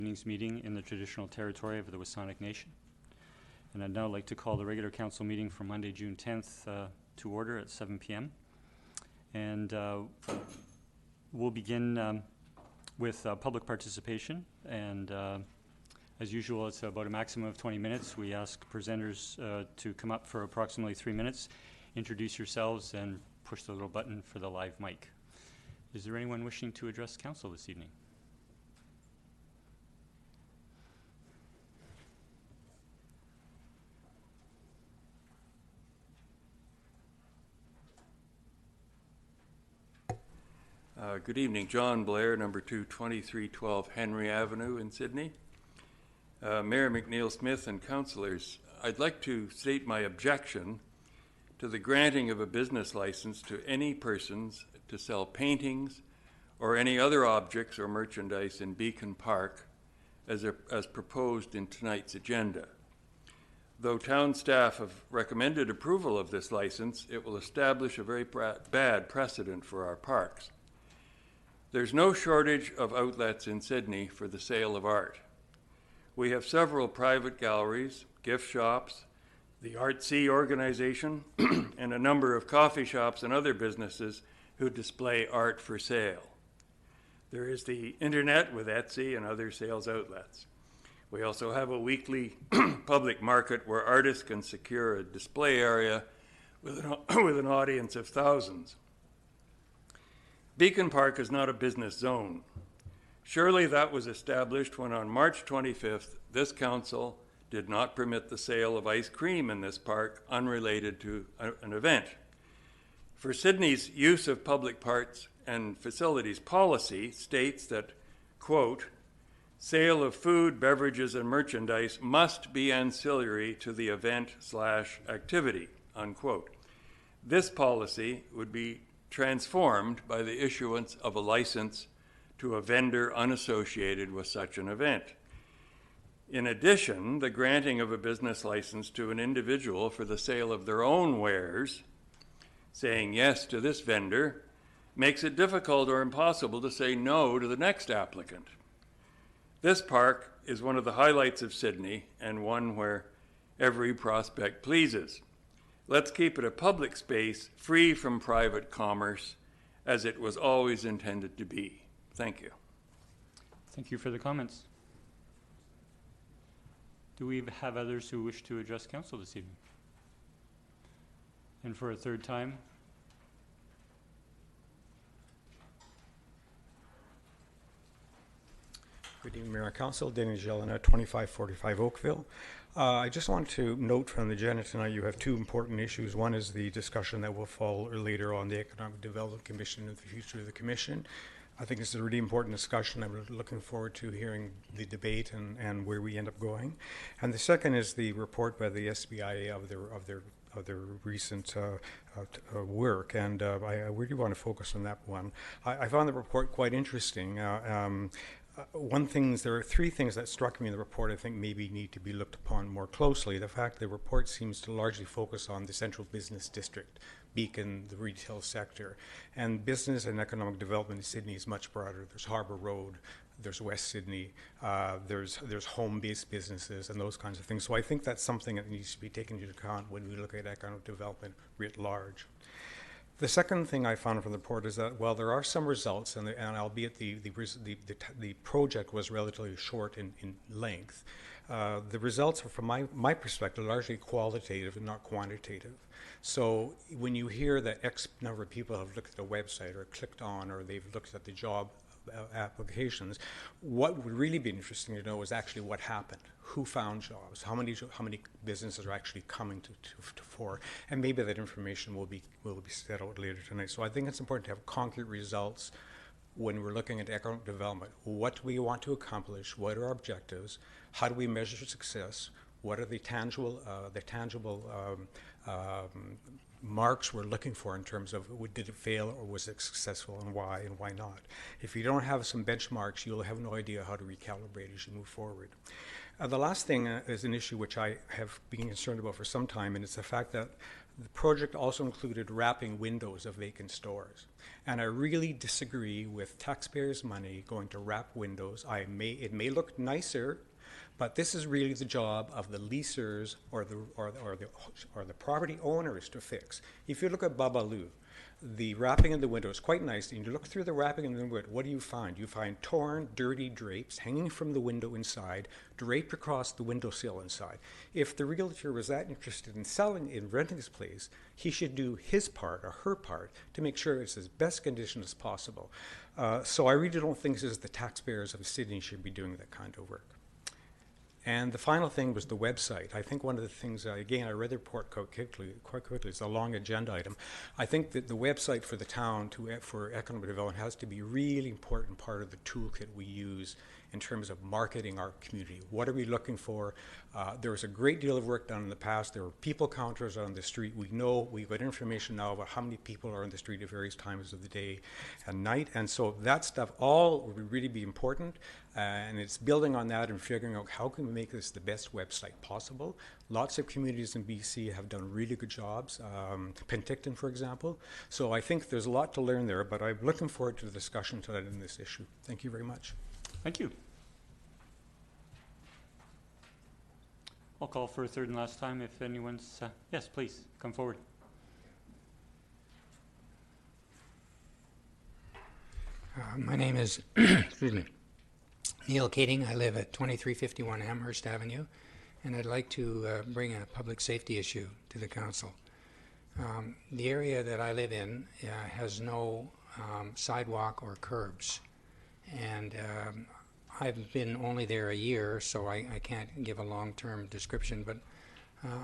Evening's meeting in the traditional territory of the Wasanic Nation. And I'd now like to call the regular council meeting for Monday, June 10th to order at 7 p.m. And we'll begin with public participation. And as usual, it's about a maximum of 20 minutes. We ask presenters to come up for approximately 3 minutes, introduce yourselves, and push the little button for the live mic. Is there anyone wishing to address council this evening? Good evening. John Blair, number 2, 2312 Henry Avenue in Sydney. Mayor McNeil Smith and councillors, I'd like to state my objection to the granting of a business license to any persons to sell paintings or any other objects or merchandise in Beacon Park as proposed in tonight's agenda. Though town staff have recommended approval of this license, it will establish a very bad precedent for our parks. There's no shortage of outlets in Sydney for the sale of art. We have several private galleries, gift shops, the Artsy organization, and a number of coffee shops and other businesses who display art for sale. There is the internet with Etsy and other sales outlets. We also have a weekly public market where artists can secure a display area with an audience of thousands. Beacon Park is not a business zone. Surely that was established when on March 25th, this council did not permit the sale of ice cream in this park unrelated to an event. For Sydney's use of public parks and facilities policy states that, quote, sale of food, beverages, and merchandise must be ancillary to the event/activity, unquote. This policy would be transformed by the issuance of a license to a vendor unassociated with such an event. In addition, the granting of a business license to an individual for the sale of their own wares, saying yes to this vendor, makes it difficult or impossible to say no to the next applicant. This park is one of the highlights of Sydney and one where every prospect pleases. Let's keep it a public space free from private commerce as it was always intended to be. Thank you. Thank you for the comments. Do we have others who wish to address council this evening? And for a third time? Good evening, Mayor and Council. Danny Gelina, 2545 Oakville. I just want to note from the agenda tonight you have two important issues. One is the discussion that will follow later on the Economic Development Commission and the future of the Commission. I think it's a really important discussion. I'm looking forward to hearing the debate and where we end up going. And the second is the report by the SBIA of their recent work, and I really want to focus on that one. I found the report quite interesting. There are three things that struck me in the report I think maybe need to be looked upon more closely. The fact the report seems to largely focus on the central business district, Beacon, the retail sector, and business and economic development in Sydney is much broader. There's Harbour Road, there's West Sydney, there's home-based businesses and those kinds of things. So I think that's something that needs to be taken into account when we look at economic development writ large. The second thing I found from the report is that while there are some results, and albeit the project was relatively short in length, the results are, from my perspective, largely qualitative and not quantitative. So when you hear that X number of people have looked at the website or clicked on or they've looked at the job applications, what would really be interesting to know is actually what happened. Who found jobs? How many businesses are actually coming to fore? And maybe that information will be set out later tonight. So I think it's important to have concrete results when we're looking at economic development. What do we want to accomplish? What are our objectives? How do we measure success? What are the tangible marks we're looking for in terms of did it fail or was it successful, and why not? If you don't have some benchmarks, you'll have no idea how to recalibrate as you move forward. The last thing is an issue which I have been concerned about for some time, and it's the fact that The project also included wrapping windows of vacant stores. And I really disagree with taxpayers' money going to wrap windows. It may look nicer, but this is really the job of the leasers or the property owners to fix. If you look at Babalu, the wrapping in the window is quite nice, and you look through the wrapping in the window, what do you find? You find torn, dirty drapes hanging from the window inside, draped across the windowsill inside. If the realtor was that interested in selling and renting his place, he should do his part or her part to make sure it's as best condition as possible. So I really don't think this is the taxpayers of Sydney should be doing that kind of work. And the final thing was the website. I think one of the things, again, I read the report quite quickly, it's a long agenda item. I think that the website for the town for economic development has to be a really important part of the toolkit we use in terms of marketing our community. What are we looking for? There was a great deal of work done in the past. There were people counters on the street. We know, we've got information now about how many people are on the street at various times of the day and night. And so that stuff all would really be important. And it's building on that and figuring out how can we make this the best website possible. Lots of communities in BC have done really good jobs, Penticton, for example. So I think there's a lot to learn there, but I'm looking forward to the discussion tonight on this issue. Thank you very much. Thank you. I'll call for a third and last time if anyone's, yes, please, come forward. My name is, excuse me, Neil Keating. I live at 2351 Amherst Avenue, and I'd like to bring a public safety issue to the council. The area that I live in has no sidewalk or curbs, and I've been only there a year, so I can't give a long-term description, but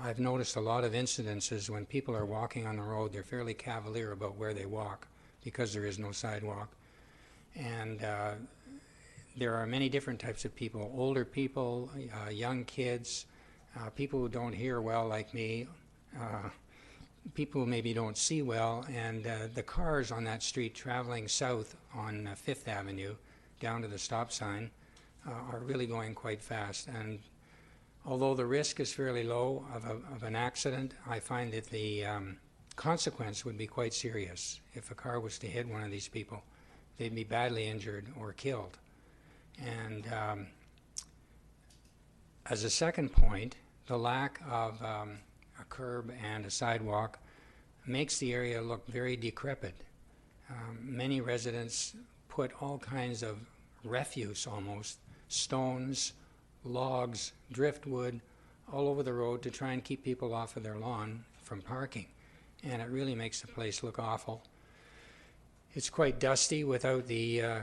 I've noticed a lot of incidences when people are walking on the road, they're fairly cavalier about where they walk because there is no sidewalk. And there are many different types of people, older people, young kids, people who don't hear well like me, people who maybe don't see well, and the cars on that street traveling south on 5th Avenue down to the stop sign are really going quite fast. And although the risk is fairly low of an accident, I find that the consequence would be quite serious. If a car was to hit one of these people, they'd be badly injured or killed. And as a second point, the lack of a curb and a sidewalk makes the area look very decrepit. Many residents put all kinds of refuse almost, stones, logs, driftwood, all over the road to try and keep people off of their lawn from parking. And it really makes the place look awful. It's quite dusty without the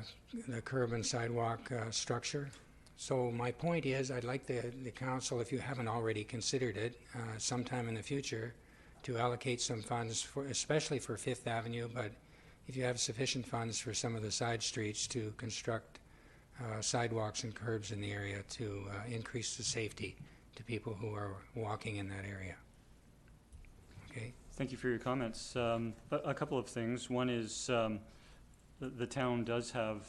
curb and sidewalk structure. So my point is, I'd like the council, if you haven't already considered it, sometime in the future, to allocate some funds, especially for 5th Avenue, but if you have sufficient funds for some of the side streets to construct sidewalks and curbs in the area to increase the safety to people who are walking in that area. Okay. Thank you for your comments. A couple of things. One is the town does have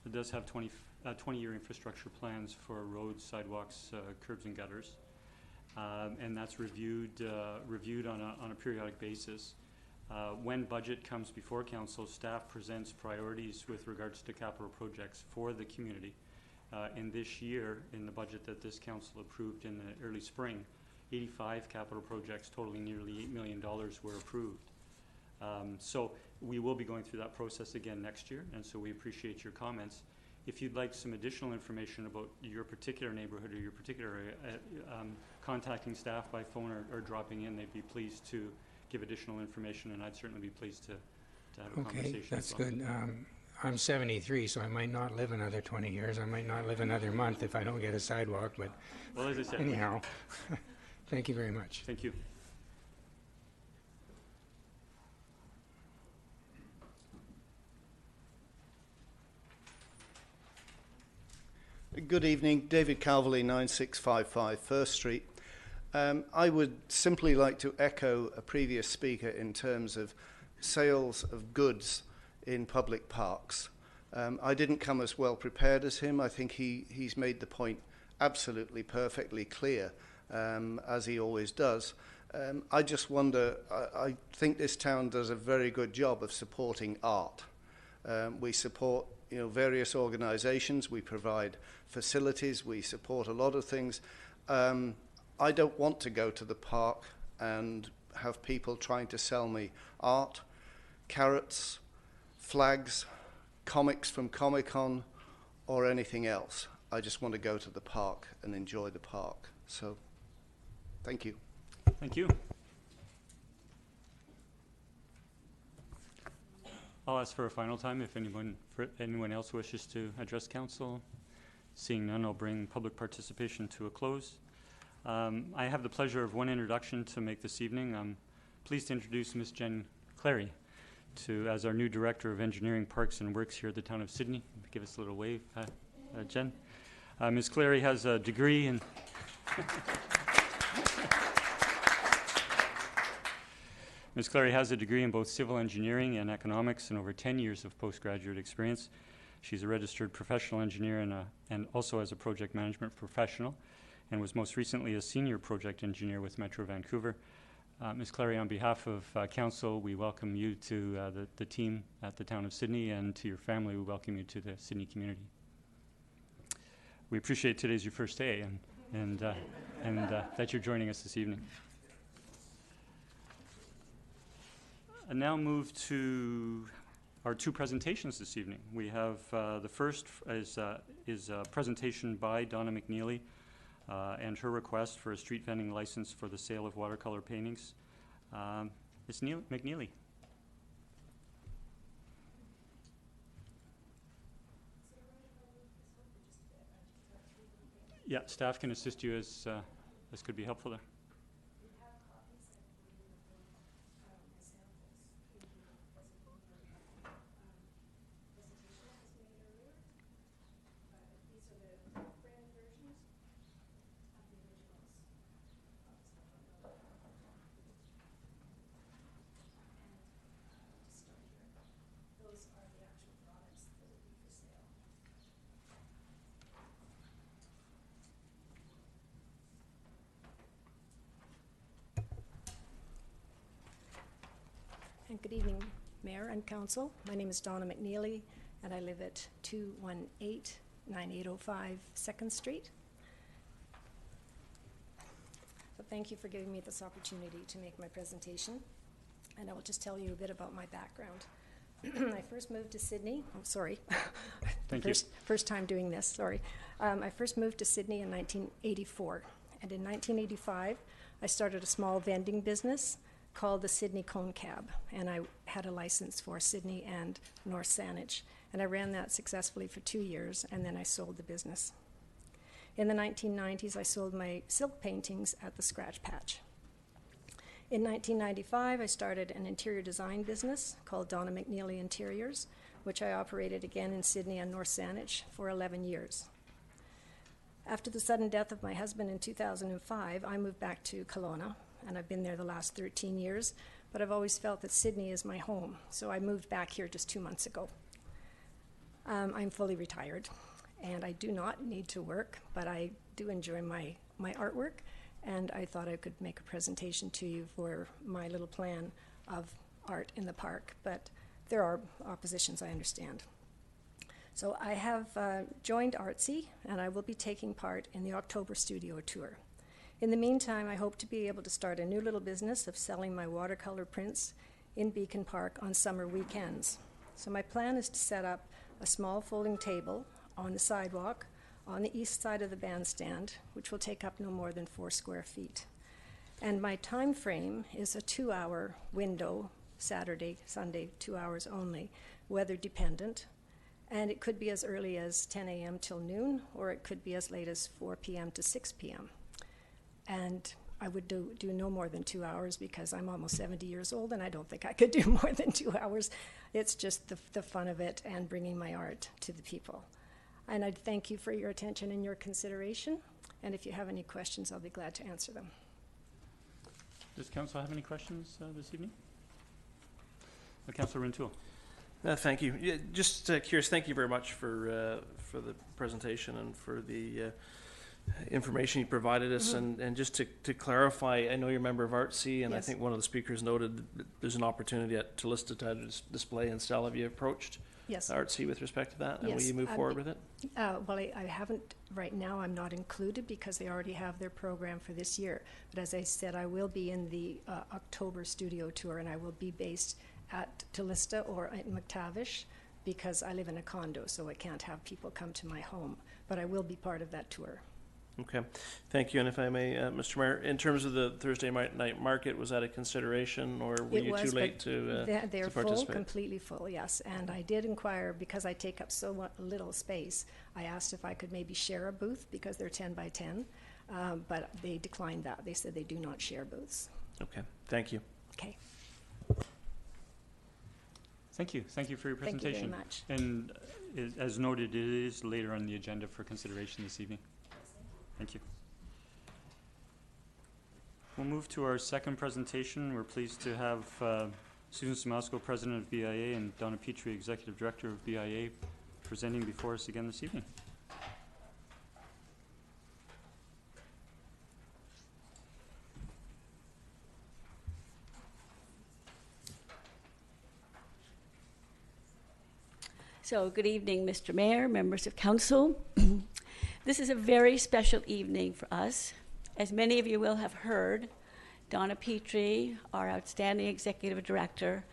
20-year infrastructure plans for roads, sidewalks, curbs, and gutters, and that's reviewed on a periodic basis. When budget comes before council, staff presents priorities with regards to capital projects for the community. In this year, in the budget that this council approved in the early spring, 85 capital projects totaling nearly $8 million were approved. So we will be going through that process again next year, and so we appreciate your comments. If you'd like some additional information about your particular neighborhood or your particular area, contacting staff by phone or dropping in, they'd be pleased to give additional information, and I'd certainly be pleased to have a conversation. Okay, that's good. I'm 73, so I might not live another 20 years. I might not live another month if I don't get a sidewalk, but well, as I said, anyhow, thank you very much. Thank you. Good evening, David Calverley, 9655 First Street. I would simply like to echo a previous speaker in terms of sales of goods in public parks. I didn't come as well prepared as him. I think he's made the point absolutely perfectly clear, as he always does. I just wonder, I think this town does a very good job of supporting art. We support various organisations, we provide facilities, we support a lot of things. I don't want to go to the park and have people trying to sell me art, carrots, flags, comics from Comic-Con, or anything else. I just want to go to the park and enjoy the park. So, thank you. Thank you. I'll ask for a final time if anyone else wishes to address council. Seeing none, I'll bring public participation to a close. I have the pleasure of one introduction to make this evening. I'm pleased to introduce Ms. Jen Clary as our new Director of Engineering, Parks and Works here at the town of Sydney. Give us a little wave, Jen. Ms. Clary has a degree in Ms. Clary has a degree in both civil engineering and economics and over 10 years of postgraduate experience. She's a registered professional engineer and also as a project management professional, and was most recently a senior project engineer with Metro Vancouver. Ms. Clary, on behalf of Council, we welcome you to the team at the town of Sydney, and to your family, we welcome you to the Sydney community. We appreciate today's your first day and that you're joining us this evening. I now move to our two presentations this evening. We have the first is a presentation by Donna McNeely and her request for a street vending license for the sale of watercolor paintings. Ms. McNeely. Yeah, staff can assist you as could be helpful there. And good evening, Mayor and Council. My name is Donna McNeely, and I live at 218-9805 2nd Street. So thank you for giving me this opportunity to make my presentation. And I will just tell you a bit about my background. I first moved to Sydney. Oh, sorry. First time doing this, sorry. I first moved to Sydney in 1984. And in 1985, I started a small vending business called the Sydney Cone Cab, and I had a license for Sydney and North Saanich, and I ran that successfully for 2 years, and then I sold the business. In the 1990s, I sold my silk paintings at the Scratch Patch. In 1995, I started an interior design business called Donna McNeely Interiors, which I operated again in Sydney and North Saanich for 11 years. After the sudden death of my husband in 2005, I moved back to Kelowna, and I've been there the last 13 years, but I've always felt that Sydney is my home, so I moved back here just 2 months ago. I'm fully retired, and I do not need to work, but I do enjoy my artwork, and I thought I could make a presentation to you for my little plan of art in the park, but there are oppositions, I understand. So I have joined Artsy, and I will be taking part in the October studio tour. In the meantime, I hope to be able to start a new little business of selling my watercolor prints in Beacon Park on summer weekends. So my plan is to set up a small folding table on the sidewalk on the east side of the bandstand, which will take up no more than 4 square feet. And my time frame is a 2-hour window, Saturday, Sunday, 2 hours only, weather dependent. And it could be as early as 10 a.m. till noon, or it could be as late as 4 p.m. to 6 p.m. And I would do no more than 2 hours because I'm almost 70 years old and I don't think I could do more than 2 hours. It's just the fun of it and bringing my art to the people. And I thank you for your attention and your consideration. And if you have any questions, I'll be glad to answer them. Does Council have any questions this evening? Councillor Rintoul. Thank you. Yeah, just curious, thank you very much for the presentation and for the information you provided us. And just to clarify, I know you're a member of Artsy, and I Yes. think one of the speakers noted that there's an opportunity at Talista to display and sell. Have you approached Yes. Artsy with respect to that? And will Yes, you move forward with it? Well, I haven't, right now I'm not included because they already have their program for this year. But as I said, I will be in the October studio tour, and I will be based at Talista or at McTavish because I live in a condo, so I can't have people come to my home. But I will be part of that tour. Okay, thank you. And if I may, Mr. Mayor, in terms of the Thursday night market, was that a consideration, or were you too late to They're full, participate? completely full, yes. And I did inquire, because I take up so little space, I asked if I could maybe share a booth because they're 10 by 10, but they declined that. They said they do not share booths. Okay, thank you. Okay, Thank you. Thank you for your thank you very presentation. much. And as noted, it is later on the agenda for consideration this evening. Thank you. We'll move to our second presentation. We're pleased to have Susan Samasco, President of BIA, and Donna Petrie, Executive Director of BIA, presenting before us again this evening. So, good evening, Mr. Mayor, members of council. This is a very special evening for us. As many of you will have heard, Donna Petrie, our outstanding executive director,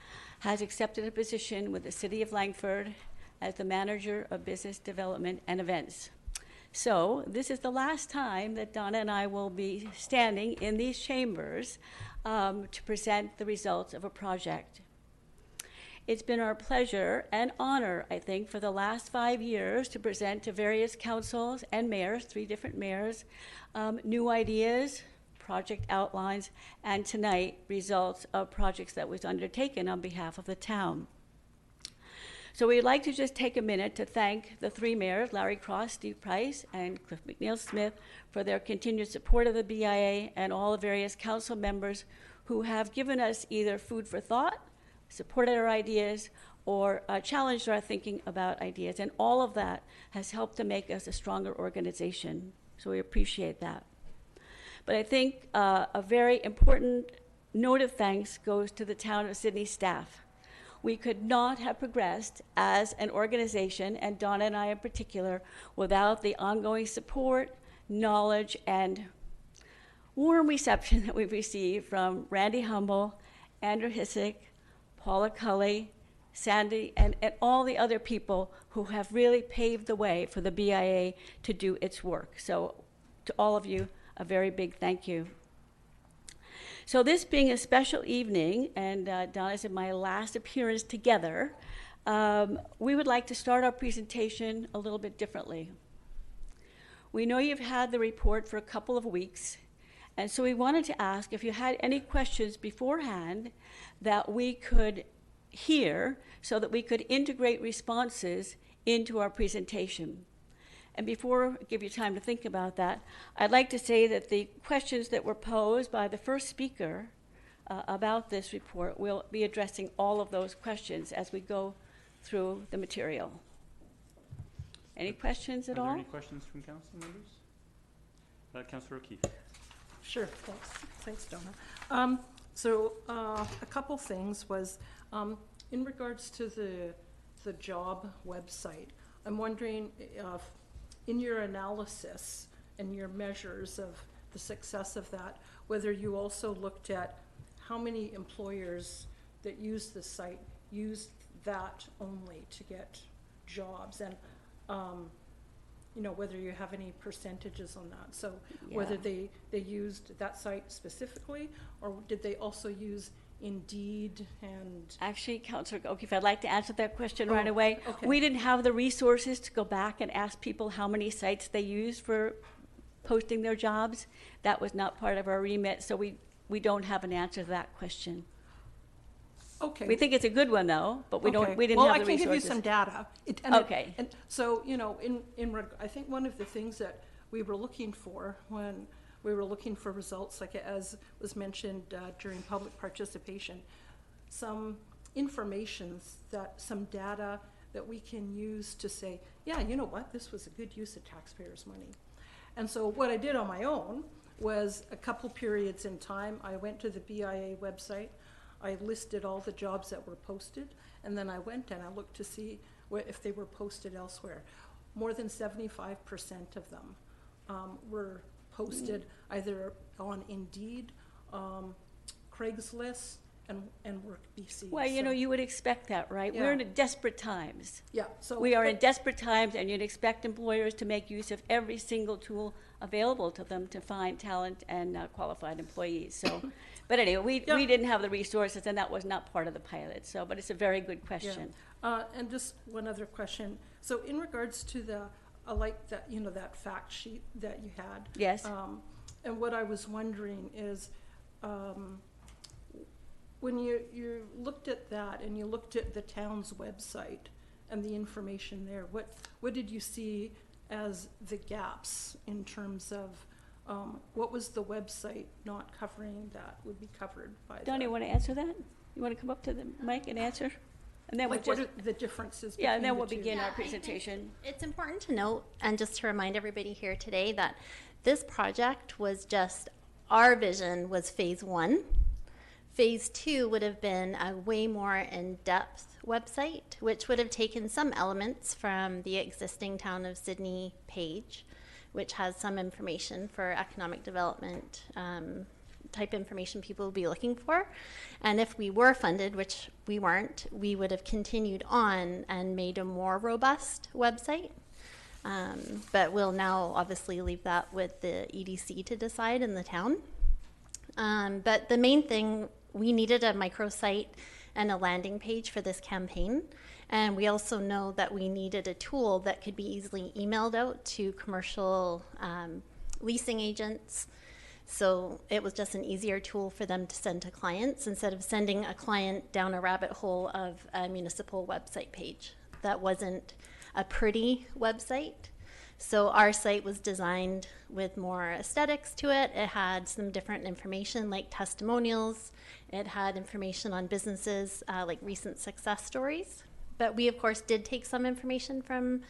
has accepted a position with the City of Langford as the manager of business development and events. So, this is the last time that Donna and I will be standing in these chambers to present the results of a project. It's been our pleasure and honor, I think, for the last 5 years to present to various councils and mayors, 3 different mayors, new ideas, project outlines, and tonight, results of projects that was undertaken on behalf of the town. So we'd like to just take a minute to thank the 3 mayors, Larry Cross, Steve Price, and Cliff McNeil-Smith, for their continued support of the BIA and all the various council members who have given us either food for thought, supported our ideas, or challenged our thinking about ideas. And all of that has helped to make us a stronger organization. So we appreciate that. But I think a very important note of thanks goes to the town of Sydney staff. We could not have progressed as an organization, and Donna and I in particular, without the ongoing support, knowledge, and warm reception that we've received from Randy Humble, Andrew Hissick, Paula Cully, Sandy, and all the other people who have really paved the way for the BIA to do its work. So to all of you, a very big thank you. So this being a special evening, and Donna's in my last appearance together, we would like to start our presentation a little bit differently. We know you've had the report for a couple of weeks, and so we wanted to ask if you had any questions beforehand that we could hear so that we could integrate responses into our presentation. And before I give you time to think about that, I'd like to say that the questions that were posed by the first speaker about this report, we'll be addressing all of those questions as we go through the material. Any questions at all? Are there any questions from council members? Councillor O'Keefe. Sure, thanks. Thanks, Donna. A couple things was, in regards to the job website, I'm wondering if, in your analysis and your measures of the success of that, whether you also looked at how many employers that use the site use that only to get jobs, and whether you have any percentages on that. So whether they used that site specifically, or did they also use Indeed and... Actually, Councillor O'Keefe, I'd like to answer that question right away. Okay. We didn't have the resources to go back and ask people how many sites they used for posting their jobs. That was not part of our remit, so we don't have an answer to that question. Okay. We think it's a good one, though, but we didn't have the resources. Well, I can give you some data. Okay. And so, I think one of the things that we were looking for when we were looking for results, like as was mentioned during public participation, some information, some data that we can use to say, yeah, you know what, this was a good use of taxpayers' money. And so what I did on my own was a couple periods in time, I went to the BIA website, I listed all the jobs that were posted, and then I went and I looked to see if they were posted elsewhere. More than 75% of them were posted either on Indeed, Craigslist, and Work BC. Well, you know, you would expect that, right? Yeah. We're in desperate times. Yeah. So We are in desperate times, and you'd expect employers to make use of every single tool available to them to find talent and qualified employees. So, but anyway, we didn't have the resources, and that was not part of the pilot. So, but it's a very good question. Yeah. And just one other question. So, in regards to the, like that, you know, that fact sheet that you had. Yes. And what I was wondering is, when you looked at that and you looked at the town's website and the information there, what did you see as the gaps in terms of what was the website not covering that would be covered by Donnie, you want to answer that? You want to come up to the mic and answer? And then like we'll what just, are the differences yeah, and then between we'll the two? begin our I think presentation. It's important to note, and just to remind everybody here today, that this project was just, our vision was phase 1. Phase 2 would have been a way more in-depth website, which would have taken some elements from the existing Town of Sydney page, which has some information for economic development type information people will be looking for. And if we were funded, which we weren't, we would have continued on and made a more robust website. But we'll now obviously leave that with the EDC to decide in the town. But the main thing, we needed a microsite and a landing page for this campaign. And we also know that we needed a tool that could be easily emailed out to commercial leasing agents. So it was just an easier tool for them to send to clients instead of sending a client down a rabbit hole of a municipal website page. That wasn't a pretty website. So our site was designed with more aesthetics to it. It had some different information like testimonials. It had information on businesses like recent success stories. But we, of course, did take some information from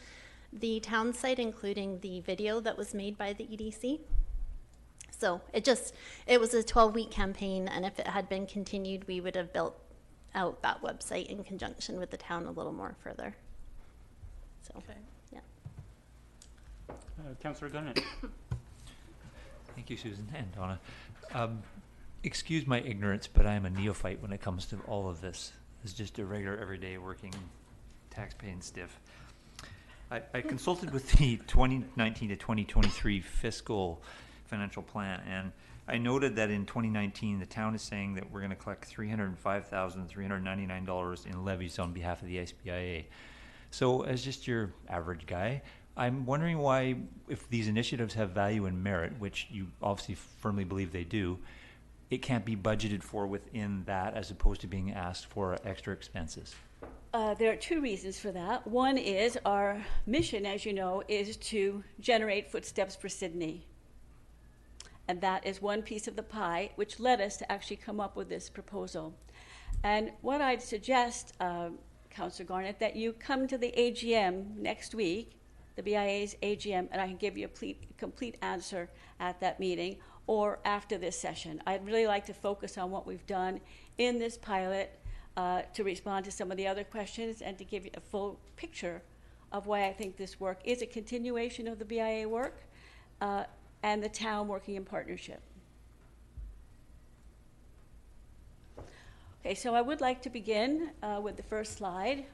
the town site, including the video that was made by the EDC. So it was a 12-week campaign, and if it had been continued, we would have built out that website in conjunction with the town a little more further. So, Okay. yeah. Councillor Gunn. Thank you, Susan and Donna. Excuse my ignorance, but I am a neophyte when it comes to all of this. It's just a regular, everyday working, tax-paying stiff. I consulted with the 2019 to 2023 fiscal financial plan, and I noted that in 2019, the town is saying that we're going to collect $305,399 in levies on behalf of the SBIA. So, as just your average guy, I'm wondering why, if these initiatives have value and merit, which you obviously firmly believe they do, it can't be budgeted for within that as opposed to being asked for extra expenses. There are two reasons for that. One is our mission, as you know, is to generate footsteps for Sydney. And that is one piece of the pie, which led us to actually come up with this proposal. And what I'd suggest, Councillor Garnett, that you come to the AGM next week, the BIA's AGM, and I can give you a complete answer at that meeting or after this session. I'd really like to focus on what we've done in this pilot to respond to some of the other questions and to give you a full picture of why I think this work is a continuation of the BIA work and the town working in partnership. Okay, so I would like to begin with the first slide.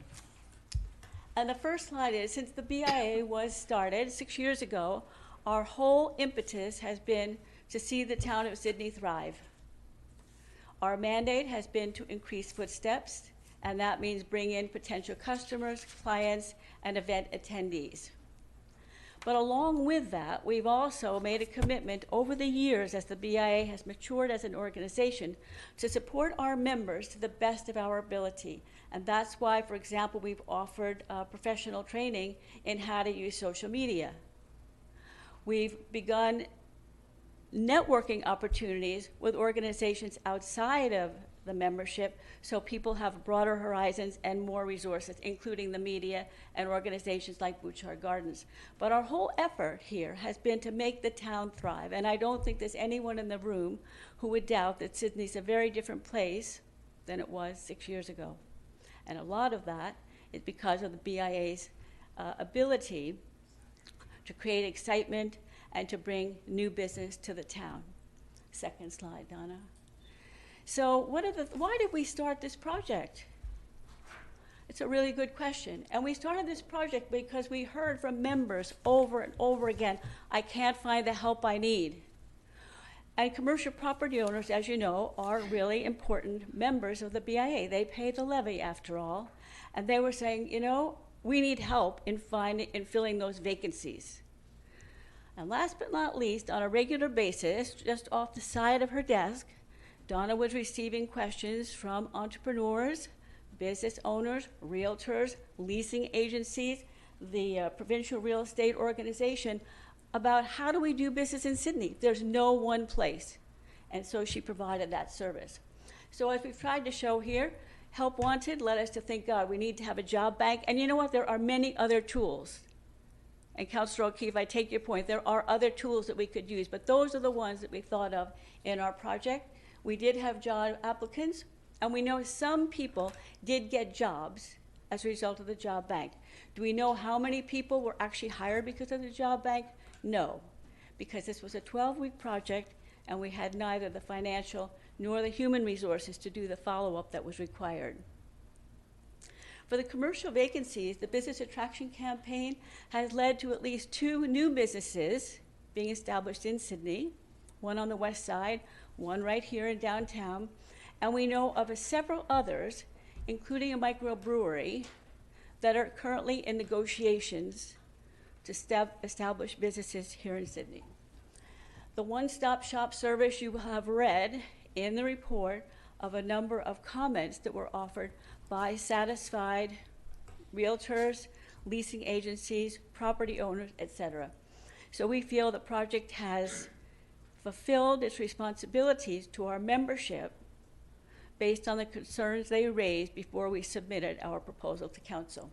And the first slide is, since the BIA was started 6 years ago, our whole impetus has been to see the town of Sydney thrive. Our mandate has been to increase footsteps, and that means bring in potential customers, clients, and event attendees. But along with that, we've also made a commitment over the years as the BIA has matured as an organization to support our members to the best of our ability. And that's why, for example, we've offered professional training in how to use social media. We've begun networking opportunities with organizations outside of the membership, so people have broader horizons and more resources, including the media and organizations like Bouchard Gardens. But our whole effort here has been to make the town thrive, and I don't think there's anyone in the room who would doubt that Sydney's a very different place than it was 6 years ago. And a lot of that is because of the BIA's ability to create excitement and to bring new business to the town. Second slide, Donna. So why did we start this project? It's a really good question. And we started this project because we heard from members over and over again, I can't find the help I need. And commercial property owners, as you know, are really important members of the BIA. They pay the levy, after all. And they were saying, you know, we need help in filling those vacancies. And last but not least, on a regular basis, just off the side of her desk, Donna was receiving questions from entrepreneurs, business owners, realtors, leasing agencies, the provincial real estate organization, about how do we do business in Sydney? There's no one place. And so she provided that service. So as we've tried to show here, Help Wanted led us to think, God, we need to have a job bank. And you know what? There are many other tools. And Councillor O'Keefe, I take your point. There are other tools that we could use, but those are the ones that we thought of in our project. We did have job applicants, and we know some people did get jobs as a result of the job bank. Do we know how many people were actually hired because of the job bank? No, because this was a 12-week project, and we had neither the financial nor the human resources to do the follow-up that was required. For the commercial vacancies, the business attraction campaign has led to at least 2 new businesses being established in Sydney, one on the west side, one right here in downtown, and we know of several others, including a microbrewery, that are currently in negotiations to establish businesses here in Sydney. The one-stop shop service you have read in the report of a number of comments that were offered by satisfied realtors, leasing agencies, property owners, etc. So we feel the project has fulfilled its responsibilities to our membership based on the concerns they raised before we submitted our proposal to council.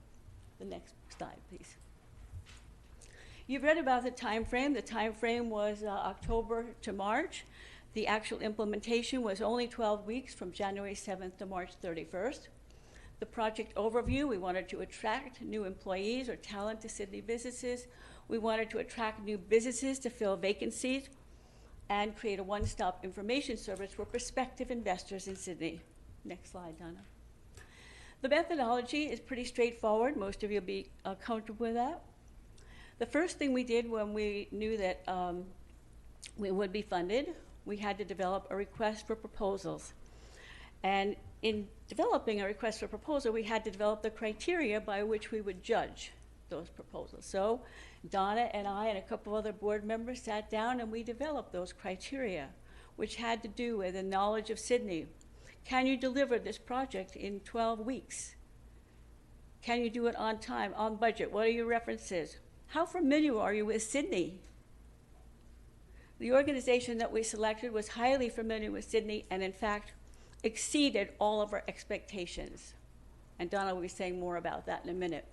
The next slide, please. You've read about the time frame. The time frame was October to March. The actual implementation was only 12 weeks from January 7th to March 31st. The project overview, we wanted to attract new employees or talent to Sydney businesses. We wanted to attract new businesses to fill vacancies and create a one-stop information service for prospective investors in Sydney. Next slide, Donna. The methodology is pretty straightforward. Most of you will be comfortable with that. The first thing we did when we knew that we would be funded, we had to develop a request for proposals. And in developing a request for proposal, we had to develop the criteria by which we would judge those proposals. So Donna and I and a couple other board members sat down and we developed those criteria, which had to do with the knowledge of Sydney. Can you deliver this project in 12 weeks? Can you do it on time, on budget? What are your references? How familiar are you with Sydney? The organization that we selected was highly familiar with Sydney and in fact exceeded all of our expectations. And Donna will be saying more about that in a minute.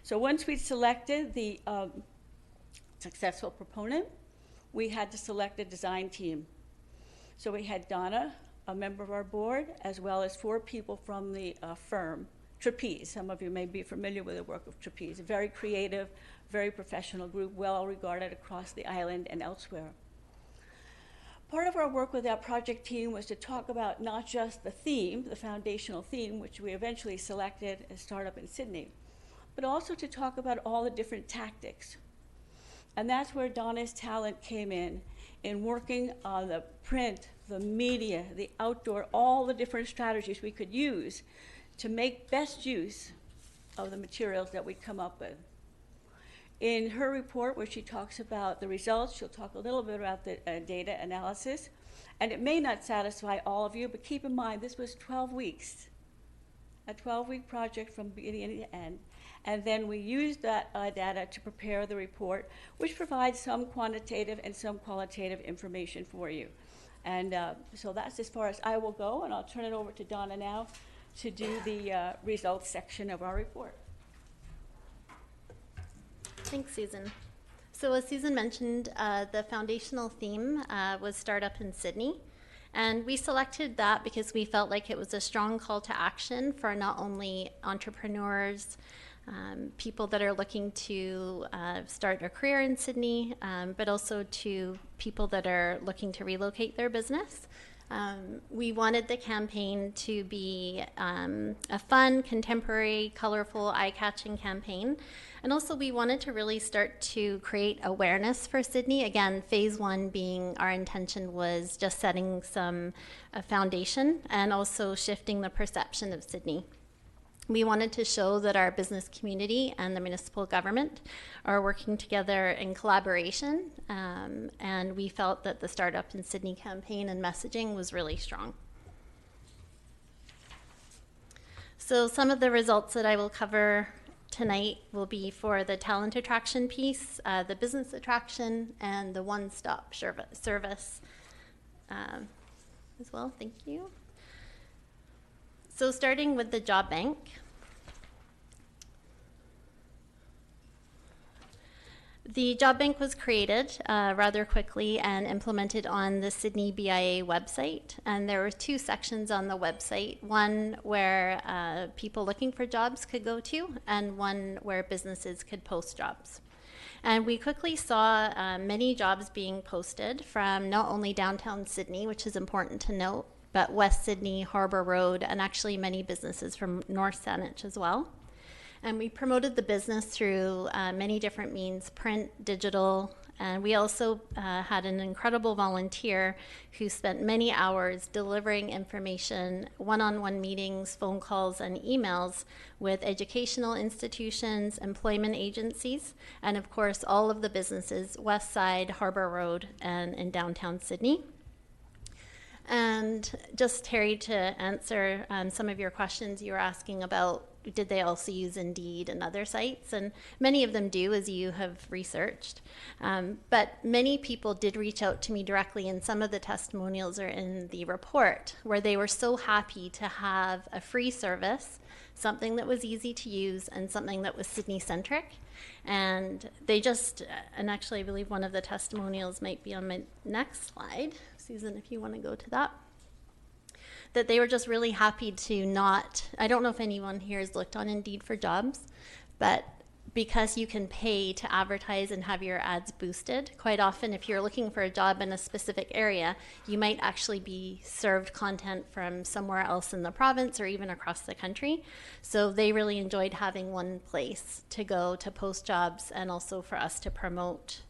So once we'd selected the successful proponent, we had to select a design team. So we had Donna, a member of our board, as well as 4 people from the firm, Trapeze. Some of you may be familiar with the work of Trapeze, a very creative, very professional group, well regarded across the island and elsewhere. Part of our work with that project team was to talk about not just the theme, the foundational theme, which we eventually selected as Startup in Sydney, but also to talk about all the different tactics. And that's where Donna's talent came in working on the print, the media, the outdoor, all the different strategies we could use to make best use of the materials that we come up with. In her report, where she talks about the results, she'll talk a little bit about the data analysis. And it may not satisfy all of you, but keep in mind, this was 12 weeks, a 12-week project from beginning to end. And then we used that data to prepare the report, which provides some quantitative and some qualitative information for you. And so that's as far as I will go, and I'll turn it over to Donna now to do the results section of our report. Thanks, Susan. So as Susan mentioned, the foundational theme was Startup in Sydney. And we selected that because we felt like it was a strong call to action for not only entrepreneurs, people that are looking to start a career in Sydney, but also to people that are looking to relocate their business. We wanted the campaign to be a fun, contemporary, colorful, eye-catching campaign. And also we wanted to really start to create awareness for Sydney. Again, phase one being our intention was just setting some foundation and also shifting the perception of Sydney. We wanted to show that our business community and the municipal government are working together in collaboration, and we felt that the Startup in Sydney campaign and messaging was really strong. So some of the results that I will cover tonight will be for the talent attraction piece, the business attraction, and the one-stop service as well. Thank you. So starting with the job bank. The job bank was created rather quickly and implemented on the Sydney BIA website. And there were two sections on the website, one where people looking for jobs could go to, and one where businesses could post jobs. And we quickly saw many jobs being posted from not only downtown Sydney, which is important to note, but West Sydney, Harbour Road, and actually many businesses from North Saanich as well. And we promoted the business through many different means, print, digital, and we also had an incredible volunteer who spent many hours delivering information, one-on-one meetings, phone calls, and emails with educational institutions, employment agencies, and of course all of the businesses, West Side, Harbour Road, and in downtown Sydney. And just, Terry, to answer some of your questions, you were asking about did they also use Indeed and other sites? And many of them do, as you have researched. But many people did reach out to me directly, and some of the testimonials are in the report, where they were so happy to have a free service, something that was easy to use, and something that was Sydney-centric. And they just, and actually I believe one of the testimonials might be on my next slide. Susan, if you want to go to that. That they were just really happy to not, I don't know if anyone here has looked on Indeed for jobs, but because you can pay to advertise and have your ads boosted, quite often if you're looking for a job in a specific area, you might actually be served content from somewhere else in the province or even across the country. So they really enjoyed having one place to go to post jobs and also for us to promote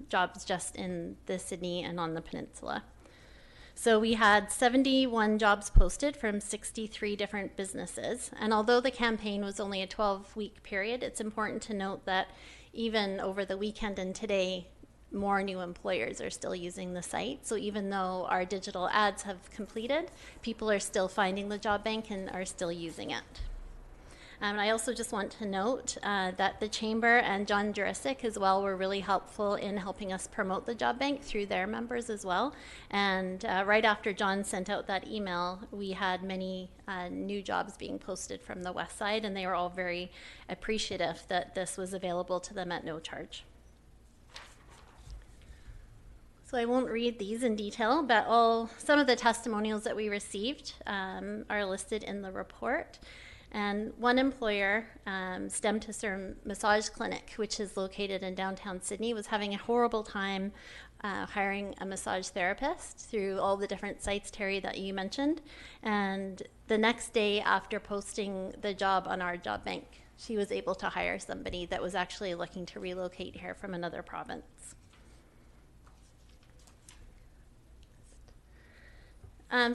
jobs just in the Sydney and on the peninsula. So we had 71 jobs posted from 63 different businesses. And although the campaign was only a 12-week period, it's important to note that even over the weekend and today, more new employers are still using the site. So even though our digital ads have completed, people are still finding the job bank and are still using it. I also just want to note that the Chamber and John Jurisic as well were really helpful in helping us promote the job bank through their members as well. And right after John sent out that email, we had many new jobs being posted from the West Side, and they were all very appreciative that this was available to them at no charge. So I won't read these in detail, but some of the testimonials that we received are listed in the report. And one employer, Stem to Serve Massage Clinic, which is located in downtown Sydney, was having a horrible time hiring a massage therapist through all the different sites, Terry, that you mentioned. And the next day after posting the job on our job bank, she was able to hire somebody that was actually looking to relocate here from another province.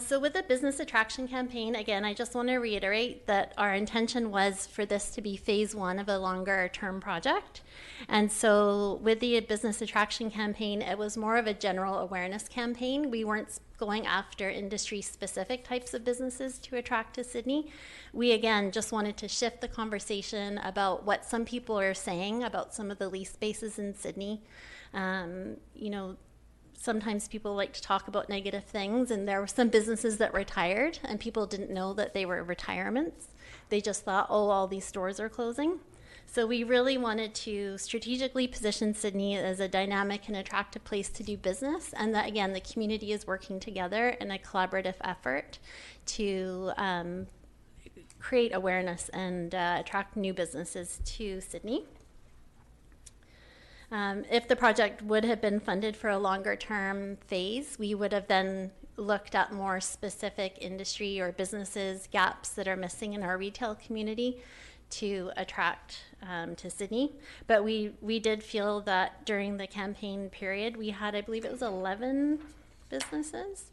So with the business attraction campaign, again, I just want to reiterate that our intention was for this to be phase one of a longer term project. And so with the business attraction campaign, it was more of a general awareness campaign. We weren't going after industry specific types of businesses to attract to Sydney. We, again, just wanted to shift the conversation about what some people are saying about some of the lease spaces in Sydney. sometimes people like to talk about negative things, and there were some businesses that retired, and people didn't know that they were retirements. They just thought, oh, all these stores are closing. So we really wanted to strategically position Sydney as a dynamic and attractive place to do business, and that, again, the community is working together in a collaborative effort to create awareness and attract new businesses to Sydney. If the project would have been funded for a longer term phase, we would have then looked at more specific industry or businesses gaps that are missing in our retail community to attract to Sydney. But we did feel that during the campaign period, we had, I believe it was 11 businesses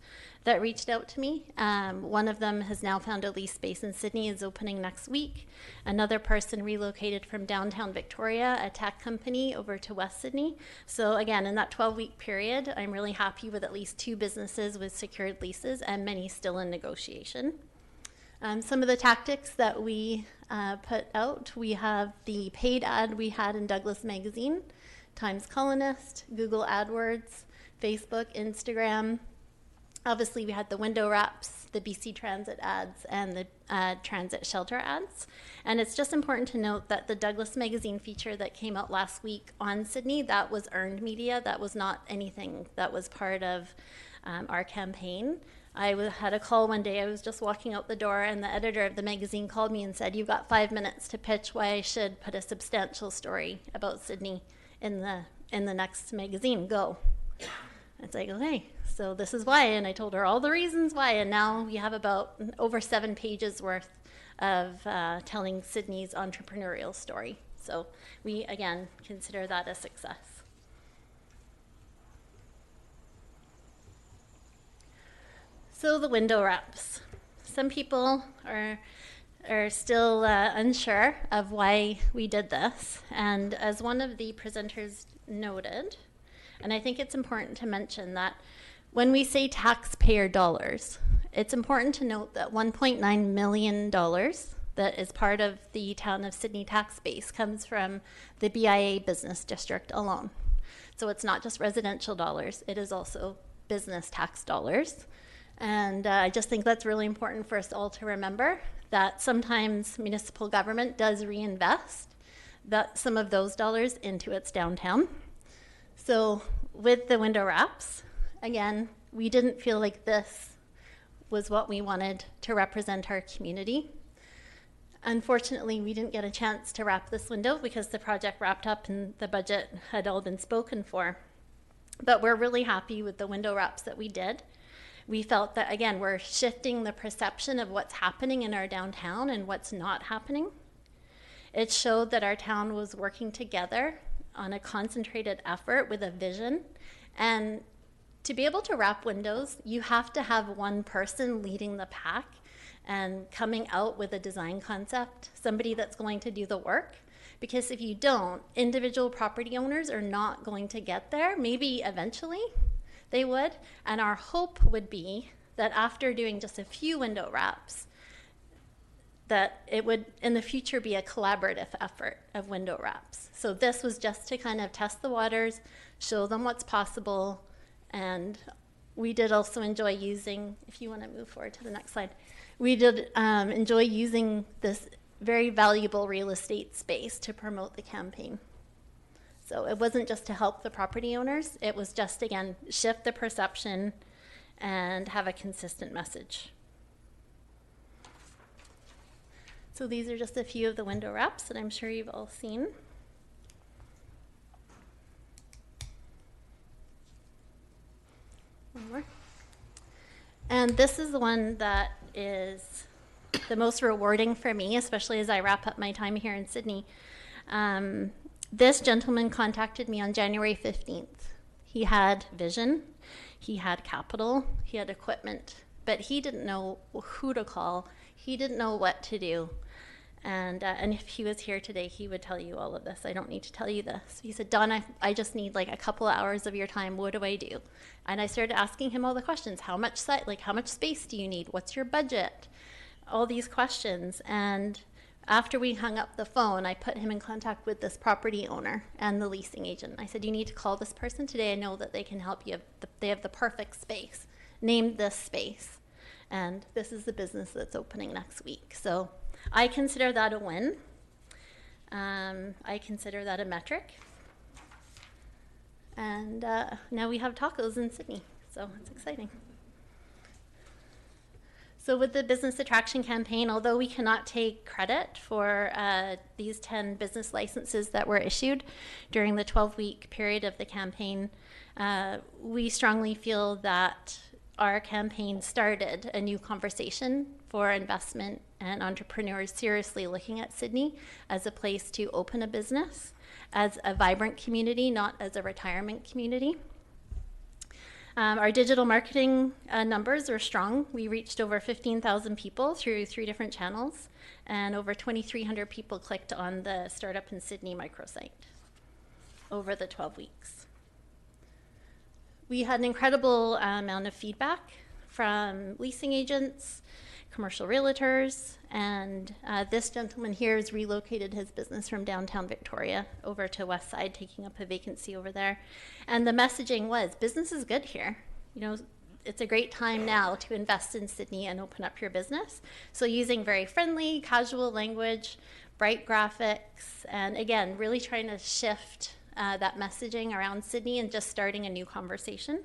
that reached out to me. One of them has now found a lease space in Sydney, is opening next week. Another person relocated from downtown Victoria, a tech company, over to West Sydney. So again, in that 12-week period, I'm really happy with at least 2 businesses with secured leases and many still in negotiation. Some of the tactics that we put out, we have the paid ad we had in Douglas Magazine, Times Colonist, Google AdWords, Facebook, Instagram. Obviously, we had the window wraps, the BC Transit ads, and the transit shelter ads. And it's just important to note that the Douglas Magazine feature that came out last week on Sydney, that was earned media. That was not anything that was part of our campaign. I had a call one day. I was just walking out the door, and the editor of the magazine called me and said, "You've got 5 minutes to pitch why I should put a substantial story about Sydney in the next magazine. Go." It's like, okay, so this is why. And I told her all the reasons why. And now we have about over 7 pages worth of telling Sydney's entrepreneurial story. So we, again, consider that a success. So the window wraps. Some people are still unsure of why we did this. And as one of the presenters noted, and I think it's important to mention that when we say taxpayer dollars, it's important to note that $1.9 million that is part of the town of Sydney tax base comes from the BIA business district alone. So it's not just residential dollars, it is also business tax dollars. And I just think that's really important for us all to remember, that sometimes municipal government does reinvest some of those dollars into its downtown. So with the window wraps, again, we didn't feel like this was what we wanted to represent our community. Unfortunately, we didn't get a chance to wrap this window because the project wrapped up and the budget had all been spoken for. But we're really happy with the window wraps that we did. We felt that, again, we're shifting the perception of what's happening in our downtown and what's not happening. It showed that our town was working together on a concentrated effort with a vision. And to be able to wrap windows, you have to have one person leading the pack and coming out with a design concept, somebody that's going to do the work. Because if you don't, individual property owners are not going to get there. Maybe eventually they would. And our hope would be that after doing just a few window wraps, that it would in the future be a collaborative effort of window wraps. So this was just to kind of test the waters, show them what's possible. And we did also enjoy using, if you want to move forward to the next slide, we did enjoy using this very valuable real estate space to promote the campaign. So it wasn't just to help the property owners, it was just, again, shift the perception and have a consistent message. So these are just a few of the window wraps that I'm sure you've all seen. One more. And this is the one that is the most rewarding for me, especially as I wrap up my time here in Sydney. This gentleman contacted me on January 15th. He had vision, he had capital, he had equipment, but he didn't know who to call. He didn't know what to do. And if he was here today, he would tell you all of this. I don't need to tell you this. He said, "Donna, I just need like a couple of hours of your time. What do I do?" And I started asking him all the questions. How much space do you need? What's your budget? All these questions. And After we hung up the phone, I put him in contact with this property owner and the leasing agent. I said, you need to call this person today. I know that they can help you. They have the perfect space. Name this space. And this is the business that's opening next week. So I consider that a win. I consider that a metric. And now we have tacos in Sydney, so it's exciting. So with the business attraction campaign, although we cannot take credit for these 10 business licenses that were issued during the 12-week period of the campaign, we strongly feel that our campaign started a new conversation for investment and entrepreneurs seriously looking at Sydney as a place to open a business, as a vibrant community, not as a retirement community. Our digital marketing numbers are strong. We reached over 15,000 people through 3 different channels, and over 2,300 people clicked on the Startup in Sydney microsite over the 12 weeks. We had an incredible amount of feedback from leasing agents, commercial realtors, and this gentleman here has relocated his business from downtown Victoria over to West Side, taking up a vacancy over there. And the messaging was, business is good here. You know, it's a great time now to invest in Sydney and open up your business. So using very friendly, casual language, bright graphics, and again, really trying to shift that messaging around Sydney and just starting a new conversation.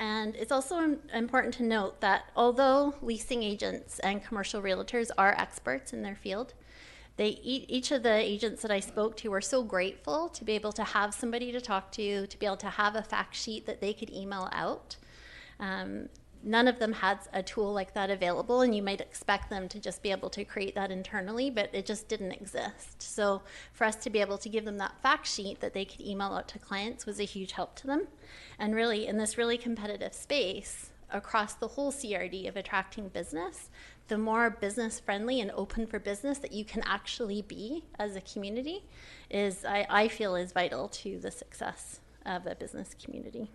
And it's also important to note that although leasing agents and commercial realtors are experts in their field, each of the agents that I spoke to were so grateful to be able to have somebody to talk to be able to have a fact sheet that they could email out. None of them had a tool like that available, and you might expect them to just be able to create that internally, but it just didn't exist. So for us to be able to give them that fact sheet that they could email out to clients was a huge help to them. And really, in this really competitive space, across the whole CRD of attracting business, the more business friendly and open for business that you can actually be as a community is, I feel, is vital to the success of a business community.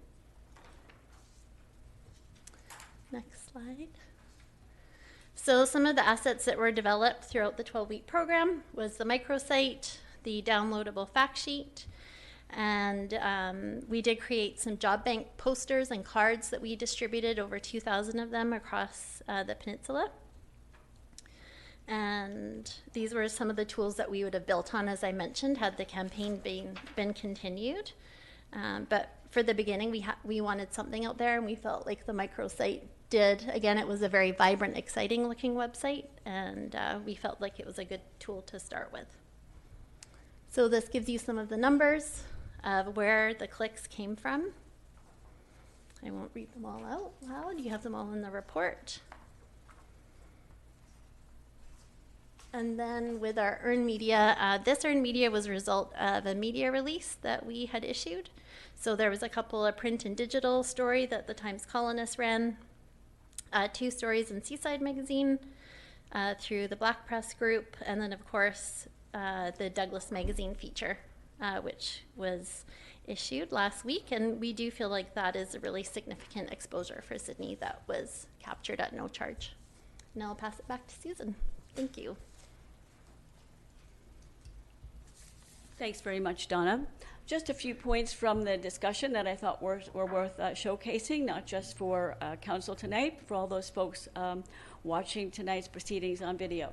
Next slide. So some of the assets that were developed throughout the 12-week program was the microsite, the downloadable fact sheet, and we did create some job bank posters and cards that we distributed, over 2,000 of them across the peninsula. And these were some of the tools that we would have built on, as I mentioned, had the campaign been continued. But for the beginning, we wanted something out there, and we felt like the microsite did. Again, it was a very vibrant, exciting looking website, and we felt like it was a good tool to start with. So this gives you some of the numbers of where the clicks came from. I won't read them all out loud. You have them all in the report. And then with our earned media, this earned media was a result of a media release that we had issued. So there was a couple of print and digital story that the Times Colonist ran, 2 stories in Seaside Magazine through the Black Press Group, and then of course the Douglas Magazine feature, which was issued last week, and we do feel like that is a really significant exposure for Sydney that was captured at no charge. Now I'll pass it back to Susan. Thank you. Thanks very much, Donna. Just a few points from the discussion that I thought were worth showcasing, not just for council tonight, but for all those folks watching tonight's proceedings on video.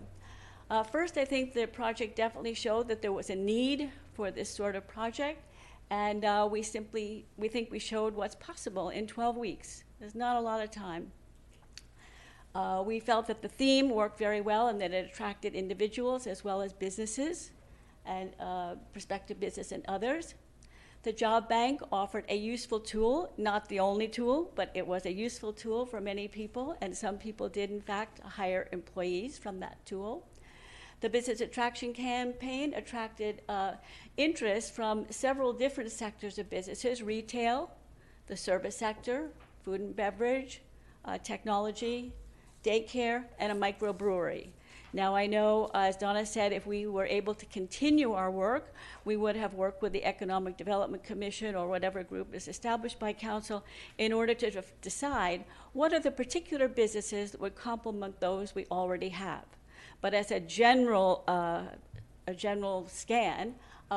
First, I think the project definitely showed that there was a need for this sort of project, and we think we showed what's possible in 12 weeks. There's not a lot of time. We felt that the theme worked very well and that it attracted individuals as well as businesses and prospective business and others. The job bank offered a useful tool, not the only tool, but it was a useful tool for many people, and some people did in fact hire employees from that tool. The business attraction campaign attracted interest from several different sectors of businesses: retail, the service sector, food and beverage, technology, daycare, and a microbrewery. Now I know, as Donna said, if we were able to continue our work, we would have worked with the Economic Development Commission or whatever group is established by council in order to decide what are the particular businesses that would complement those we already have. But as a general scan,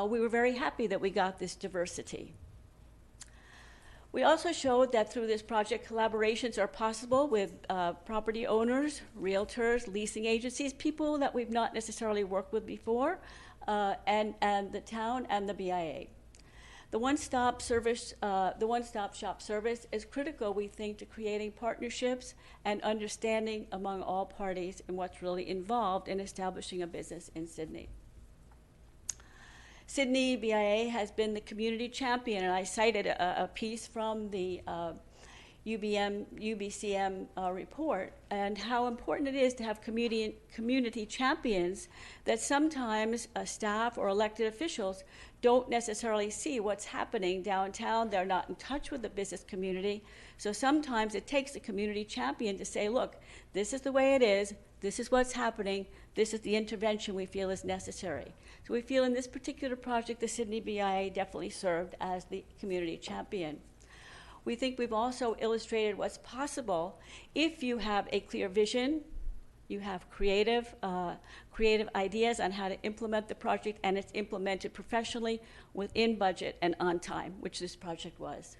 we were very happy that we got this diversity. We also showed that through this project, collaborations are possible with property owners, realtors, leasing agencies, people that we've not necessarily worked with before, and the town and the BIA. The one-stop shop service is critical, we think, to creating partnerships and understanding among all parties in what's really involved in establishing a business in Sydney. Sydney BIA has been the community champion, and I cited a piece from the UBCM report, and how important it is to have community champions that sometimes staff or elected officials don't necessarily see what's happening downtown. They're not in touch with the business community. So sometimes it takes a community champion to say, look, this is the way it is, this is what's happening, this is the intervention we feel is necessary. So we feel in this particular project, the Sydney BIA definitely served as the community champion. We think we've also illustrated what's possible if you have a clear vision, you have creative ideas on how to implement the project, and it's implemented professionally within budget and on time, which this project was.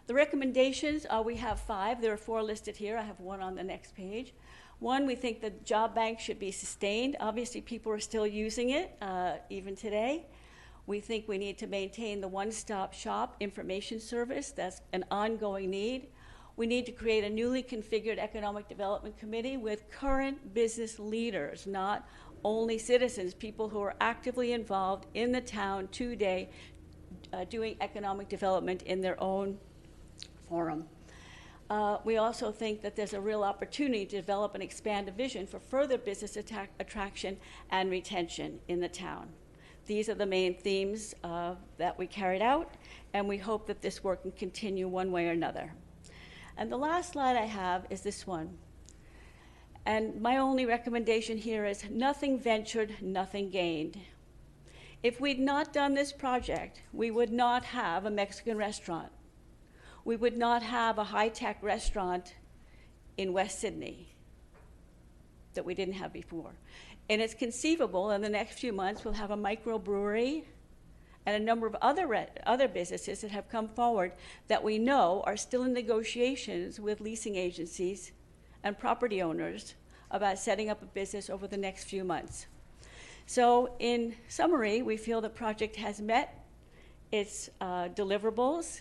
The recommendations, we have 5. There are 4 listed here. I have 1 on the next page. 1, we think the job bank should be sustained. Obviously, people are still using it, even today. We think we need to maintain the one-stop shop information service. That's an ongoing need. We need to create a newly configured economic development committee with current business leaders, not only citizens, people who are actively involved in the town today, doing economic development in their own forum. We also think that there's a real opportunity to develop and expand a vision for further business attraction and retention in the town. These are the main themes that we carried out, and we hope that this work can continue one way or another. And the last slide I have is this one. And my only recommendation here is nothing ventured, nothing gained. If we'd not done this project, we would not have a Mexican restaurant. We would not have a high-tech restaurant in West Sydney that we didn't have before. And it's conceivable in the next few months we'll have a microbrewery and a number of other businesses that have come forward that we know are still in negotiations with leasing agencies and property owners about setting up a business over the next few months. So in summary, we feel the project has met its deliverables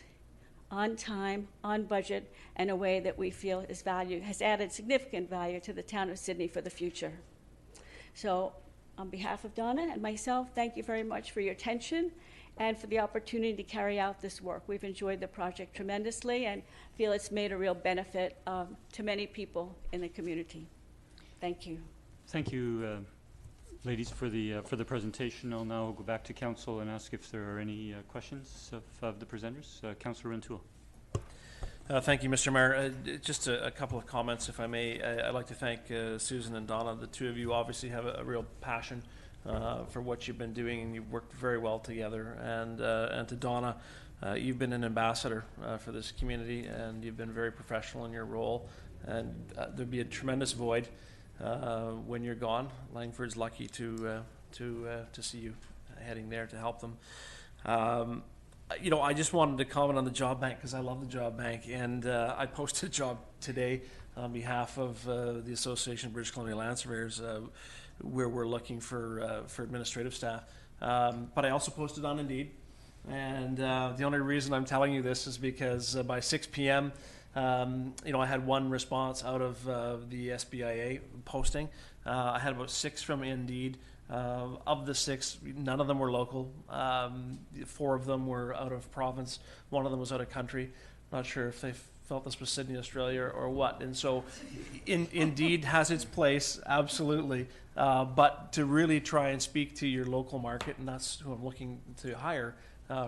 on time, on budget, in a way that we feel has added significant value to the town of Sydney for the future. So on behalf of Donna and myself, thank you very much for your attention and for the opportunity to carry out this work. We've enjoyed the project tremendously and feel it's made a real benefit to many people in the community. Thank you. Thank you, ladies, for the presentation. I'll now go back to Council and ask if there are any questions of the presenters. Councillor Rentoul. Thank you, Mr. Mayor. Just a couple of comments, if I may. I'd like to thank Susan and Donna. The two of you obviously have a real passion for what you've been doing, and you've worked very well together. And to Donna, you've been an ambassador for this community, and you've been very professional in your role. And there'd be a tremendous void when you're gone. Langford's lucky to see you heading there to help them. You know, I just wanted to comment on the job bank because I love the job bank, and I posted a job today on behalf of the Association of British Columbia Land Surveyors, where we're looking for administrative staff. But I also posted on Indeed, and the only reason I'm telling you this is because by 6 p.m. You know, I had 1 response out of the SBIA posting. I had about 6 from Indeed. Of the 6, none of them were local. 4 of them were out of province. 1 of them was out of country. Not sure if they felt this was Sydney, Australia, or what. And so, Indeed has its place, absolutely. But to really try and speak to your local market, and that's who I'm looking to hire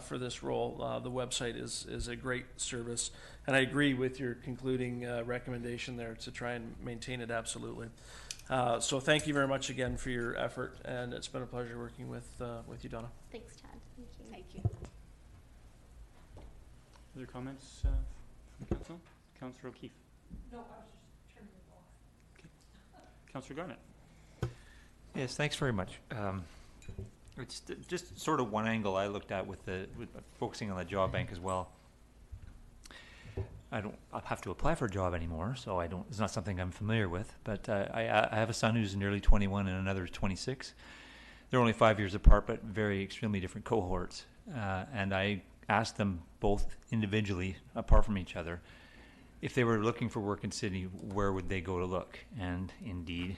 for this role, the website is a great service. And I agree with your concluding recommendation there to try and maintain it, absolutely. So thank you very much again for your effort, and it's been a pleasure working with you, Donna. Thanks, Chad. Thank you. Thank you. Other comments from Council? Councillor O'Keefe. No, I was just turning it off. Okay. Councillor Garnett. Yes, thanks very much. It's just sort of one angle I looked at with focusing on the job bank as well. I'll have to apply for a job anymore, so it's not something I'm familiar with, but I have a son who's nearly 21 and another 26. They're only 5 years apart, but extremely different cohorts. And I asked them both individually, apart from each other, if they were looking for work in Sydney, where would they go to look? And Indeed,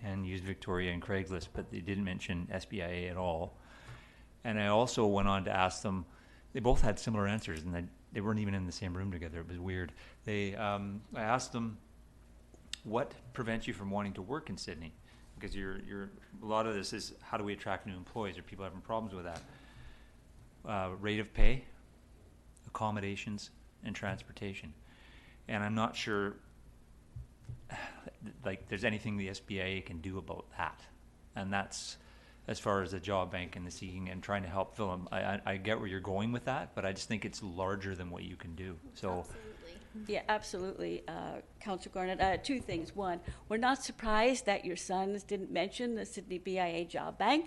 and used Victoria and Craigslist, but they didn't mention SBIA at all. And I also went on to ask them, they both had similar answers, and they weren't even in the same room together. It was weird. I asked them, what prevents you from wanting to work in Sydney? Because a lot of this is, how do we attract new employees? Are people having problems with that? Rate of pay, accommodations, and transportation. And I'm not sure there's anything the SBIA can do about that. And that's as far as the job bank and the seeking and trying to help fill them. I get where you're going with that, but I just think it's larger than what you can do. So, absolutely. Yeah, absolutely, Councillor Garnett. Two things. One, we're not surprised that your sons didn't mention the Sydney BIA Job Bank.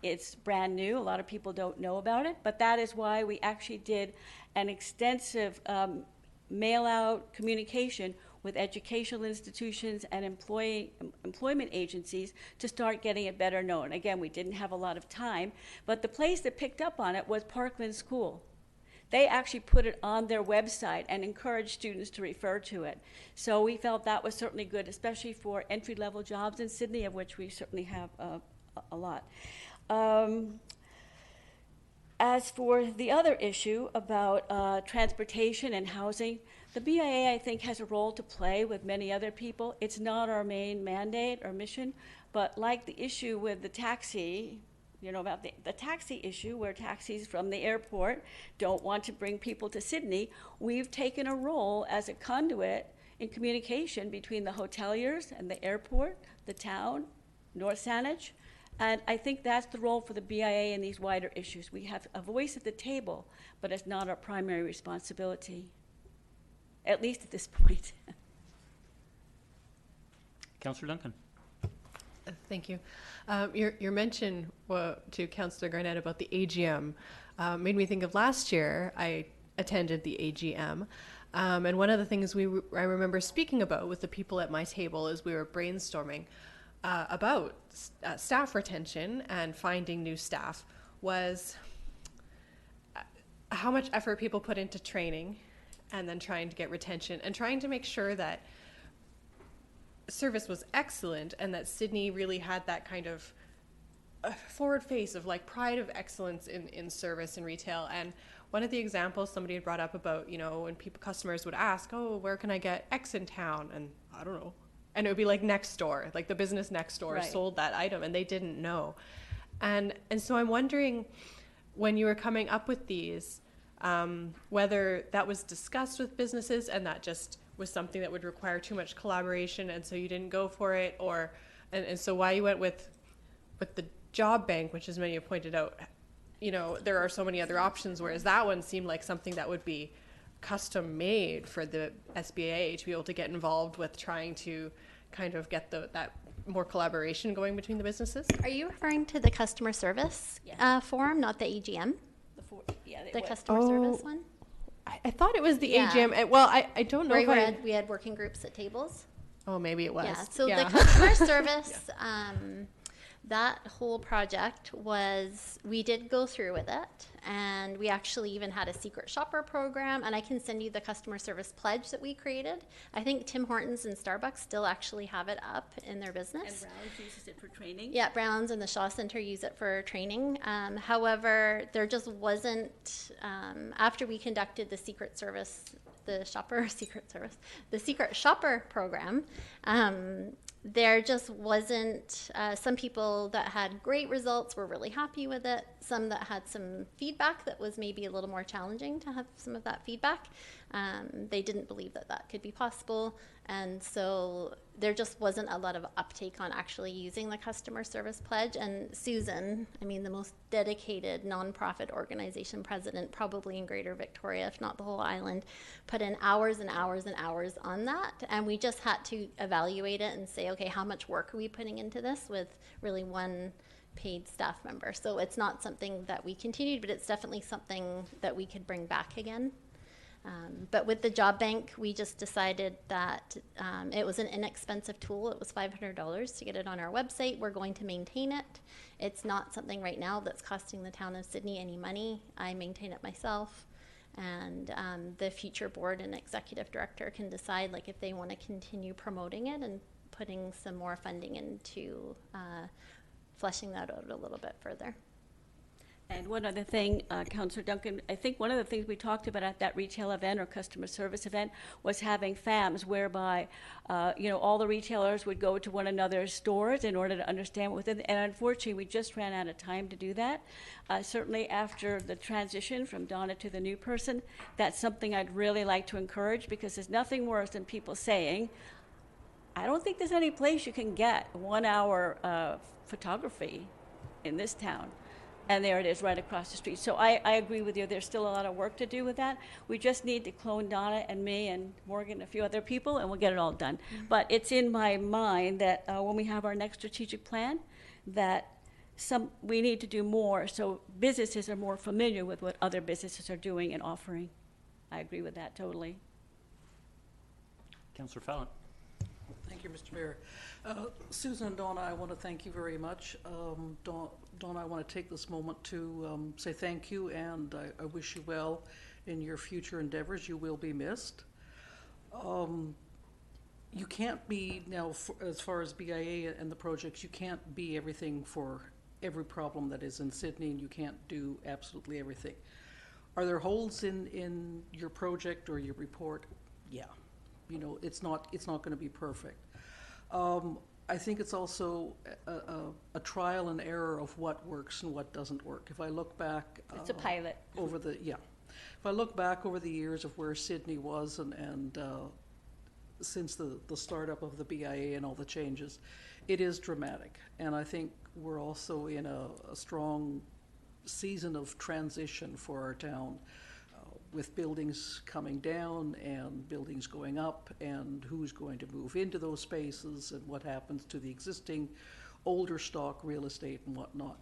It's brand new. A lot of people don't know about it, but that is why we actually did an extensive mail-out communication with educational institutions and employment agencies to start getting it better known. Again, we didn't have a lot of time, but the place that picked up on it was Parkland School. They actually put it on their website and encouraged students to refer to it. So we felt that was certainly good, especially for entry-level jobs in Sydney, of which we certainly have a lot. As for the other issue about transportation and housing, the BIA, I think, has a role to play with many other people. It's not our main mandate or mission, but like the issue with the taxi, about the taxi issue, where taxis from the airport don't want to bring people to Sydney, we've taken a role as a conduit in communication between the hoteliers and the airport, the town, North Saanich. And I think that's the role for the BIA in these wider issues. We have a voice at the table, but it's not our primary responsibility, at least at this point. Councillor Duncan. Thank you. Your mention to Councillor Garnett about the AGM made me think of last year. I attended the AGM, and one of the things I remember speaking about with the people at my table as we were brainstorming about staff retention and finding new staff was how much effort people put into training and then trying to get retention and trying to make sure that service was excellent and that Sydney really had that kind of forward face of pride of excellence in service and retail. And one of the examples somebody had brought up about, when customers would ask, where can I get X in town? And I don't know. And it would be next door, the business next door sold that item and they didn't know. And so I'm wondering, when you were coming up with these, whether that was discussed with businesses and that just was something that would require too much collaboration and so you didn't go for it, and so why you went with the job bank, which as many have pointed out, there are so many other options, whereas that one seemed like something that would be custom made for the SBA to be able to get involved with trying to kind of get that more collaboration going between the businesses. Are you referring to the customer service forum, not the AGM? The customer service one? I thought it was the AGM. Well, I don't know if we had working groups at tables. Oh, maybe it was. Yeah, so the customer service, that whole project we did go through with it, and we actually even had a secret shopper program, and I can send you the customer service pledge that we created. I think Tim Hortons and Starbucks still actually have it up in their business. And Browns uses it for training. Yeah, Browns and the Shaw Center use it for training. However, there just wasn't, after we conducted the secret shopper program, there just wasn't, some people that had great results were really happy with it. Some that had some feedback feedback that was maybe a little more challenging to have some of that feedback. They didn't believe that that could be possible, and so there just wasn't a lot of uptake on actually using the customer service pledge. And Susan, I mean, the most dedicated nonprofit organization president probably in Greater Victoria, if not the whole island, put in hours and hours and hours on that, and we just had to evaluate it and say, okay, how much work are we putting into this with really one paid staff member? So it's not something that we continued, but it's definitely something that we could bring back again. But with the job bank, we just decided that it was an inexpensive tool. It was $500 to get it on our website. We're going to maintain it. It's not something right now that's costing the town of Sydney any money. I maintain it myself. And the future board and executive director can decide, like, if they want to continue promoting it and putting some more funding into fleshing that out a little bit further. And one other thing, Councillor Duncan, I think one of the things we talked about at that retail event or customer service event was having FAMs, whereby, all the retailers would go to one another's stores in order to understand what and unfortunately, we just ran out of time to do that. Certainly after the transition from Donna to the new person, that's something I'd really like to encourage, because there's nothing worse than people saying, I don't think there's any place you can get 1 hour photography in this town. And there it is right across the street. So I agree with you. There's still a lot of work to do with that. We just need to clone Donna and me and Morgan and a few other people, and we'll get it all done. Mm-hmm. But it's in my mind that when we have our next strategic plan, that we need to do more so businesses are more familiar with what other businesses are doing and offering. I agree with that totally. Councillor Fallon. Thank you, Mr. Mayor. Susan and Donna, I want to thank you very much. Donna, I want to take this moment to say thank you, and I wish you well in your future endeavors. You will be missed. You can't be, now, as far as BIA and the projects, you can't be everything for every problem that is in Sydney, and you can't do absolutely everything. Are there holes in your project or your report? Yeah. It's not going to be perfect. I think it's also a trial and error of what works and what doesn't work. If I look back, it's a pilot If I look back over the years of where Sydney was and since the startup of the BIA and all the changes, it is dramatic. And I think we're also in a strong season of transition for our town. With buildings coming down and buildings going up, and who's going to move into those spaces and what happens to the existing older stock real estate and whatnot.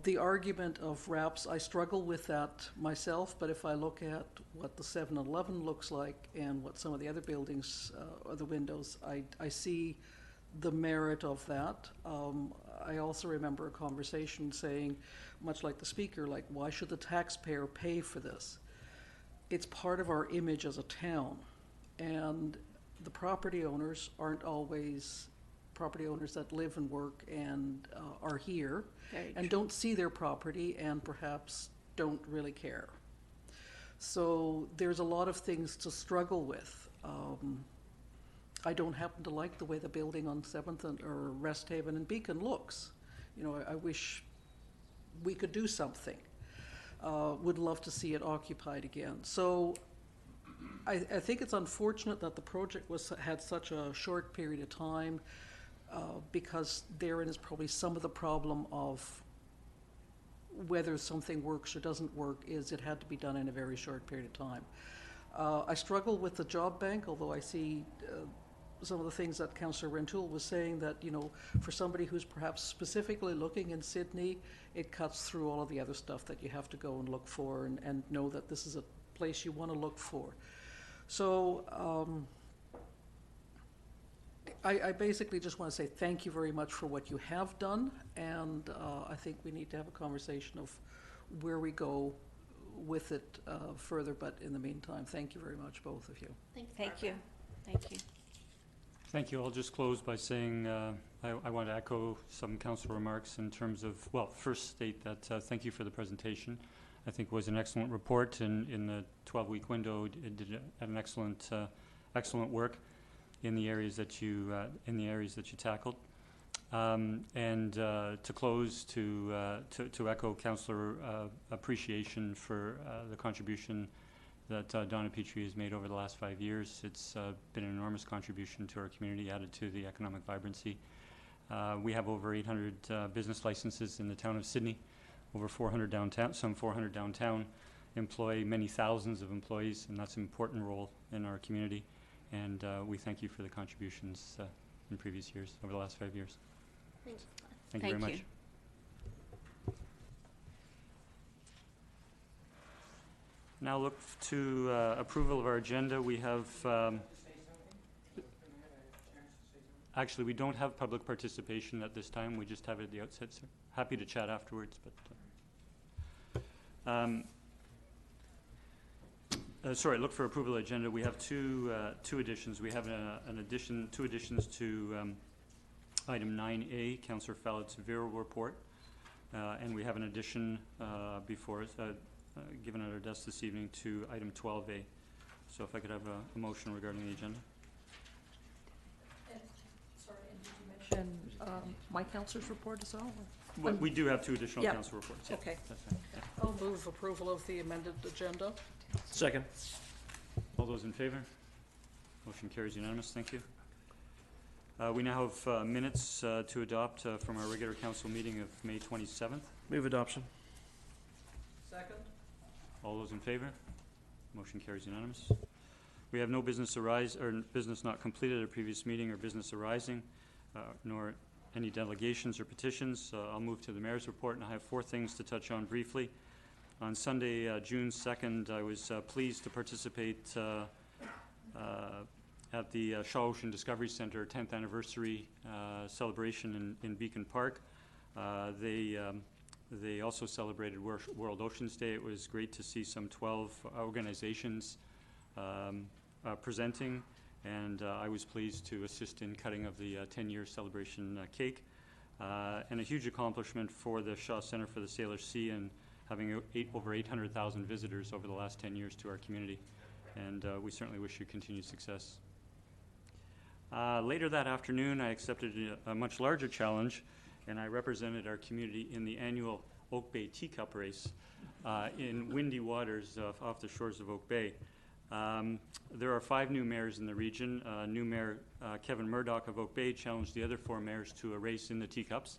The argument of wraps, I struggle with that myself, but if I look at what the 7-Eleven looks like and what some of the other buildings or the windows, I see the merit of that. I also remember a conversation saying, much like the speaker, like, why should the taxpayer pay for this? It's part of our image as a town, and the property owners aren't always property owners that live and work and are here and don't see their property and perhaps don't really care. So there's a lot of things to struggle with. I don't happen to like the way the building on 7th or Resthaven and Beacon looks. I wish we could do something. Would love to see it occupied again. So I think it's unfortunate that the project had such a short period of time, because therein is probably some of the problem of whether something works or doesn't work, is it had to be done in a very short period of time. I struggle with the job bank, although I see some of the things that Councillor Rentoul was saying, that, for somebody who's perhaps specifically looking in Sydney, it cuts through all of the other stuff that you have to go and look for and know that this is a place you want to look for. So I basically just want to say thank you very much for what you have done, and I think we need to have a conversation of where we go with it further, but in the meantime, thank you very much, both of you. Thank you. Thank you. Thank you. I'll just close by saying I want to echo some council remarks in terms of, well, first state that thank you for the presentation. I think it was an excellent report, and in the 12-week window, it did an excellent work in the areas that you tackled. And to close, to echo Councillor appreciation for the contribution that Donna Petrie has made over the last 5 years. It's been an enormous contribution to our community, added to the economic vibrancy. We have over 800 business licenses in the town of Sydney, over 400 downtown, some 400 downtown, employ many thousands of employees, and that's an important role in our community. And we thank you for the contributions in previous years, over the last 5 years. Thank you very much. Now look to approval of our agenda. We have actually, we don't have public participation at this time. We just have it at the outset, sir. Happy to chat afterwards, but sorry, look for approval of the agenda. We have two additions. We have two additions to item 9A, Councillor Fallett's Vero report, and we have an addition before us, given at our desk this evening, to item 12A. So if I could have a motion regarding the agenda. Sorry, and did you mention my councillor's report as well? Well, we do have two additional Yeah. council reports. Yeah, Okay. that's fine. Yeah. I'll move approval of the amended agenda. Second. All those in favor? Motion carries unanimous. Thank you. We now have minutes to adopt from our regular council meeting of May 27th. Move adoption. Second. All those in favor? Motion carries unanimous. We have no business business not completed at a previous meeting or business arising, nor any delegations or petitions. I'll move to the mayor's report, and I have 4 things to touch on briefly. On Sunday, June 2nd, I was pleased to participate at the Shaw Ocean Discovery Centre 10th anniversary celebration in Beacon Park. They also celebrated World Oceans Day. It was great to see some 12 organizations presenting, and I was pleased to assist in cutting of the 10-year celebration cake. And a huge accomplishment for the Shaw Centre for the Sailor Sea, and having over 800,000 visitors over the last 10 years to our community. And we certainly wish you continued success. Later that afternoon, I accepted a much larger challenge, and I represented our community in the annual Bay Teacup Race in windy waters off the shores of Oak Bay. There are 5 new mayors in the region. New Mayor Kevin Murdoch of Oak Bay challenged the other 4 mayors to a race in the teacups.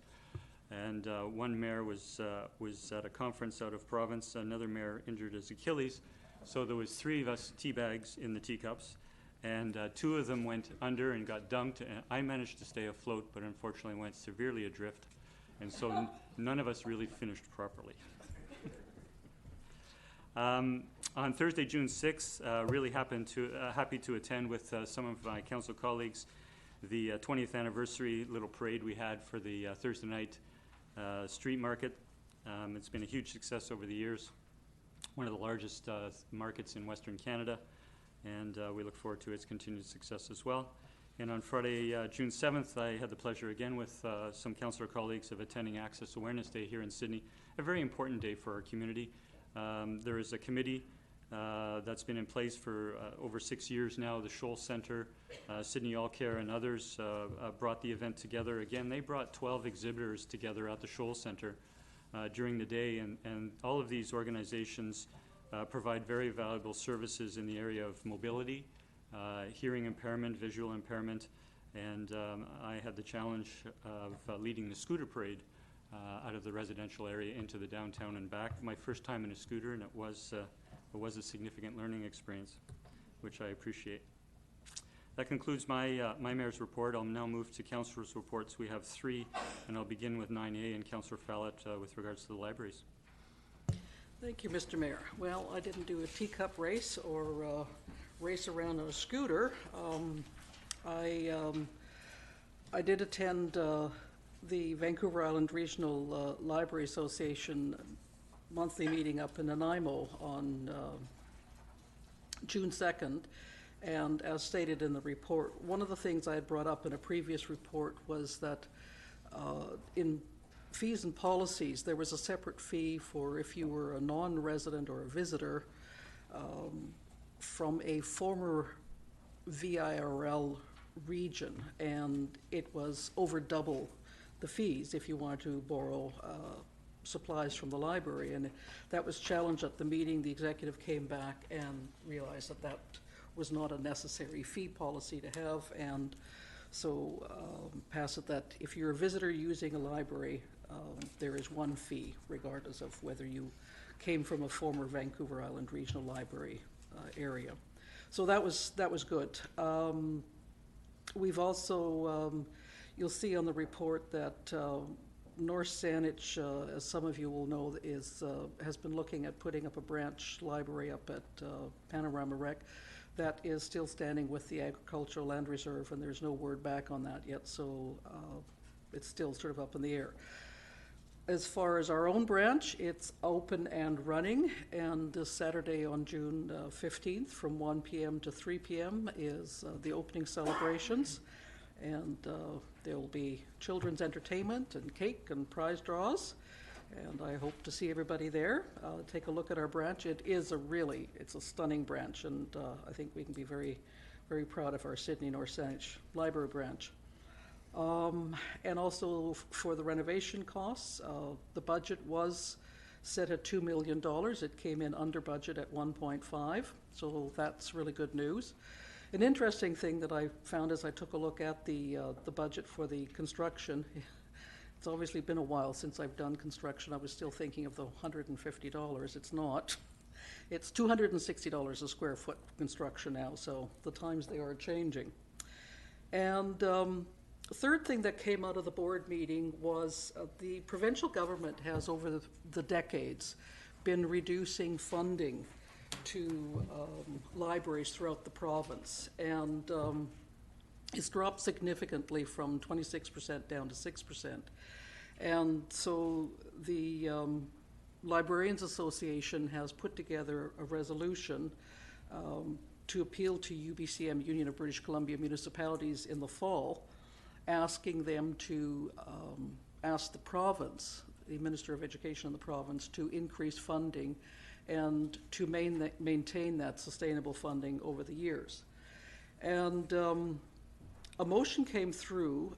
And one mayor was at a conference out of province. Another mayor injured his Achilles. So there was 3 of us teabags in the teacups, and 2 of them went under and got dunked. And I managed to stay afloat, but unfortunately went severely adrift. And so none of us really finished properly. On Thursday, June 6th, really happy to attend with some of my council colleagues the 20th anniversary little parade we had for the Thursday night street market. It's been a huge success over the years, one of the largest markets in Western Canada, and we look forward to its continued success as well. And on Friday, June 7th, I had the pleasure again with some councillor colleagues of attending Access Awareness Day here in Sydney, a very important day for our community. There is a committee that's been in place for over 6 years now. The Shoal Centre, Sydney All Care, and others brought the event together. Again, they brought 12 exhibitors together at the Shoal Centre during the day, and all of these organizations provide very valuable services in the area of mobility, hearing impairment, visual impairment, and I had the challenge of leading the scooter parade out of the residential area into the downtown and back. My first time in a scooter, and it was a significant learning experience, which I appreciate. That concludes my mayor's report. I'll now move to councillors' reports. We have 3, and I'll begin with 9A and Councillor Fallett with regards to the libraries. Thank you, Mr. Mayor. Well, I didn't do a teacup race or race around on a scooter. I did attend the Vancouver Island Regional Library Association monthly meeting up in Nanaimo on June 2nd, and as stated in the report, one of the things I had brought up in a previous report was that in fees and policies, there was a separate fee for if you were a non-resident or a visitor from a former VIRL region, and it was over double the fees if you want to borrow supplies from the library. And that was challenged at the meeting. The executive came back and realized that that was not a necessary fee policy to have, and so passed it that if you're a visitor using a library, there is one fee regardless of whether you came from a former Vancouver Island Regional Library area. So that was good. We've also, you'll see on the report that North Saanich, as some of you will know, has been looking at putting up a branch library up at Panorama Rec. That is still standing with the Agricultural Land Reserve, and there's no word back on that yet, so it's still sort of up in the air. As far as our own branch, it's open and running, and this Saturday on June 15th from 1 p.m. to 3 p.m. is the opening celebrations, and there will be children's entertainment and cake and prize draws, and I hope to see everybody there. Take a look at our branch. It's a stunning branch, and I think we can be very, very proud of our Sydney North Saanich Library branch. And also for the renovation costs, the budget was set at $2 million. It came in under budget at 1.5, so that's really good news. An interesting thing that I found as I took a look at the budget for the construction, it's obviously been a while since I've done construction. I was still thinking of the $150. It's not. It's $260 a square foot construction now, so the times they are changing. And the third thing that came out of the board meeting was the provincial government has, over the decades, been reducing funding to libraries throughout the province. And it's dropped significantly from 26% down to 6%. And so the Librarians Association has put together a resolution to appeal to UBCM, Union of British Columbia Municipalities, in the fall, asking them to ask the province, the Minister of Education in the province, to increase funding and to maintain that sustainable funding over the years. And a motion came through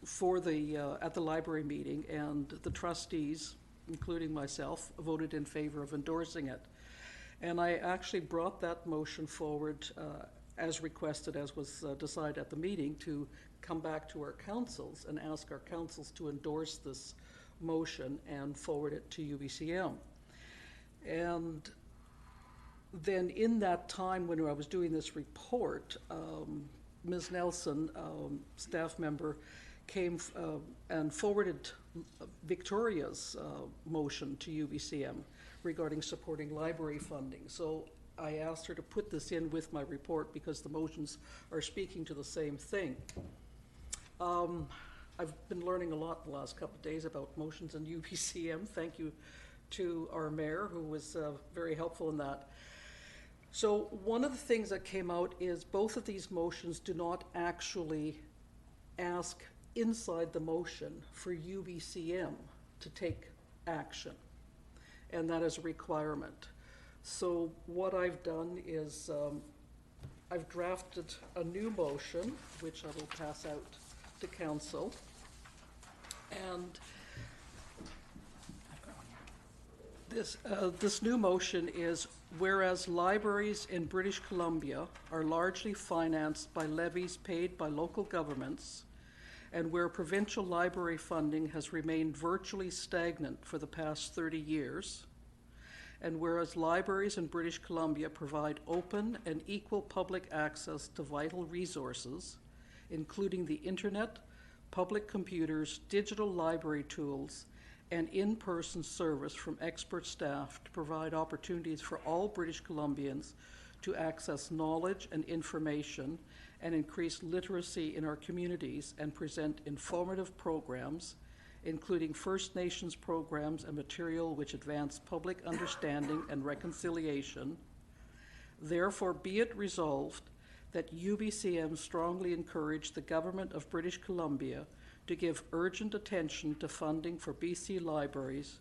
at the library meeting, and the trustees, including myself, voted in favor of endorsing it. And I actually brought that motion forward as requested, as was decided at the meeting, to come back to our councils and ask our councils to endorse this motion and forward it to UBCM. And then in that time when I was doing this report, Ms. Nelson, staff member, came and forwarded Victoria's motion to UBCM regarding supporting library funding. So I asked her to put this in with my report because the motions are speaking to the same thing. I've been learning a lot the last couple of days about motions in UBCM. Thank you to our mayor, who was very helpful in that. So one of the things that came out is both of these motions do not actually ask inside the motion for UBCM to take action, and that is a requirement. So what I've done is I've drafted a new motion, which I will pass out to council. And this new motion is, whereas libraries in British Columbia are largely financed by levies paid by local governments, and where provincial library funding has remained virtually stagnant for the past 30 years, and whereas libraries in British Columbia provide open and equal public access to vital resources, including the internet, public computers, digital library tools, and in-person service from expert staff to provide opportunities for all British Columbians to access knowledge and information and increase literacy in our communities and present informative programs, including First Nations programs and material which advance public understanding and reconciliation. Therefore, be it resolved that UBCM strongly encourage the Government of British Columbia to give urgent attention to funding for BC libraries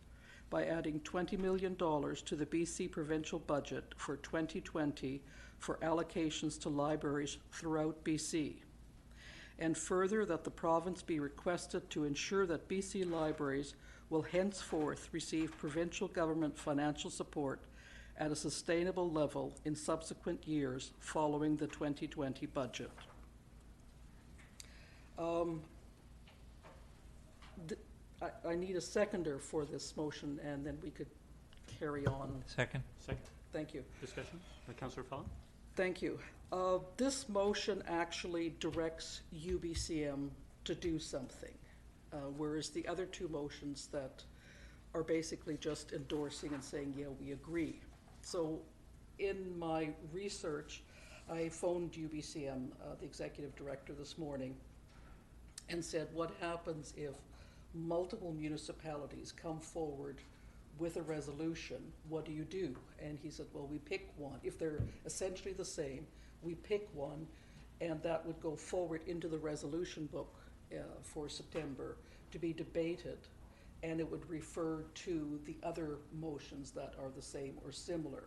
by adding $20 million to the BC provincial budget for 2020 for allocations to libraries throughout BC. and further that the province be requested to ensure that BC libraries will henceforth receive provincial government financial support at a sustainable level in subsequent years following the 2020 budget. I need a seconder for this motion, and then we could carry on. Second. Second. Thank you. Discussion by Councillor Fallon. Thank you. This motion actually directs UBCM to do something, whereas the other two motions that are basically just endorsing and saying, yeah, we agree. So in my research, I phoned UBCM, the executive director, this morning and said, what happens if multiple municipalities come forward with a resolution? What do you do? And he said, well, we pick one. If they're essentially the same, we pick one, and that would go forward into the resolution book for September to be debated, and it would refer to the other motions that are the same or similar.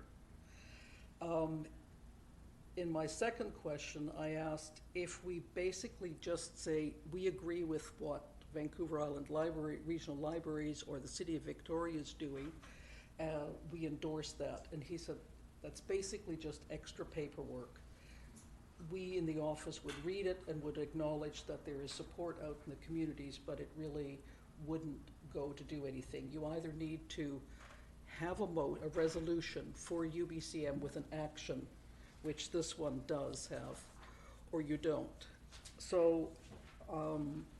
In my second question, I asked if we basically just say we agree with what Vancouver Island Library, Regional Libraries, or the City of Victoria is doing, we endorse that. And he said, that's basically just extra paperwork. We in the office would read it and would acknowledge that there is support out in the communities, but it really wouldn't go to do anything. You either need to have a resolution for UBCM with an action, which this one does have, or you don't. So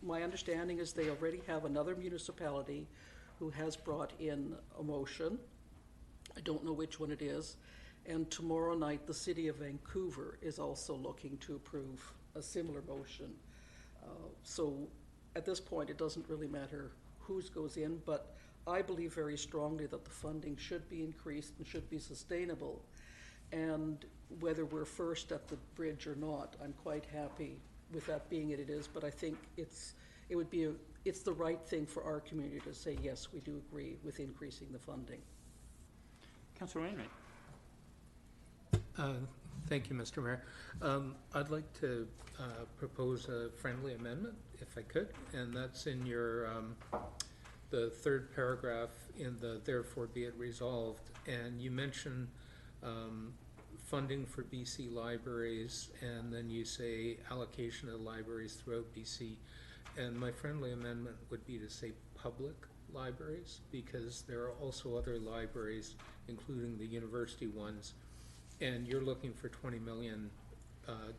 my understanding is they already have another municipality who has brought in a motion. I don't know which one it is. And tomorrow night, the City of Vancouver is also looking to approve a similar motion. So at this point, it doesn't really matter whose goes in, but I believe very strongly that the funding should be increased and should be sustainable. And whether we're first at the bridge or not, I'm quite happy with that being it is, but I think it's the right thing for our community to say, yes, we do agree with increasing the funding. Councillor Wainwright. Thank you, Mr. Mayor. I'd like to propose a friendly amendment, if I could, and that's in your the third paragraph in the therefore be it resolved, and you mention funding for BC libraries, and then you say allocation of libraries throughout BC, and my friendly amendment would be to say public libraries, because there are also other libraries, including the university ones, and you're looking for 20 million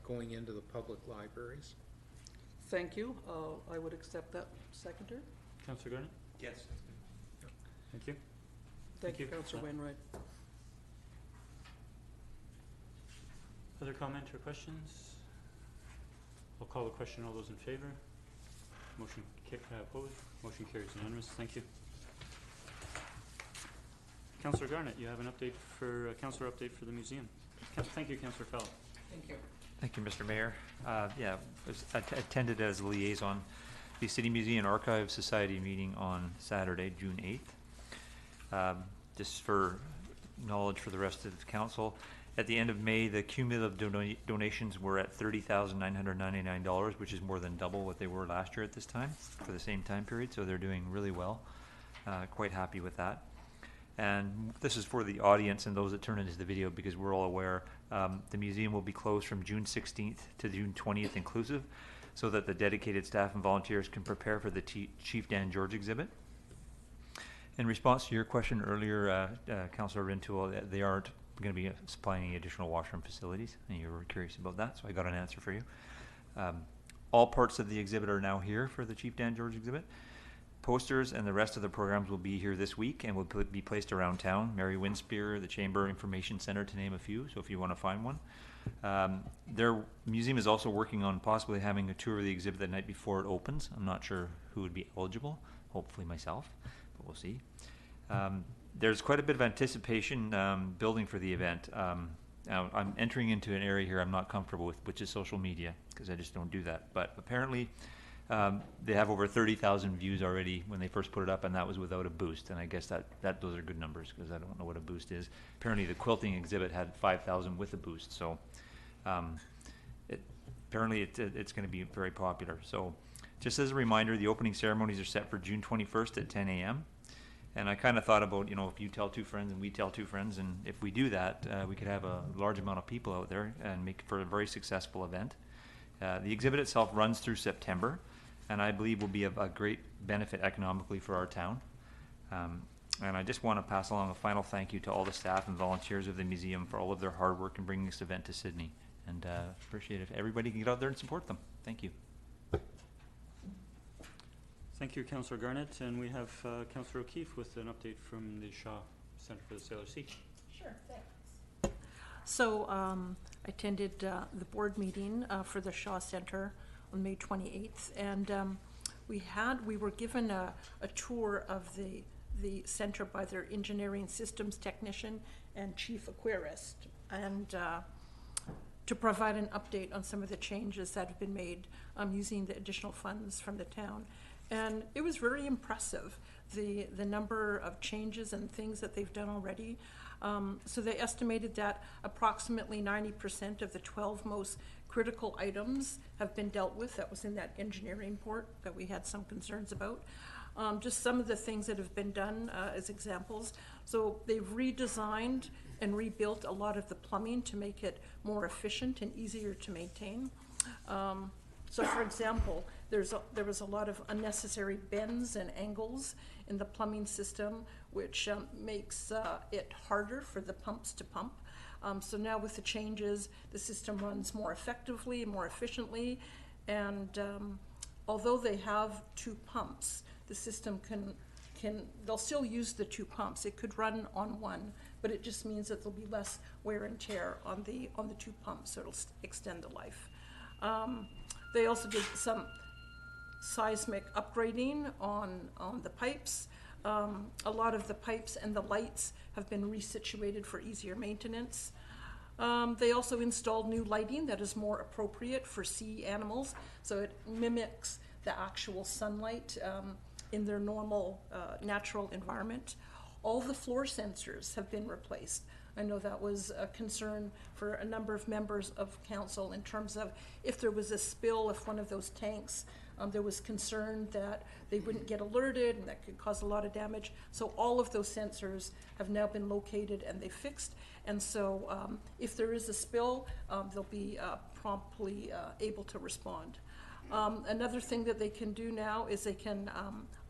going into the public libraries. Thank you. I would accept that. Seconder? Councillor Gordon? Yes. Thank you. Thank you, Councillor Wainwright. Other comment or questions? I'll call the question. All those in favor? Motion opposed? Motion carries unanimous. Thank you. Councillor Garnett, you have an update for Councillor update for the museum. Thank you, Councillor Fell. Thank you. Thank you, Mr. Mayor. Yeah, I attended as a liaison the City Museum Archive Society meeting on Saturday, June 8th. Just for knowledge for the rest of the council, at the end of May, the cumulative donations were at $30,999, which is more than double what they were last year at this time for the same time period. So they're doing really well. Quite happy with that. And this is for the audience and those that turn into the video, because we're all aware the museum will be closed from June 16th to June 20th inclusive, so that the dedicated staff and volunteers can prepare for the Chief Dan George exhibit. In response to your question earlier, Councillor Rintoul, they aren't going to be supplying any additional washroom facilities, and you were curious about that, so I got an answer for you. All parts of the exhibit are now here for the Chief Dan George exhibit. Posters and the rest of the programs will be here this week and will be placed around town. Mary Winspear, the Chamber Information Center, to name a few, so if you want to find one. Their museum is also working on possibly having a tour of the exhibit the night before it opens. I'm not sure who would be eligible, hopefully myself, but we'll see. There's quite a bit of anticipation building for the event. Now, I'm entering into an area here I'm not comfortable with, which is social media, because I just don't do that. But apparently, they have over 30,000 views already when they first put it up, and that was without a boost. And I guess that those are good numbers, because I don't know what a boost is. Apparently, the quilting exhibit had 5,000 with a boost. So, apparently it's going to be very popular. So just as a reminder, the opening ceremonies are set for June 21st at 10 a.m. And I kind of thought about, if you tell 2 friends and we tell 2 friends, and if we do that, we could have a large amount of people out there and make for a very successful event. The exhibit itself runs through September, and I believe will be a great benefit economically for our town. And I just want to pass along a final thank you to all the staff and volunteers of the museum for all of their hard work in bringing this event to Sydney. And appreciate it if everybody can get out there and support them. Thank you. Thank you, Councillor Garnett. And we have Councillor O'Keefe with an update from the Shaw Centre for the Sailor Sea. Sure, thanks. So I attended the board meeting for the Shaw Centre on May 28th, and we were given a tour of the centre by their engineering systems technician and chief aquarist, and to provide an update on some of the changes that have been made using the additional funds from the town. And it was very impressive, the number of changes and things that they've done already. So they estimated that approximately 90% of the 12 most critical items have been dealt with. That was in that engineering report that we had some concerns about. Just some of the things that have been done as examples. So they've redesigned and rebuilt a lot of the plumbing to make it more efficient and easier to maintain. So for example, there was a lot of unnecessary bends and angles in the plumbing system, which makes it harder for the pumps to pump. So now with the changes, the system runs more effectively, more efficiently, and although they have 2 pumps, the system they'll still use the 2 pumps. It could run on one, but it just means that there'll be less wear and tear on the 2 pumps, so it'll extend the life. They also did some seismic upgrading on the pipes. A lot of the pipes and the lights have been resituated for easier maintenance. They also installed new lighting that is more appropriate for sea animals, so it mimics the actual sunlight in their normal natural environment. All the floor sensors have been replaced. I know that was a concern for a number of members of council in terms of if there was a spill, if one of those tanks, there was concern that they wouldn't get alerted and that could cause a lot of damage. So all of those sensors have now been located and they fixed. And so if there is a spill, they'll be promptly able to respond. Another thing that they can do now is they can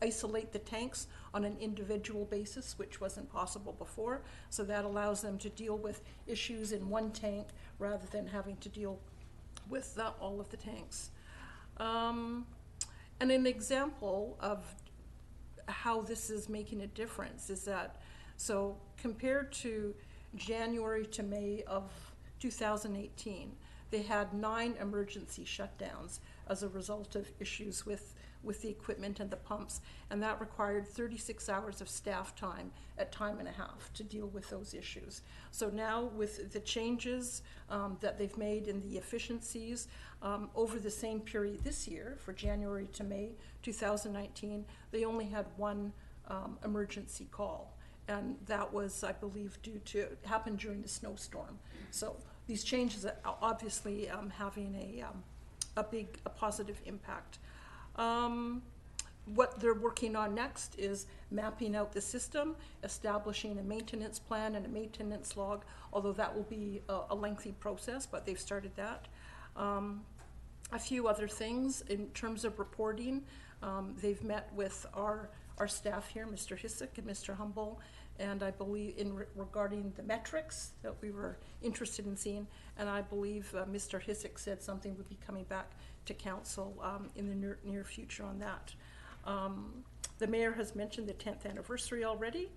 isolate the tanks on an individual basis, which wasn't possible before. So that allows them to deal with issues in one tank rather than having to deal with all of the tanks. And an example of how this is making a difference is that, so compared to January to May of 2018, they had 9 emergency shutdowns as a result of issues with the equipment and the pumps, and that required 36 hours of staff time at time and a half to deal with those issues. So now with the changes that they've made in the efficiencies over the same period this year, for January to May 2019, they only had 1 emergency call, and that was, I believe, it happened during the snowstorm. So these changes are obviously having a positive impact. What they're working on next is mapping out the system, establishing a maintenance plan and a maintenance log, although that will be a lengthy process, but they've started that. A few other things in terms of reporting. They've met with our staff here, Mr. Hissick and Mr. Humble, and I believe regarding the metrics that we were interested in seeing, and I believe Mr. Hissick said something would be coming back to council in the near future on that. The mayor has mentioned the 10th anniversary already.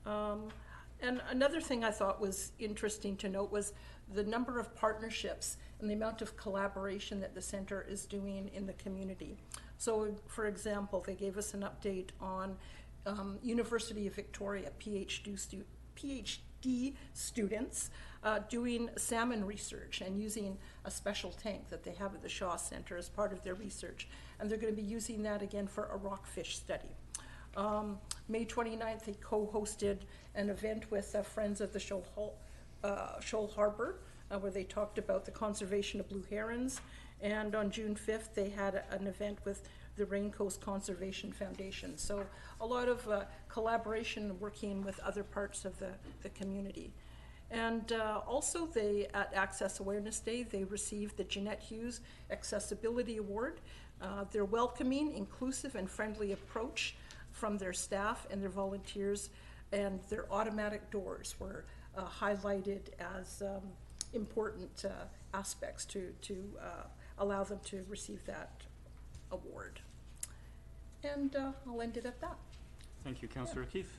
And another thing I thought was interesting to note was the number of partnerships and the amount of collaboration that the center is doing in the community. So, for example, they gave us an update on University of Victoria PhD students doing salmon research and using a special tank that they have at the Shaw Centre as part of their research. And they're going to be using that again for a rockfish study. May 29th, they co-hosted an event with Friends of the Shoal Harbour, where they talked about the conservation of blue herons And on June 5th, they had an event with the Rain Coast Conservation Foundation. So a lot of collaboration working with other parts of the community. And also they, at Access Awareness Day, they received the Jeanette Hughes Accessibility Award. Their welcoming, inclusive, and friendly approach from their staff and their volunteers and their automatic doors were highlighted as important aspects to allow them to receive that award. And I'll end it at that. Thank you, Councillor O'Keefe.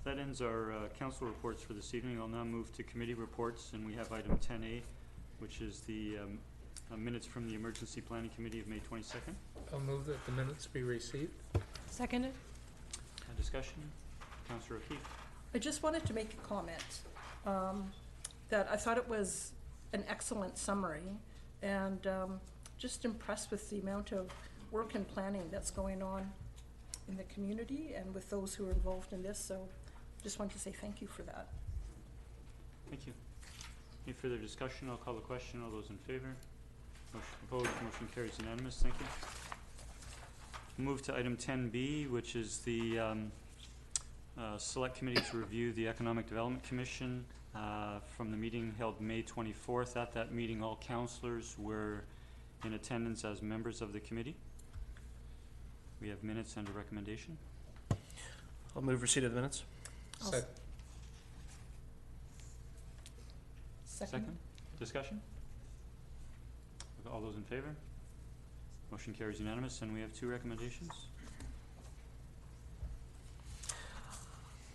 That ends our council reports for this evening. I'll now move to committee reports, and we have item 10A, which is the minutes from the Emergency Planning Committee of May 22nd. I'll move that the minutes be received. Seconded. Discussion? Councillor O'Keefe. I just wanted to make a comment that I thought it was an excellent summary, and just impressed with the amount of work and planning that's going on in the community and with those who are involved in this. So just wanted to say thank you for that. Thank you. Any further discussion? I'll call the question. All those in favor? Motion opposed? Motion carries unanimous. Thank you. Move to item 10B, which is the Select Committee to review the Economic Development Commission from the meeting held May 24th. At that meeting, all councillors were in attendance as members of the committee. We have minutes and a recommendation. I'll move receipt of the minutes. Second. Discussion? All those in favor? Motion carries unanimous, and we have two recommendations.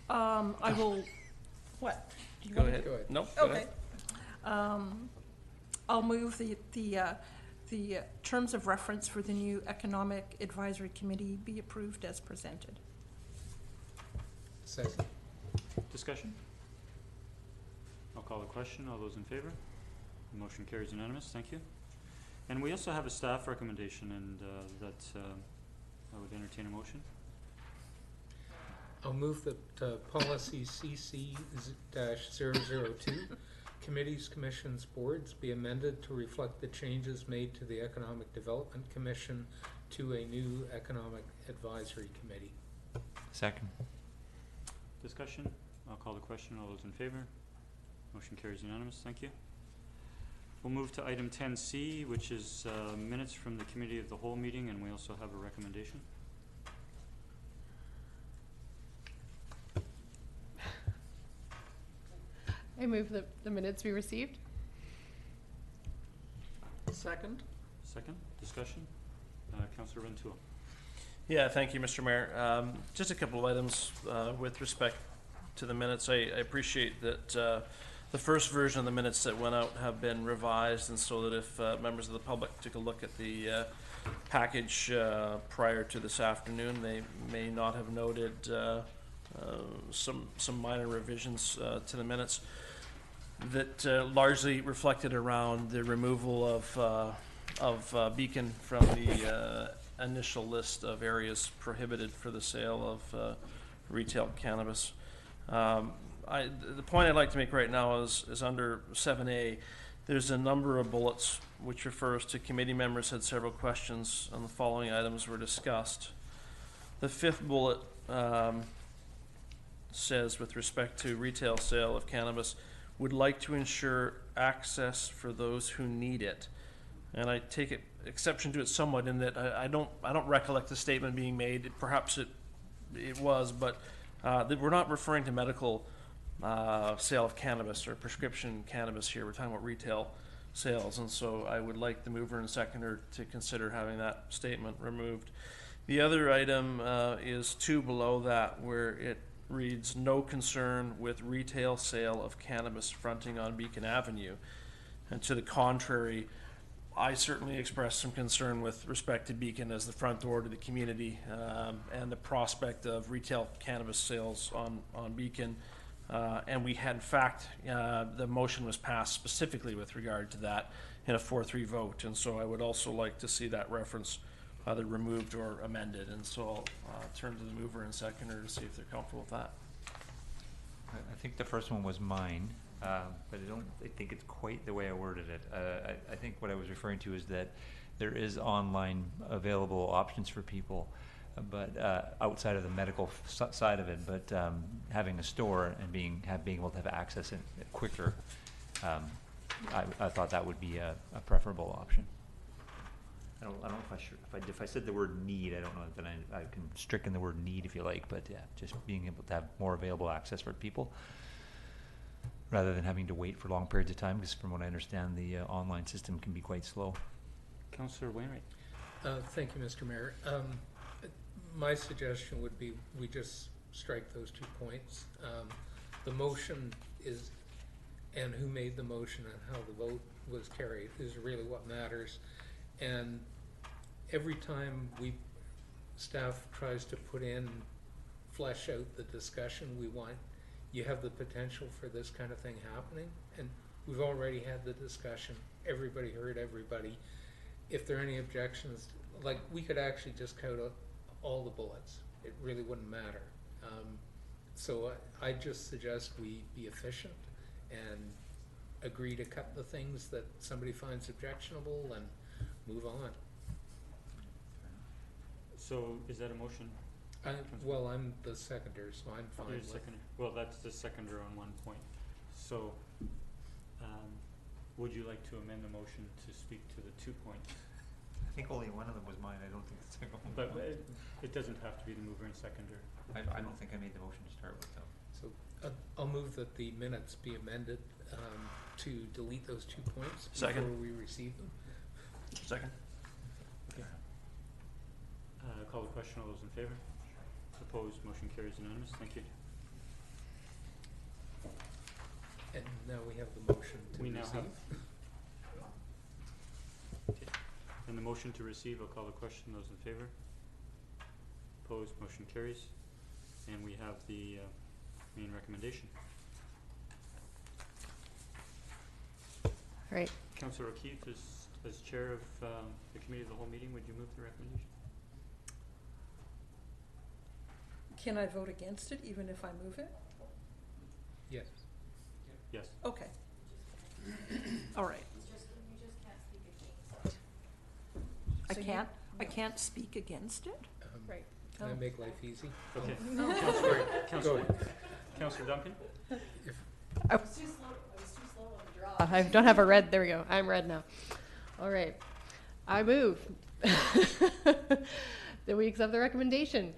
I will, what? Do you Go want ahead. Go ahead. No, go Okay. ahead. I'll move the terms of reference for the new Economic Advisory Committee be approved as presented. Second. Discussion? I'll call the question. All those in favor? The motion carries unanimous. Thank you. And we also have a staff recommendation, and I would entertain a motion. I'll move that policy CC-002, committees, commissions, boards be amended to reflect the changes made to the Economic Development Commission to a new Economic Advisory Committee. Second. Discussion? I'll call the question. All those in favor? Motion carries unanimous. Thank you. We'll move to item 10C, which is minutes from the Committee of the Whole meeting, and we also have a recommendation. I move that the minutes be received. Second. Second. Discussion? Councillor Ventura. Yeah, thank you, Mr. Mayor. Just a couple of items with respect to the minutes. I appreciate that the first version of the minutes that went out have been revised, and so that if members of the public took a look at the package prior to this afternoon, they may not have noted some minor revisions to the minutes that largely reflected around the removal of Beacon from the initial list of areas prohibited for the sale of retail cannabis. The point I'd like to make right now is under 7A. There's a number of bullets which refers to committee members had several questions on the following items were discussed. The fifth bullet says, with respect to retail sale of cannabis, would like to ensure access for those who need it. And I take exception to it somewhat in that I don't recollect the statement being made. Perhaps it was, but that we're not referring to medical sale of cannabis or prescription cannabis here. We're talking about retail sales, and so I would like the mover and seconder to consider having that statement removed. The other item is two below that, where it reads, no concern with retail sale of cannabis fronting on Beacon Avenue. And to the contrary, I certainly expressed some concern with respect to Beacon as the front door to the community, and the prospect of retail cannabis sales on Beacon. And we had, in fact, the motion was passed specifically with regard to that in a 4-3 vote. And so I would also like to see that reference either removed or amended. And so I'll turn to the mover and seconder to see if they're comfortable with that. I think the first one was mine. but I think it's quite the way I worded it. I think what I was referring to is that there is online available options for people, but outside of the medical side of it, but having a store and being able to have access it quicker, I thought that would be a preferable option. I don't know if I said the word need, I don't know that I can stricken the word need if you like, but yeah, just being able to have more available access for people rather than having to wait for long periods of time, because from what I understand, the online system can be quite slow. Councillor Wainwright. Thank you, Mr. Mayor. My suggestion would be we just strike those 2 points. The motion is, and who made the motion and how the vote was carried is really what matters. And every time staff tries to flesh out the discussion we want, you have the potential for this kind of thing happening. And we've already had the discussion. Everybody heard everybody. If there are any objections, like, we could actually just count out all the bullets. It really wouldn't matter. So I just suggest we be efficient and agree to cut the things that somebody finds objectionable and move on. So is that a motion? Well, I'm the seconder, so I'm fine with it. Well, that's the seconder on one point. So would you like to amend the motion to speak to the 2 points? I think only one of them was mine. I don't think the second one. But it doesn't have to be the mover and seconder. I don't think I made the motion to start with, though. So I'll move that the minutes be amended to delete those 2 points Second. before we receive them. Second. Okay. Call the question. All those in favor? Opposed? Motion carries unanimous. Thank you. And now we have the motion to We now receive. Okay. And the motion to receive, I'll call the question. Those in favor? Opposed? Motion carries. And we have the main recommendation. All right. Councillor O'Keefe, as chair of the committee of the whole meeting, would you move the recommendation? Can I vote against it even if I move it? Yes. Yes. Okay. All right. I can't speak against it? Right. Can I make life easy? Okay. No. Councillor Duncan? I was too slow on the draw. I don't have a red. There we go. I'm red now. All right. I move that we accept the recommendation.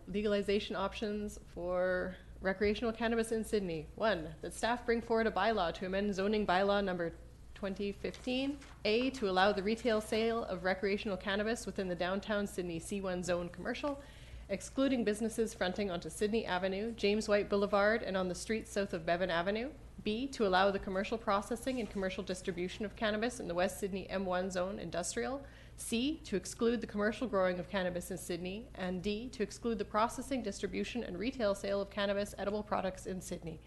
Legalization options for recreational cannabis in Sydney. 1, that staff bring forward a bylaw to amend zoning bylaw number 2015, A, to allow the retail sale of recreational cannabis within the downtown Sydney C1 zone commercial, excluding businesses fronting onto Sydney Avenue, James White Boulevard, and on the streets south of Bevan Avenue. B, to allow the commercial processing and commercial distribution of cannabis in the West Sydney M1 zone industrial. C, to exclude the commercial growing of cannabis in Sydney. And D, to exclude the processing, distribution, and retail sale of cannabis edible products in Sydney.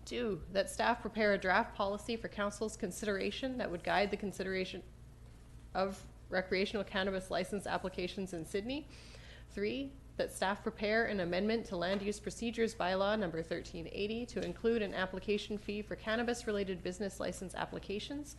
2, that staff prepare a draft policy for council's consideration that would guide the consideration of recreational cannabis license applications in Sydney. 3, that staff prepare an amendment to Land Use Procedures Bylaw number 1380 to include an application fee for cannabis-related business license applications.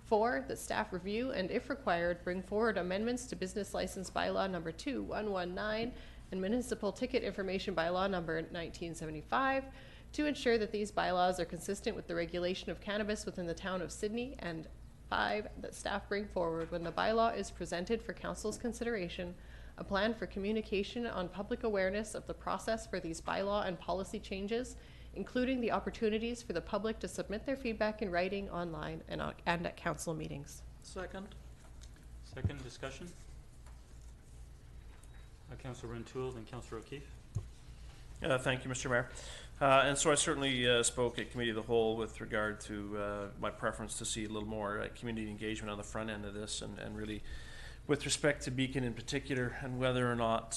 4, that staff review and, if required, bring forward amendments to Business License Bylaw number 2119 and Municipal Ticket Information Bylaw number 1975 to ensure that these bylaws are consistent with the regulation of cannabis within the town of Sydney. And 5, that staff bring forward, when the bylaw is presented for council's consideration, a plan for communication on public awareness of the process for these bylaw and policy changes, including the opportunities for the public to submit their feedback in writing, online, and at council meetings. Second. Second discussion. Councillor Rintoul, then Councillor O'Keefe. Thank you, Mr. Mayor. And so I certainly spoke at Committee of the Whole with regard to my preference to see a little more community engagement on the front end of this, and really with respect to Beacon in particular, and whether or not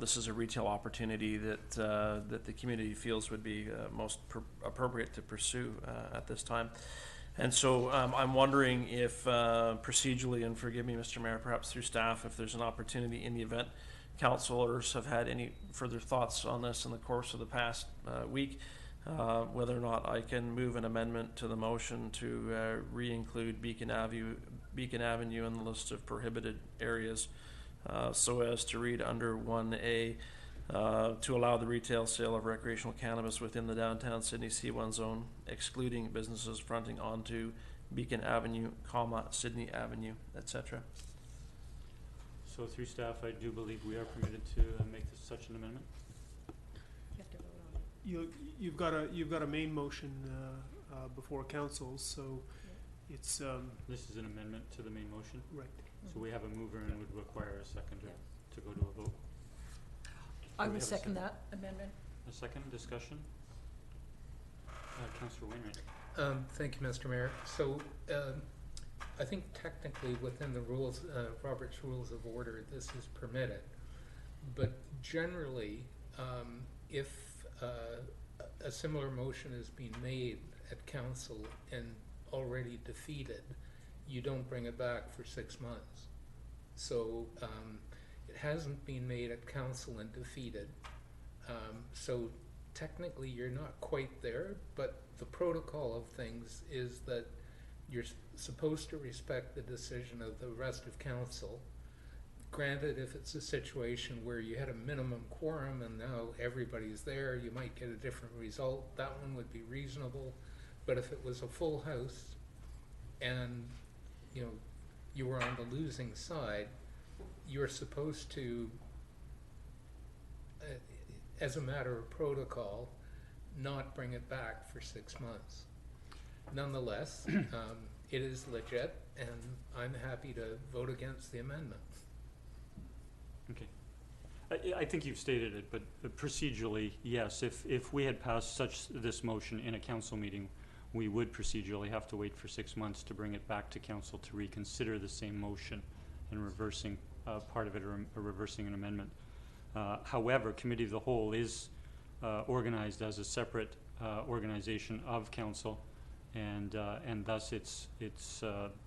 this is a retail opportunity that that the community feels would be most appropriate to pursue at this time. And so I'm wondering if procedurally, and forgive me, Mr. Mayor, perhaps through staff, if there's an opportunity in the event councillors have had any further thoughts on this in the course of the past week, whether or not I can move an amendment to the motion to re-include Beacon Avenue in the list of prohibited areas, so as to read under 1A, to allow the retail sale of recreational cannabis within the downtown Sydney C1 zone, excluding businesses fronting onto Beacon Avenue, Sydney Avenue, etc. So through staff, I do believe we are permitted to make such an amendment. You have to vote on it. You've got a main motion before council, so it's This is an amendment to the main motion. right. So we have a mover and would require a seconder to go to a vote. I Do we would have a second that amendment. A second discussion? Councillor Wainwright. Thank you, Mr. Mayor. So, I think technically within the rules, Robert's Rules of Order, this is permitted. But generally, if a similar motion is being made at council and already defeated, you don't bring it back for 6 months. So, it hasn't been made at council and defeated. So technically you're not quite there, but the protocol of things is that you're supposed to respect the decision of the rest of council. Granted, if it's a situation where you had a minimum quorum and now everybody's there, you might get a different result. That one would be reasonable. But if it was a full house and you were on the losing side, you're supposed to, as a matter of protocol, not bring it back for 6 months. Nonetheless, it is legit, and I'm happy to vote against the amendment. Okay. I think you've stated it, but procedurally, yes. If we had passed this motion in a council meeting, we would procedurally have to wait for 6 months to bring it back to council to reconsider the same motion and reversing part of it or reversing an amendment. However, Committee of the Whole is organized as a separate organization of council, and thus its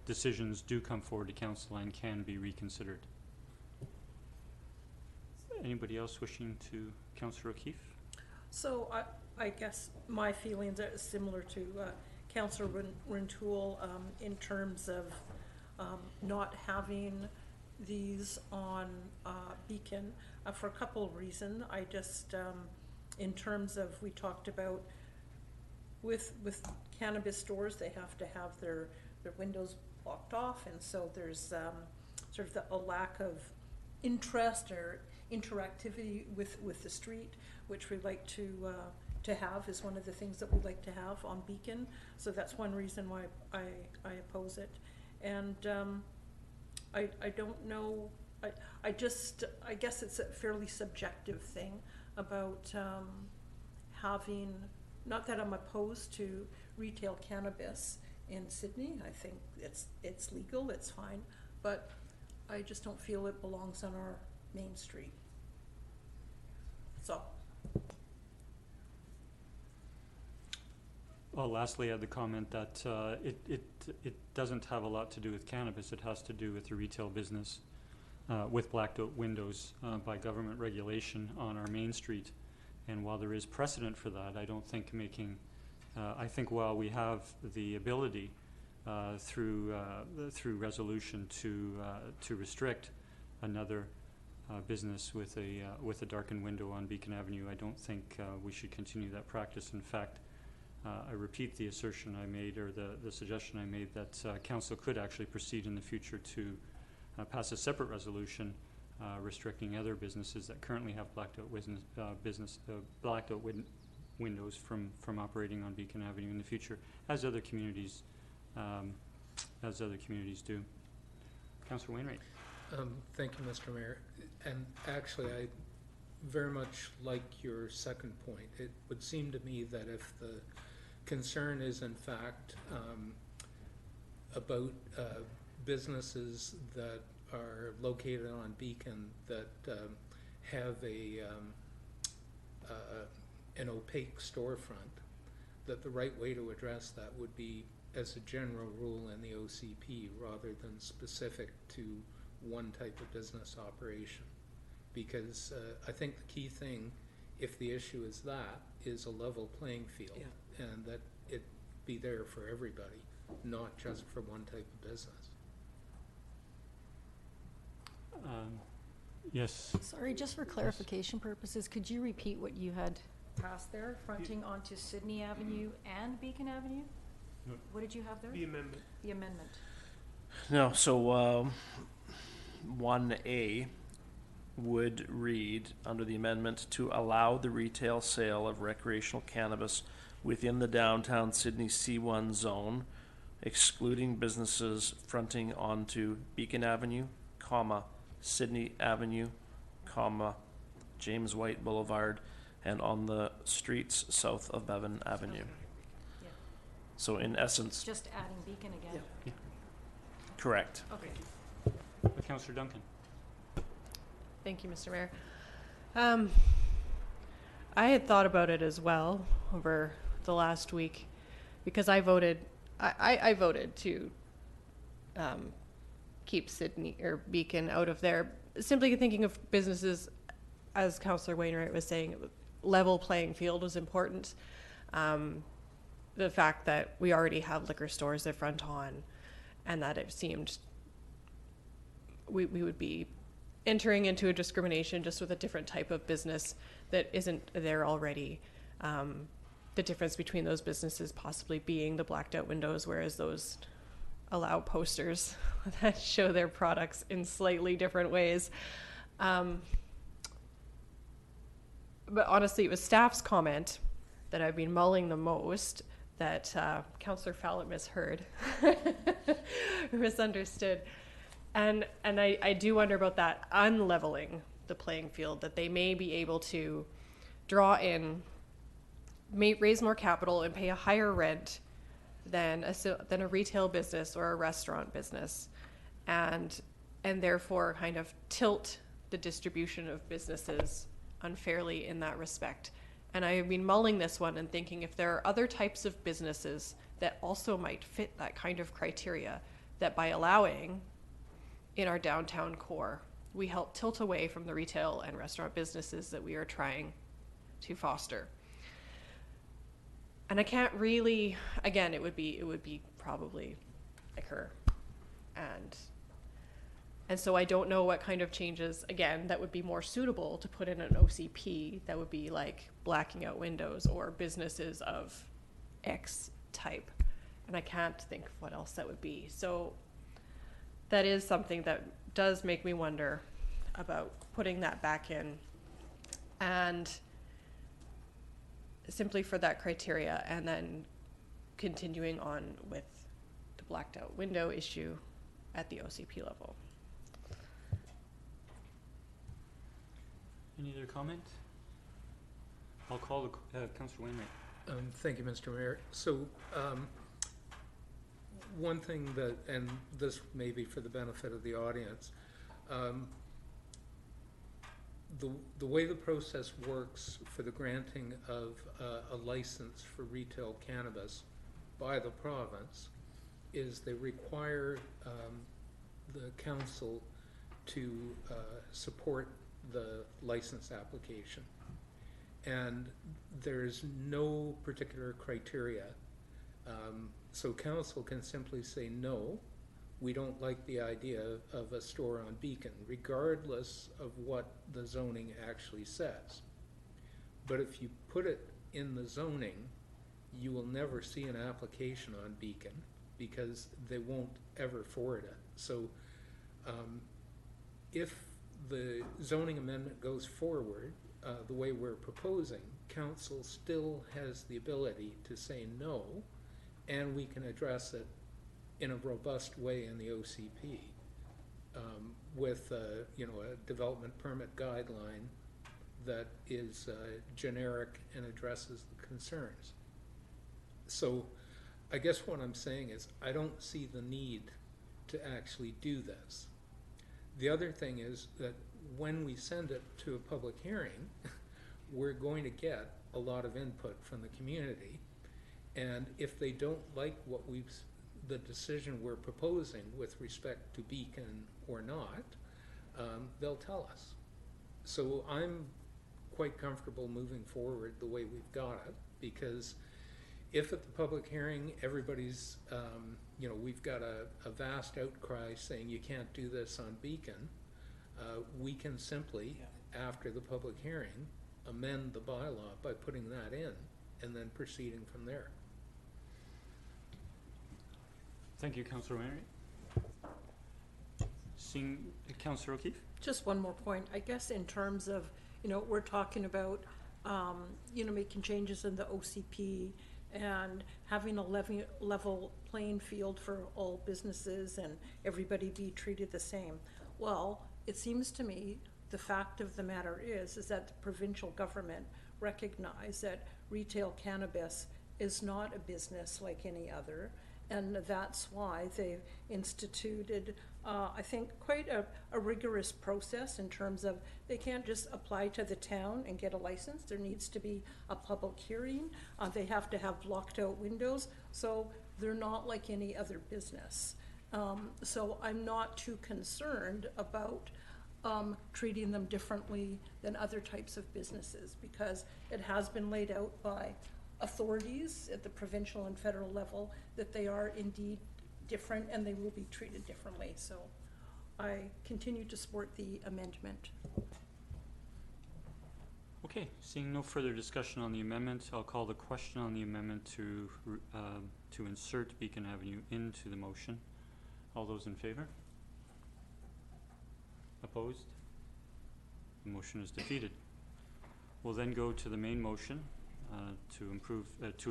decisions do come forward to council and can be reconsidered. Anybody else wishing to? Councillor O'Keefe? So I guess my feelings are similar to Councillor Rintoul in terms of not having these on Beacon for a couple of reasons. I just, in terms of, we talked about with cannabis stores, they have to have their windows blocked off, and so there's sort of a lack of interest or interactivity with the street, which we like to have, is one of the things that we like to have on Beacon. So that's one reason why I oppose it. And I don't know, I guess it's a fairly subjective thing about having, not that I'm opposed to retail cannabis in Sydney. I think it's legal, it's fine, but I just don't feel it belongs on our main street. So. Well, lastly, I had the comment that it doesn't have a lot to do with cannabis. It has to do with the retail business with blacked out windows by government regulation on our main street. And while there is precedent for that, I don't think I think while we have the ability through resolution to restrict another business with a darkened window on Beacon Avenue, I don't think we should continue that practice. In fact, I repeat the assertion I made, or the suggestion I made, that council could actually proceed in the future to pass a separate resolution restricting other businesses that currently have blacked out windows from operating on Beacon Avenue in the future, as other communities do. Councillor Wainwright. Thank you, Mr. Mayor. And actually, I very much like your second point. It would seem to me that if the concern is in fact about businesses that are located on Beacon that have an opaque storefront, that the right way to address that would be as a general rule in the OCP rather than specific to one type of business operation. Because I think the key thing if the issue is a level playing field, and that it be there for everybody, not just for one type of business. Yes. Sorry, just for clarification purposes, could you repeat what you had passed there, fronting onto Sydney Avenue and Beacon Avenue? No. What did you have there? The amendment. The amendment. No, so 1A would read under the amendment to allow the retail sale of recreational cannabis within the downtown Sydney C1 zone, excluding businesses fronting onto Beacon Avenue, comma, Sydney Avenue, comma, James White Boulevard, and on the streets south of Bevan Avenue. Okay. Yeah. So in essence, Just adding Beacon again? Yeah. correct. Okay. Councillor Duncan. Thank you, Mr. Mayor. I had thought about it as well over the last week because I voted to keep Sydney or Beacon out of there, simply thinking of businesses, as Councillor Wainwright was saying, level playing field was important. The fact that we already have liquor stores that front on, and that it seemed we would be entering into a discrimination just with a different type of business that isn't there already. The difference between those businesses possibly being the blacked out windows, whereas those allow posters that show their products in slightly different ways. But honestly, it was staff's comment that I've been mulling the most that Councillor Fallon misheard, or misunderstood. And I do wonder about that unleveling the playing field, that they may be able to draw in, may raise more capital and pay a higher rent than a retail business or a restaurant business, and therefore kind of tilt the distribution of businesses unfairly in that respect. And I've been mulling this one and thinking if there are other types of businesses that also might fit that kind of criteria, that by allowing in our downtown core, we help tilt away from the retail and restaurant businesses that we are trying to foster. And I can't really, again, it would be probably like her. And so I don't know what kind of changes, again, that would be more suitable to put in an OCP that would be like blacking out windows or businesses of X type. And I can't think of what else that would be. So that is something that does make me wonder about putting that back in, and simply for that criteria, and then continuing on with the blacked out window issue at the OCP level. Any other comment? I'll call the Councillor Wainwright. Thank you, Mr. Mayor. So one thing that, and this may be for the benefit of the audience, the way the process works for the granting of a license for retail cannabis by the province is they require the council to support the license application. And there's no particular criteria. So council can simply say, no, we don't like the idea of a store on Beacon, regardless of what the zoning actually says. But if you put it in the zoning, you will never see an application on Beacon because they won't ever forward it. So if the zoning amendment goes forward the way we're proposing, council still has the ability to say no, and we can address it in a robust way in the OCP with a development permit guideline that is generic and addresses the concerns. So I guess what I'm saying is I don't see the need to actually do this. The other thing is that when we send it to a public hearing, we're going to get a lot of input from the community, and if they don't like what the decision we're proposing with respect to Beacon or not, they'll tell us. So I'm quite comfortable moving forward the way we've got it, because if at the public hearing everybody's, we've got a vast outcry saying you can't do this on Beacon, we can simply, after the public hearing, amend the bylaw by putting that in and then proceeding from there. Thank you, Councillor Mary. Seeing Councillor O'Keefe? Just one more point. I guess in terms of, we're talking about, making changes in the OCP and having a level playing field for all businesses and everybody be treated the same. Well, it seems to me the fact of the matter is that the provincial government recognized that retail cannabis is not a business like any other, and that's why they've instituted, I think, quite a rigorous process in terms of they can't just apply to the town and get a license. There needs to be a public hearing. They have to have blocked out windows, so they're not like any other business. So I'm not too concerned about treating them differently than other types of businesses, because it has been laid out by authorities at the provincial and federal level that they are indeed different and they will be treated differently. So I continue to support the amendment. Okay, seeing no further discussion on the amendment, I'll call the question on the amendment to insert Beacon Avenue into the motion. All those in favor? Opposed? The motion is defeated. We'll then go to the main motion to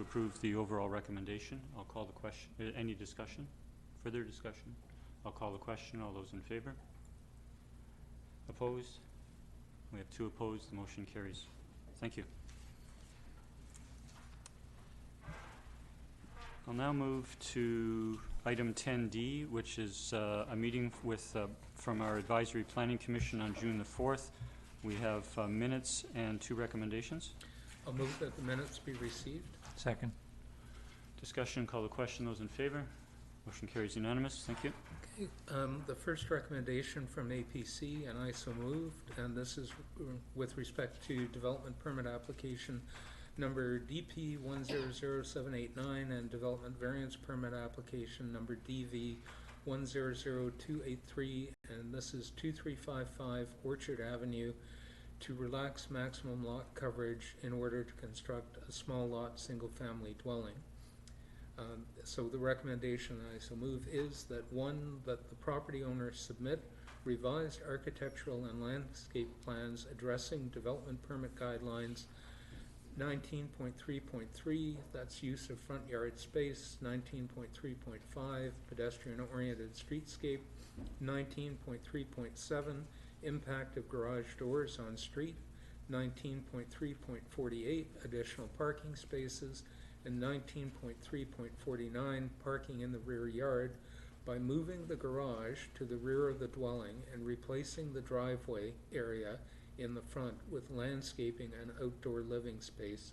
approve the overall recommendation. I'll call the question. Any discussion? Further discussion? I'll call the question. All those in favor? Opposed? We have 2 opposed. The motion carries. Thank you. I'll now move to item 10D, which is a meeting with from our Advisory Planning Commission on June the 4th. We have minutes and 2 recommendations. I'll move that the minutes be received. Second. Discussion, call the question. Those in favor? Motion carries unanimous. Thank you. Okay. The first recommendation from APC, and I so moved, and this is with respect to development permit application number DP 100789 and development variance permit application number DV 100283, and this is 2355 Orchard Avenue, to relax maximum lot coverage in order to construct a small lot single-family dwelling. So the recommendation I so move is that 1, that the property owner submit revised architectural and landscape plans addressing development permit guidelines 19.3.3, that's use of front yard space, 19.3.5, pedestrian-oriented streetscape, 19.3.7, impact of garage doors on street, 19.3.48, additional parking spaces, and 19.3.49, parking in the rear yard, by moving the garage to the rear of the dwelling and replacing the driveway area in the front with landscaping and outdoor living space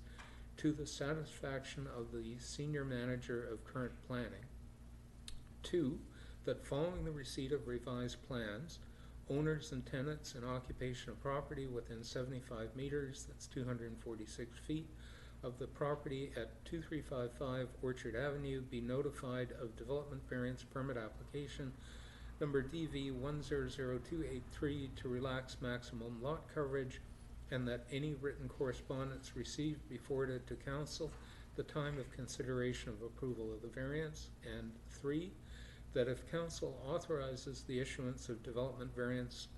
to the satisfaction of the senior manager of current planning. 2, that following the receipt of revised plans, owners and tenants in occupation of property within 75 meters, that's 246 feet, of the property at 2355 Orchard Avenue be notified of development variance permit application number DV 100283 to relax maximum lot coverage, and that any written correspondence received be forwarded to council the time of consideration of approval of the variance. And 3, that if council authorizes the issuance of development variance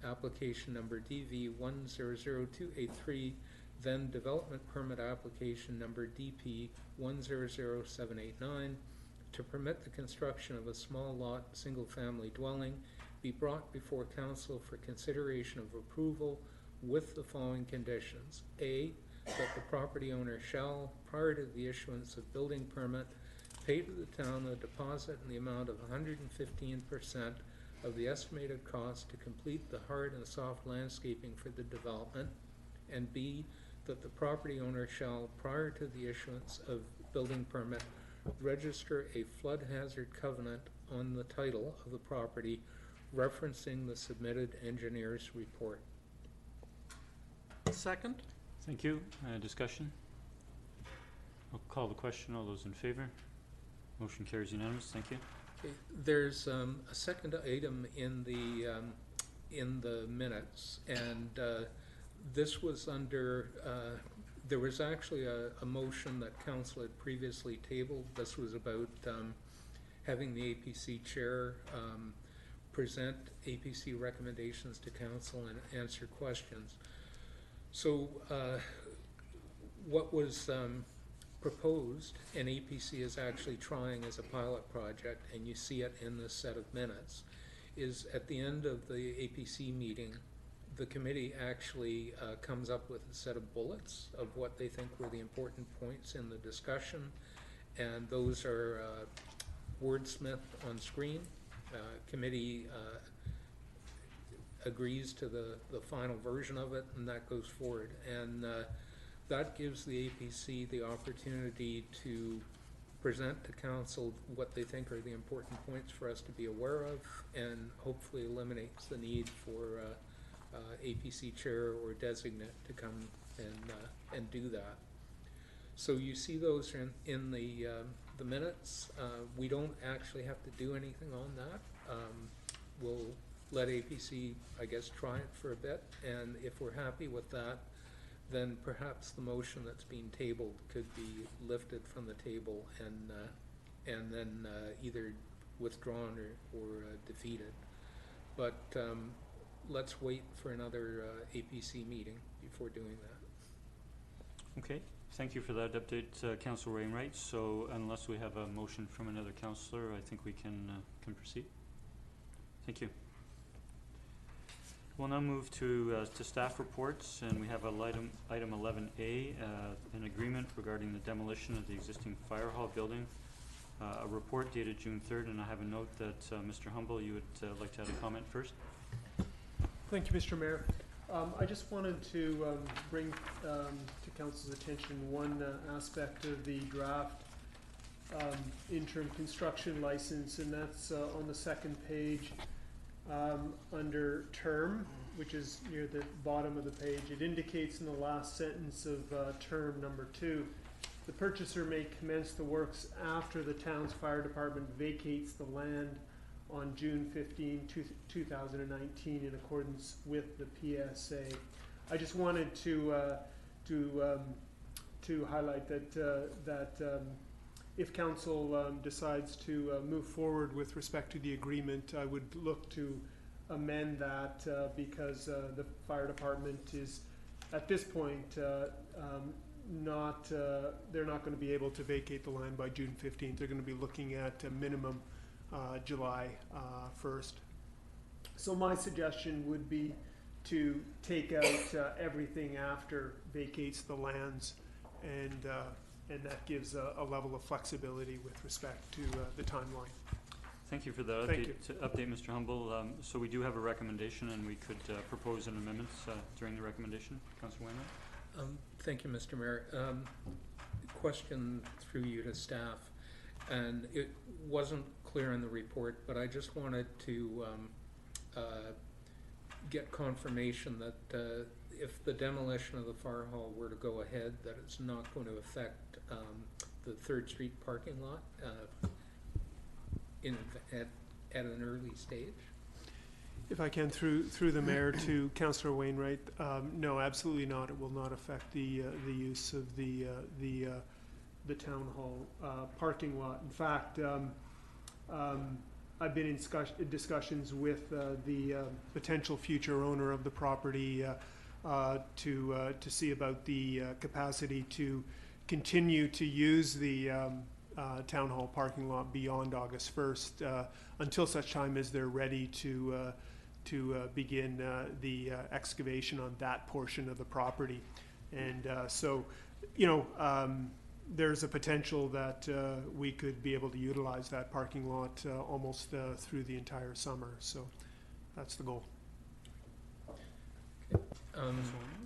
application number DV 100283, then development permit application number DP 100789 to permit the construction of a small lot single-family dwelling be brought before council for consideration of approval with the following conditions. A, that the property owner shall, prior to the issuance of building permit, pay to the town a deposit in the amount of 115% of the estimated cost to complete the hard and soft landscaping for the development, and B, that the property owner shall, prior to the issuance of building permit, register a flood hazard covenant on the title of the property referencing the submitted engineer's report. Second? Thank you. Discussion? I'll call the question. All those in favor? Motion carries unanimous. Thank you. Okay, there's a second item in the minutes, and this was under, there was actually a motion that council had previously tabled. This was about having the APC chair present APC recommendations to council and answer questions. So what was proposed, and APC is actually trying as a pilot project, and you see it in this set of minutes, is at the end of the APC meeting, the committee actually comes up with a set of bullets of what they think were the important points in the discussion, and those are wordsmithed on screen. Committee agrees to the final version of it, and that goes forward. And that gives the APC the opportunity to present to council what they think are the important points for us to be aware of, and hopefully eliminates the need for APC chair or designate to come and do that. So you see those in the minutes. We don't actually have to do anything on that. We'll let APC, I guess, try it for a bit, and if we're happy with that, then perhaps the motion that's being tabled could be lifted from the table and then either withdrawn or defeated. But let's wait for another APC meeting before doing that. Okay. Thank you for that update, Councillor Wainwright. So unless we have a motion from another councillor, I think we can proceed. Thank you. We'll now move to staff reports, and we have item 11A, an agreement regarding the demolition of the existing fire hall building. A report dated June 3rd, and I have a note that Mr. Humble, you would like to add a comment first. Thank you, Mr. Mayor. I just wanted to bring to Council's attention one aspect of the draft interim construction license, and that's on the second page under term, which is near the bottom of the page. It indicates in the last sentence of term number 2, the purchaser may commence the works after the town's fire department vacates the land on June 15, 2019 in accordance with the PSA. I just wanted to highlight that if council decides to move forward with respect to the agreement, I would look to amend that because the fire department is at this point they're not going to be able to vacate the land by June 15th. They're going to be looking at a minimum July 1st. So my suggestion would be to take out everything after vacates the lands, and that gives a level of flexibility with respect to the timeline. Thank you for that update, Mr. Humble. So we do have a recommendation, and we could propose an amendment during the recommendation. Councillor Wainwright? Thank you, Mr. Mayor. Question through you to staff, and it wasn't clear in the report, but I just wanted to get confirmation that if the demolition of the fire hall were to go ahead, that it's not going to affect the 3rd Street parking lot at an early stage? If I can, through the mayor to Councillor Wainwright, no, absolutely not. It will not affect the use of the town hall parking lot. In fact, I've been in discussions with the potential future owner of the property to see about the capacity to continue to use the town hall parking lot beyond August 1st until such time as they're ready to begin the excavation on that portion of the property. And so, you know, there's a potential that we could be able to utilize that parking lot almost through the entire summer. So that's the goal. Okay.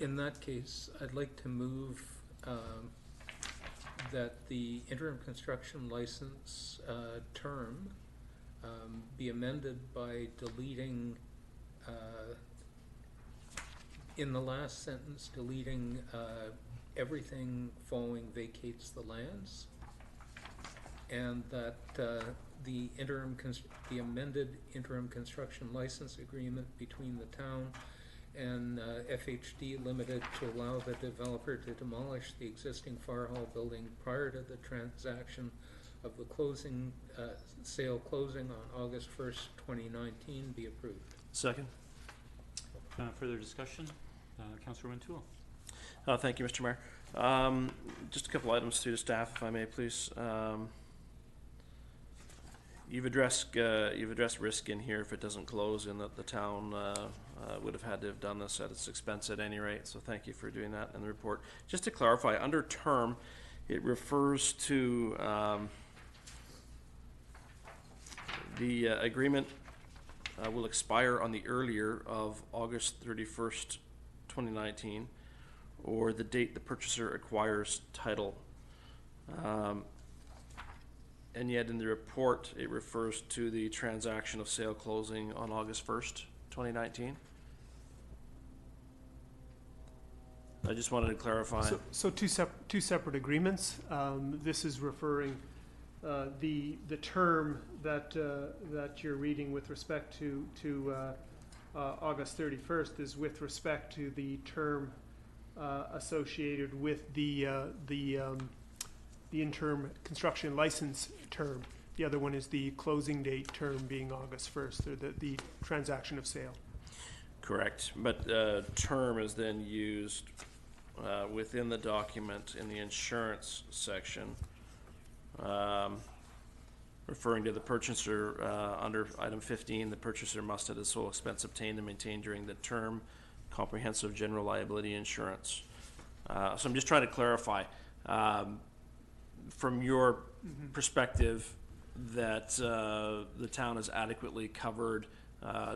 In that case, I'd like to move that the interim construction license term be amended by deleting in the last sentence, deleting everything following vacates the lands, and that the amended interim construction license agreement between the town and FHD Limited to allow the developer to demolish the existing fire hall building prior to the transaction of the sale closing on August 1st, 2019 be approved. Second. Further discussion? Councillor Wintoul. Thank you, Mr. Mayor. Just a couple items to the staff, if I may, please. You've addressed risk in here if it doesn't close, and that the town would have had to have done this at its expense at any rate. So thank you for doing that in the report. Just to clarify, under term, it refers to the agreement will expire on the earlier of August 31st, 2019, or the date the purchaser acquires title. And yet in the report, it refers to the transaction of sale closing on August 1st, 2019. I just wanted to clarify. So two separate agreements. This is referring the term that you're reading with respect to August 31st is with respect to the term associated with the interim construction license term. The other one is the closing date term being August 1st, or the transaction of sale. Correct, but term is then used within the document in the insurance section, referring to the purchaser under item 15. The purchaser must at his sole expense obtain and maintain during the term comprehensive general liability insurance. So I'm just trying to clarify from your perspective that the town is adequately covered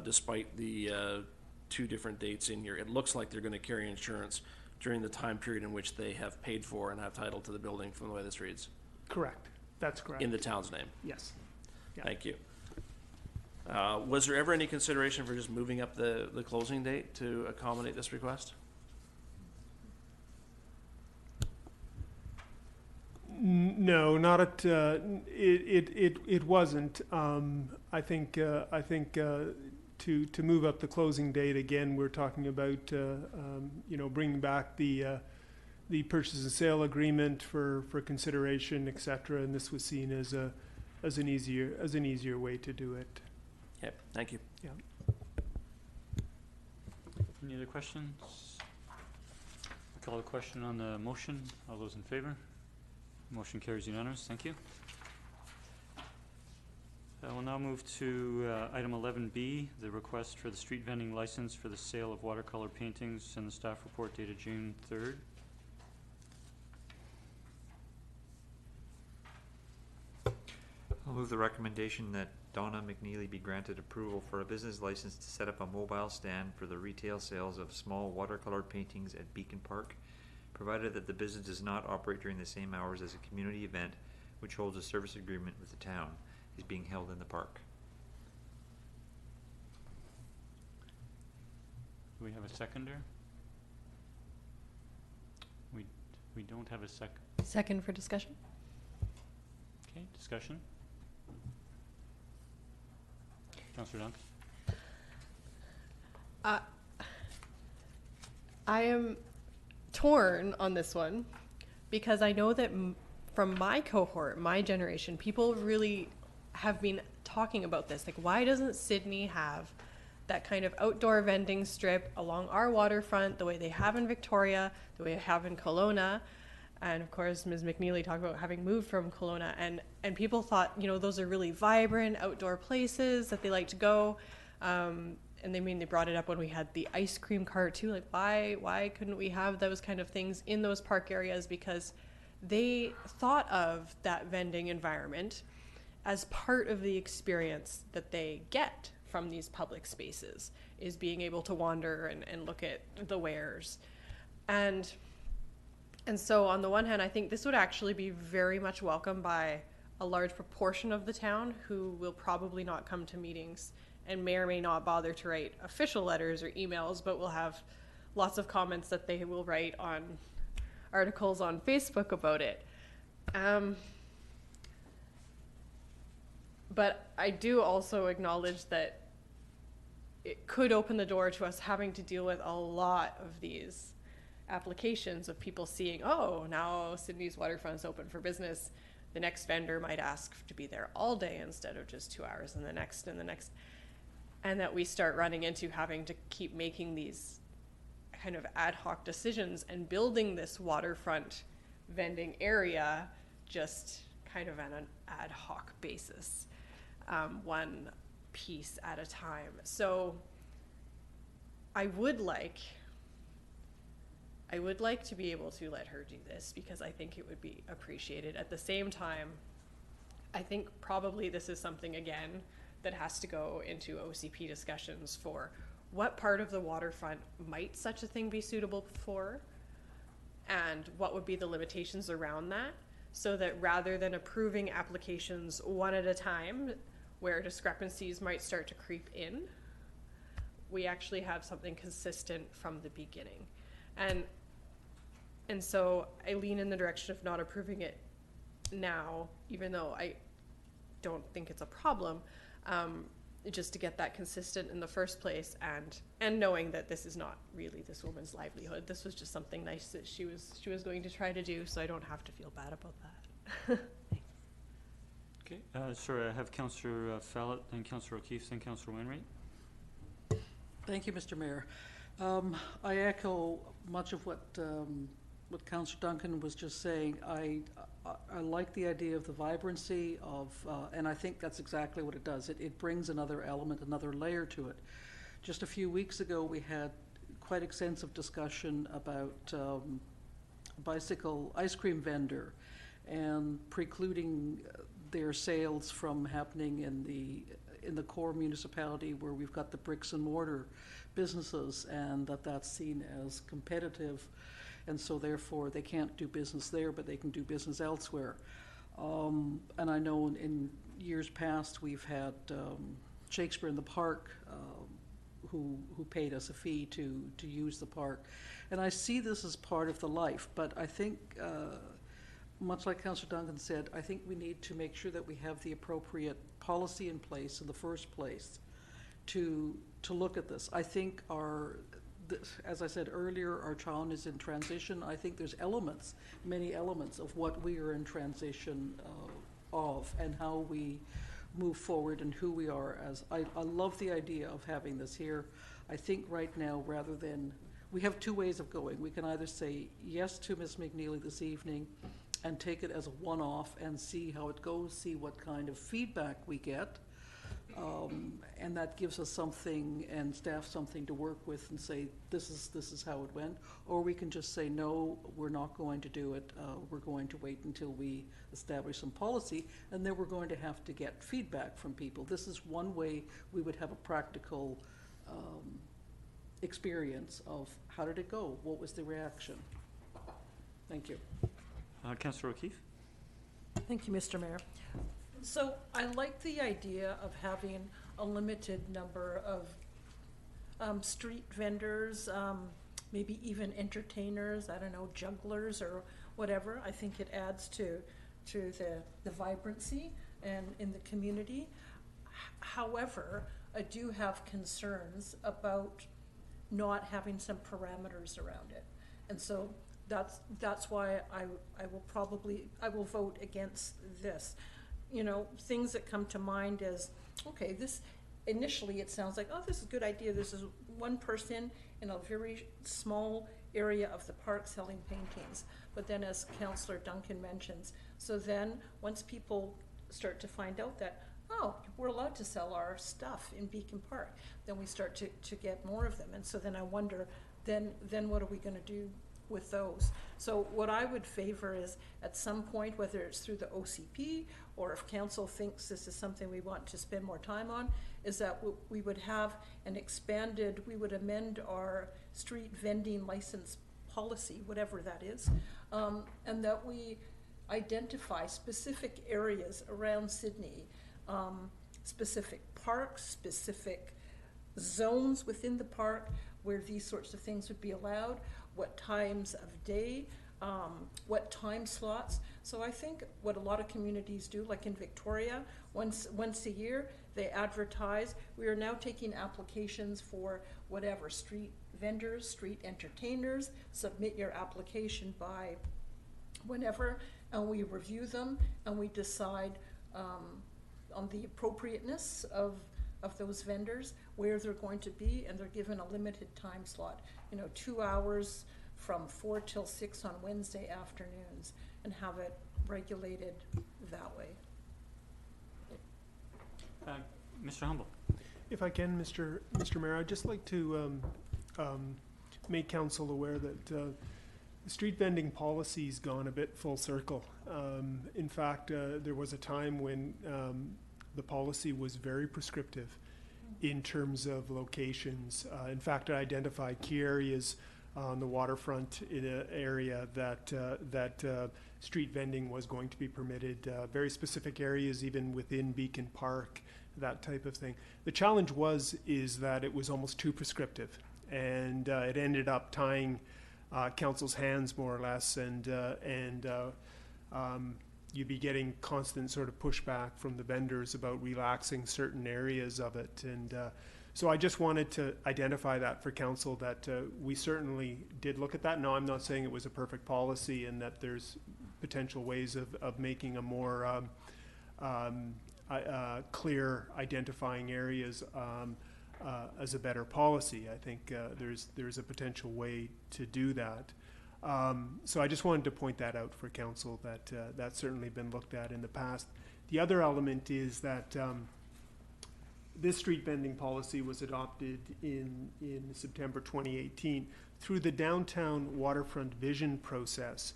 despite the two different dates in here. It looks like they're going to carry insurance during the time period in which they have paid for and have title to the building from the way this reads. Correct. That's correct. In the town's name. Yes. Yeah. Thank you. Was there ever any consideration for just moving up the closing date to accommodate this request? No, not at. It wasn't. I think to move up the closing date again, we're talking about bringing back the purchase and sale agreement for consideration, etc. And this was seen as an easier way to do it. Okay, thank you. Yeah. Any other questions? I'll call the question on the motion. All those in favor? Motion carries unanimous. Thank you. We'll now move to item 11B, the request for the street vending license for the sale of watercolor paintings, and the staff report dated June 3rd. I'll move the recommendation that Donna McNeely be granted approval for a business license to set up a mobile stand for the retail sales of small watercolor paintings at Beacon Park, provided that the business does not operate during the same hours as a community event which holds a service agreement with the town is being held in the park. Do we have a seconder? We don't have a second. Second for discussion. Okay, discussion. Councillor Duncan. I am torn on this one because I know that from my cohort, my generation, people really have been talking about this. Like, why doesn't Sydney have that kind of outdoor vending strip along our waterfront the way they have in Victoria, the way they have in Kelowna? And of course, Ms. McNeely talked about having moved from Kelowna, and people thought, those are really vibrant outdoor places that they like to go. And they brought it up when we had the ice cream cart too. Like, why couldn't we have those kind of things in those park areas? Because they thought of that vending environment as part of the experience that they get from these public spaces, is being able to wander and look at the wares. And so on the one hand, I think this would actually be very much welcomed by a large proportion of the town who will probably not come to meetings and may or may not bother to write official letters or emails, but will have lots of comments that they will write on articles on Facebook about it. But I do also acknowledge that it could open the door to us having to deal with a lot of these applications of people seeing, oh, now Sydney's waterfront is open for business. The next vendor might ask to be there all day instead of just 2 hours, and the next, and that we start running into having to keep making these kind of ad hoc decisions and building this waterfront vending area just kind of on an ad hoc basis, one piece at a time. So I would like to be able to let her do this because I think it would be appreciated. At the same time, I think probably this is something, again, that has to go into OCP discussions for what part of the waterfront might such a thing be suitable for, and what would be the limitations around that, so that rather than approving applications one at a time where discrepancies might start to creep in, we actually have something consistent from the beginning. And so I lean in the direction of not approving it now, even though I don't think it's a problem, just to get that consistent in the first place, and knowing that this is not really this woman's livelihood. This was just something nice that she was going to try to do, so I don't have to feel bad about that. Okay, sorry, I have Councillor Fallot, then Councillor O'Keefe, then Councillor Wainwright. Thank you, Mr. Mayor. I echo much of what Councillor Duncan was just saying. I like the idea of the vibrancy of, and I think that's exactly what it does. It brings another element, another layer to it. Just a few weeks ago, we had quite extensive discussion about a bicycle ice cream vendor and precluding their sales from happening in the core municipality where we've got the bricks and mortar businesses, and that's seen as competitive, and so therefore they can't do business there, but they can do business elsewhere. And I know in years past we've had Shakespeare in the Park who paid us a fee to use the park, and I see this as part of the life. But I think, much like Councillor Duncan said, I think we need to make sure that we have the appropriate policy in place in the first place to look at this. I think as I said earlier, our town is in transition. I think there's many elements of what we are in transition of, and how we move forward and who we are as. I love the idea of having this here. I think right now, rather than, we have two ways of going. We can either say yes to Ms. McNeely this evening and take it as a one-off and see how it goes, see what kind of feedback we get. And that gives us something, and staff something to work with, and say this is how it went. Or we can just say no, we're not going to do it. We're going to wait until we establish some policy, and then we're going to have to get feedback from people. This is one way we would have a practical experience of how did it go, what was the reaction. Thank you. Councillor O'Keefe. Thank you, Mr. Mayor. So I like the idea of having a limited number of street vendors, maybe even entertainers, I don't know, jugglers or whatever. I think it adds to the vibrancy and in the community. However, I do have concerns about not having some parameters around it. And so that's why I will vote against this. You know, things that come to mind is, okay, this initially it sounds like, oh, this is a good idea. This is one person in a very small area of the park selling paintings. But then, as Councillor Duncan mentions, so then once people start to find out that, oh, we're allowed to sell our stuff in Beacon Park, then we start to get more of them. And so then I wonder, then what are we going to do with those? So what I would favor is, at some point, whether it's through the OCP or if council thinks this is something we want to spend more time on, is that we would have an expanded, we would amend our street vending license policy, whatever that is, and that we identify specific areas around Sydney, specific parks, specific zones within the park, where these sorts of things would be allowed, what times of day, what time slots. So I think what a lot of communities do, like in Victoria, once a year, they advertise. We are now taking applications for whatever, street vendors, street entertainers. Submit your application by whenever, and we review them, and we decide on the appropriateness of those vendors, where they're going to be, and they're given a limited time slot. 2 hours from 4 till 6 on Wednesday afternoons, and have it regulated that way. Mr. Humble. If I can, Mr. Mayor, I'd just like to make council aware that the street vending policy's gone a bit full circle. In fact, there was a time when the policy was very prescriptive in terms of locations. In fact, it identified key areas on the waterfront in an area that street vending was going to be permitted, very specific areas even within Beacon Park, that type of thing. The challenge is that it was almost too prescriptive, and it ended up tying council's hands more or less, and you'd be getting constant sort of pushback from the vendors about relaxing certain areas of it. And so I just wanted to identify that for council, that we certainly did look at that. No, I'm not saying it was a perfect policy, and that there's potential ways of making a more clear identifying areas as a better policy. I think there's a potential way to do that. So I just wanted to point that out for council, that that's certainly been looked at in the past. The other element is that this street vending policy was adopted in September 2018. Through the downtown waterfront vision process,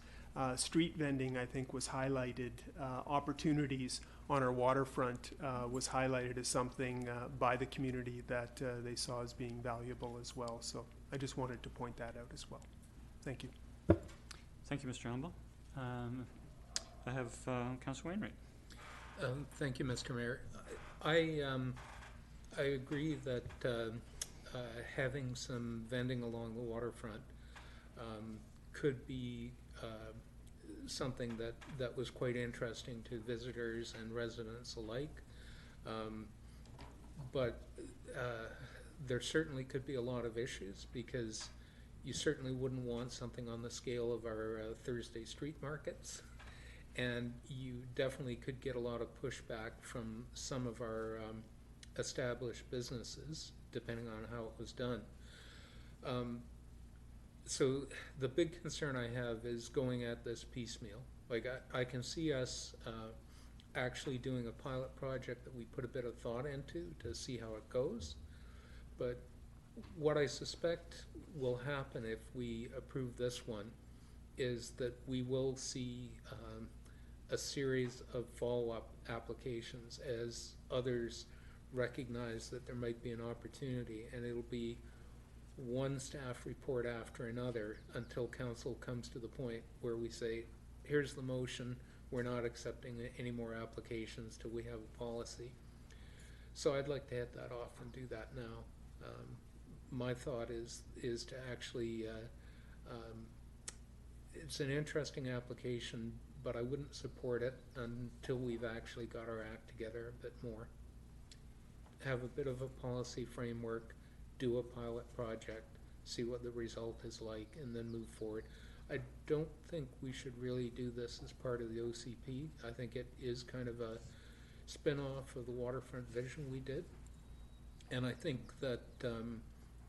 street vending, I think, was highlighted. Opportunities on our waterfront was highlighted as something by the community that they saw as being valuable as well. So I just wanted to point that out as well. Thank you. Thank you, Mr. Humble. I have Councillor Wainwright. Thank you, Mr. Mayor. I agree that having some vending along the waterfront could be something that was quite interesting to visitors and residents alike. But there certainly could be a lot of issues, because you certainly wouldn't want something on the scale of our Thursday street markets. And you definitely could get a lot of pushback from some of our established businesses, depending on how it was done. So the big concern I have is going at this piecemeal. Like, I can see us actually doing a pilot project that we put a bit of thought into to see how it goes. But what I suspect will happen if we approve this one is that we will see a series of follow-up applications as others recognize that there might be an opportunity, and it'll be one staff report after another until council comes to the point where we say, here's the motion, we're not accepting any more applications till we have a policy. So I'd like to hit that off and do that now. My thought is to actually, it's an interesting application, but I wouldn't support it until we've actually got our act together a bit more. Have a bit of a policy framework, do a pilot project, see what the result is like, and then move forward. I don't think we should really do this as part of the OCP. I think it is kind of a spin-off of the waterfront vision we did. And I think that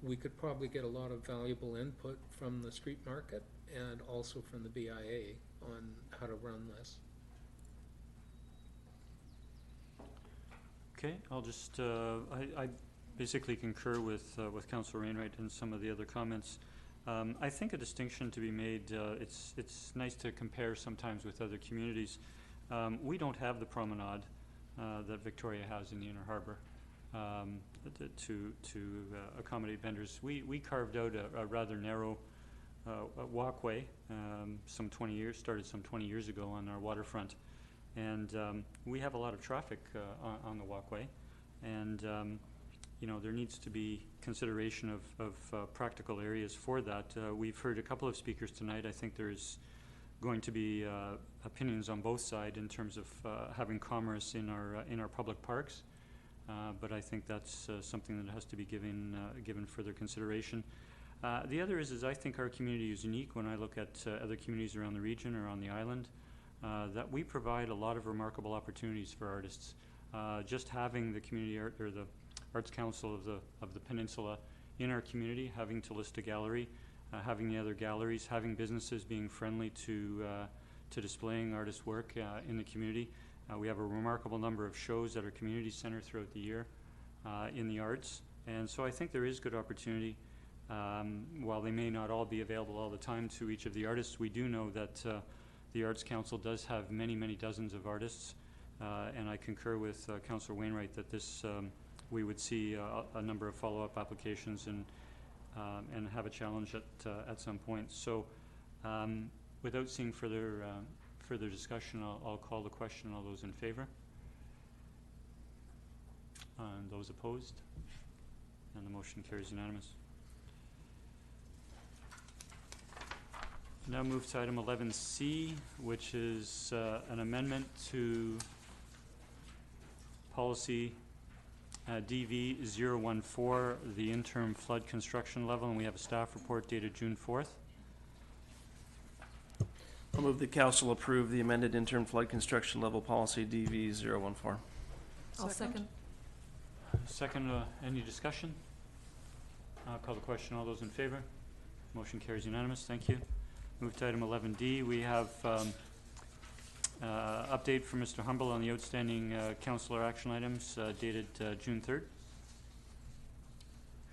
we could probably get a lot of valuable input from the street market and also from the BIA on how to run this. Okay, I'll just, I basically concur with Councillor Wainwright and some of the other comments. I think a distinction to be made, it's nice to compare sometimes with other communities. We don't have the promenade that Victoria has in the Inner Harbour to accommodate vendors. We carved out a rather narrow walkway started some 20 years ago on our waterfront. And we have a lot of traffic on the walkway, and there needs to be consideration of practical areas for that. We've heard a couple of speakers tonight. I think there's going to be opinions on both sides in terms of having commerce in our public parks, but I think that's something that has to be given further consideration. The other is I think our community is unique when I look at other communities around the region or on the island, that we provide a lot of remarkable opportunities for artists. Just having the community art or the Arts Council of the Peninsula in our community, having to list a gallery, having the other galleries, having businesses being friendly to displaying artist work in the community. We have a remarkable number of shows at our community center throughout the year in the arts, and so I think there is good opportunity. While they may not all be available all the time to each of the artists, we do know that the Arts Council does have many, many dozens of artists, and I concur with Councillor Wainwright that this we would see a number of follow-up applications and have a challenge at some point. So, without seeing further discussion, I'll call the question. All those in favor? And those opposed? And the motion carries unanimous. Now move to item 11C, which is an amendment to policy DV014, the interim flood construction level, and we have a staff report dated June 4th. I'll move the council approve the amended interim flood construction level policy DV014. I'll second. Second, any discussion? I'll call the question. All those in favor? Motion carries unanimous. Thank you. Move to item 11D. We have update from Mr. Humble on the outstanding councillor action items dated June 3rd.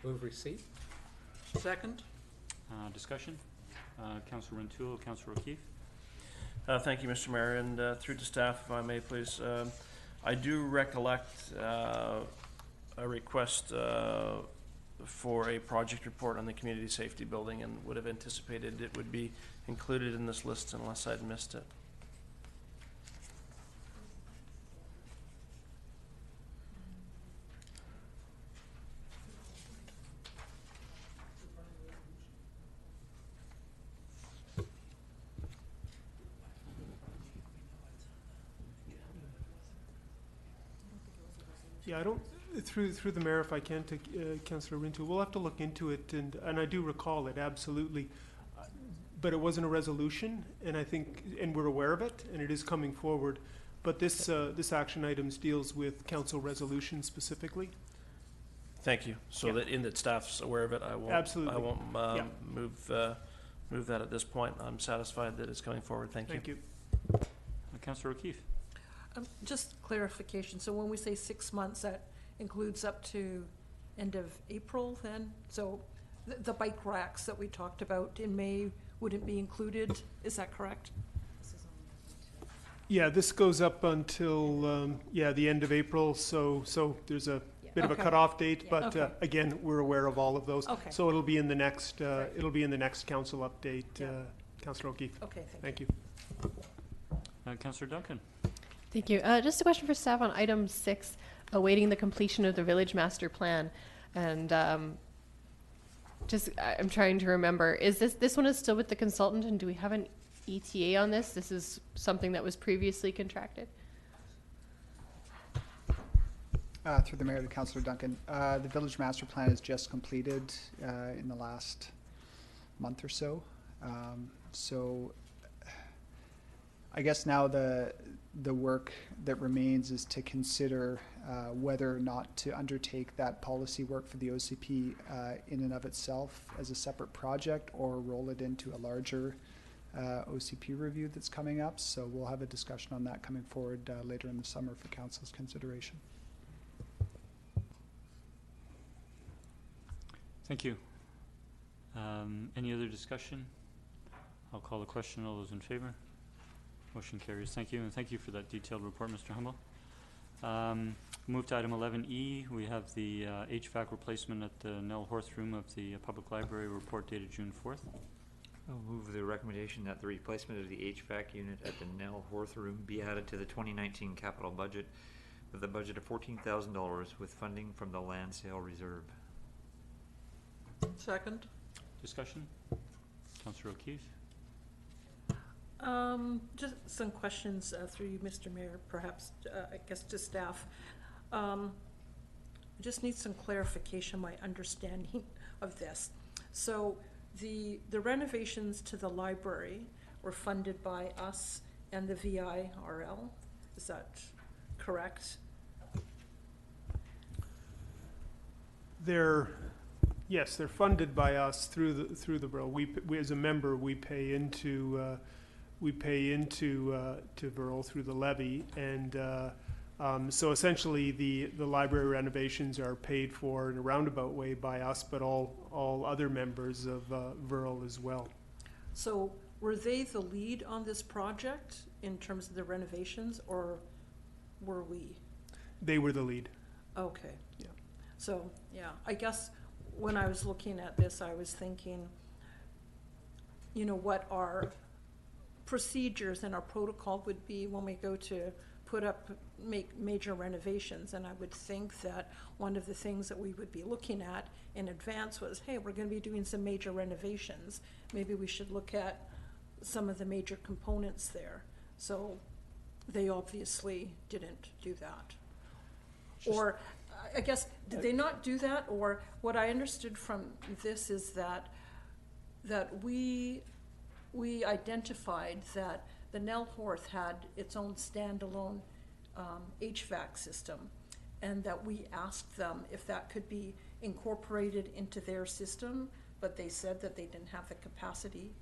Move receipt. Second. Discussion. Councillor Rintoul, Councillor O'Keefe. Thank you, Mr. Mayor, and through to staff, if I may, please. I do recollect a request for a project report on the community safety building, and would have anticipated it would be included in this list unless I'd missed it. Yeah, I don't, through the mayor, if I can, to Councillor Rintoul, we'll have to look into it, and I do recall it, absolutely. But it wasn't a resolution, and I think, and we're aware of it, and it is coming forward. But this action items deals with council resolution specifically. Thank you. So that in that staff's aware of it, I won't. Absolutely. I won't move that at this point. I'm satisfied that it's coming forward. Thank you. Thank you. Councillor O'Keefe. Just clarification, so when we say 6 months, that includes up to end of April then? So the bike racks that we talked about in May wouldn't be included, is that correct? Yeah, this goes up until, the end of April, so there's a bit of a cutoff date, but again, we're aware of all of those. Okay. So it'll be in the next, council update, Councillor O'Keefe. Okay, Thank you. Councillor Duncan. Thank you. Just a question for staff on item 6, awaiting the completion of the village master plan. And I'm trying to remember, is this one is still with the consultant, and do we have an ETA on this? This is something that was previously contracted? Through the mayor to Councillor Duncan, the village master plan is just completed in the last month or so. So I guess now the work that remains is to consider whether or not to undertake that policy work for the OCP in and of itself as a separate project, or roll it into a larger OCP review that's coming up. So we'll have a discussion on that coming forward later in the summer for council's consideration. Thank you. Any other discussion? I'll call the question. All those in favor? Motion carries. Thank you, and thank you for that detailed report, Mr. Humble. Move to item 11E. We have the HVAC replacement at the Nell Horth Room of the Public Library, report dated June 4th. I'll move the recommendation that the replacement of the HVAC unit at the Nell Horth Room be added to the 2019 capital budget with a budget of $14,000 with funding from the land sale reserve. Second. Discussion? Councillor O'Keefe? Just some questions through you, Mr. Mayor, perhaps, I guess to staff. Just need some clarification, my understanding of this. So the renovations to the library were funded by us and the VIRL, is that correct? Yes, they're funded by us through the borough. We as a member, we pay into to borough through the levy, and so essentially the library renovations are paid for in a roundabout way by us, but all other members of borough as well. So were they the lead on this project in terms of the renovations, or were we? They were the lead. Okay. Yeah. So, yeah, I guess when I was looking at this, I was thinking, you know, what our procedures and our protocol would be when we go to make major renovations. And I would think that one of the things that we would be looking at in advance was, hey, we're going to be doing some major renovations. Maybe we should look at some of the major components there. So they obviously didn't do that. Or I guess, did they not do that? Or what I understood from this is that we identified that the Nellhorth had its own standalone HVAC system, and that we asked them if that could be incorporated into their system, but they said that they didn't have the capacity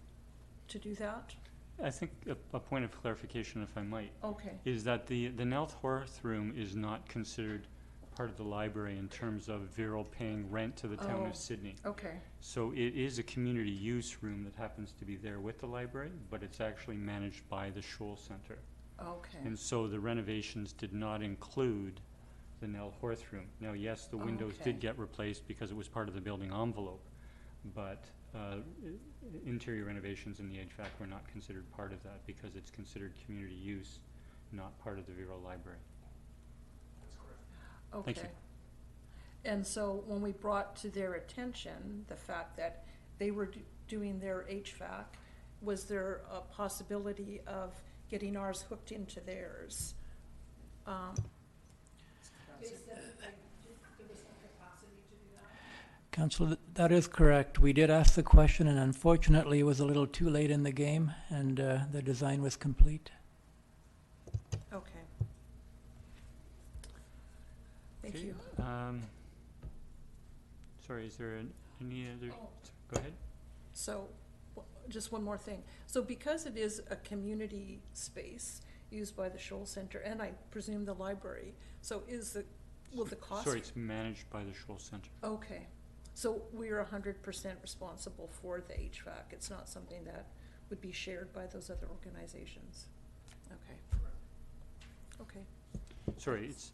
to do that. I think a point of clarification, if I might, Okay. is that the Nellhorth room is not considered part of the library in terms of Viral paying rent to the town of Sydney. Okay. So it is a community use room that happens to be there with the library, but it's actually managed by the Scholl Centre. Okay. And so the renovations did not include the Nellhorth room. Now, yes, the windows Okay. did get replaced because it was part of the building envelope, but interior renovations in the HVAC were not considered part of that because it's considered community use, not part of the Viral library. Okay. Thank you. And so when we brought to their attention the fact that they were doing their HVAC, was there a possibility of getting ours hooked into theirs? Councillor, that is correct. We did ask the question, and unfortunately, it was a little too late in the game, and the design was complete. Okay. Thank Okay. you. Sorry, is there any other? Go ahead. So, just one more thing. So because it is a community space used by the Scholl Centre, and I presume the library, so will the cost? Sorry, it's managed by the Scholl Centre. Okay. So we're 100% responsible for the HVAC. It's not something that would be shared by those other organizations. Okay. Okay. Sorry, it's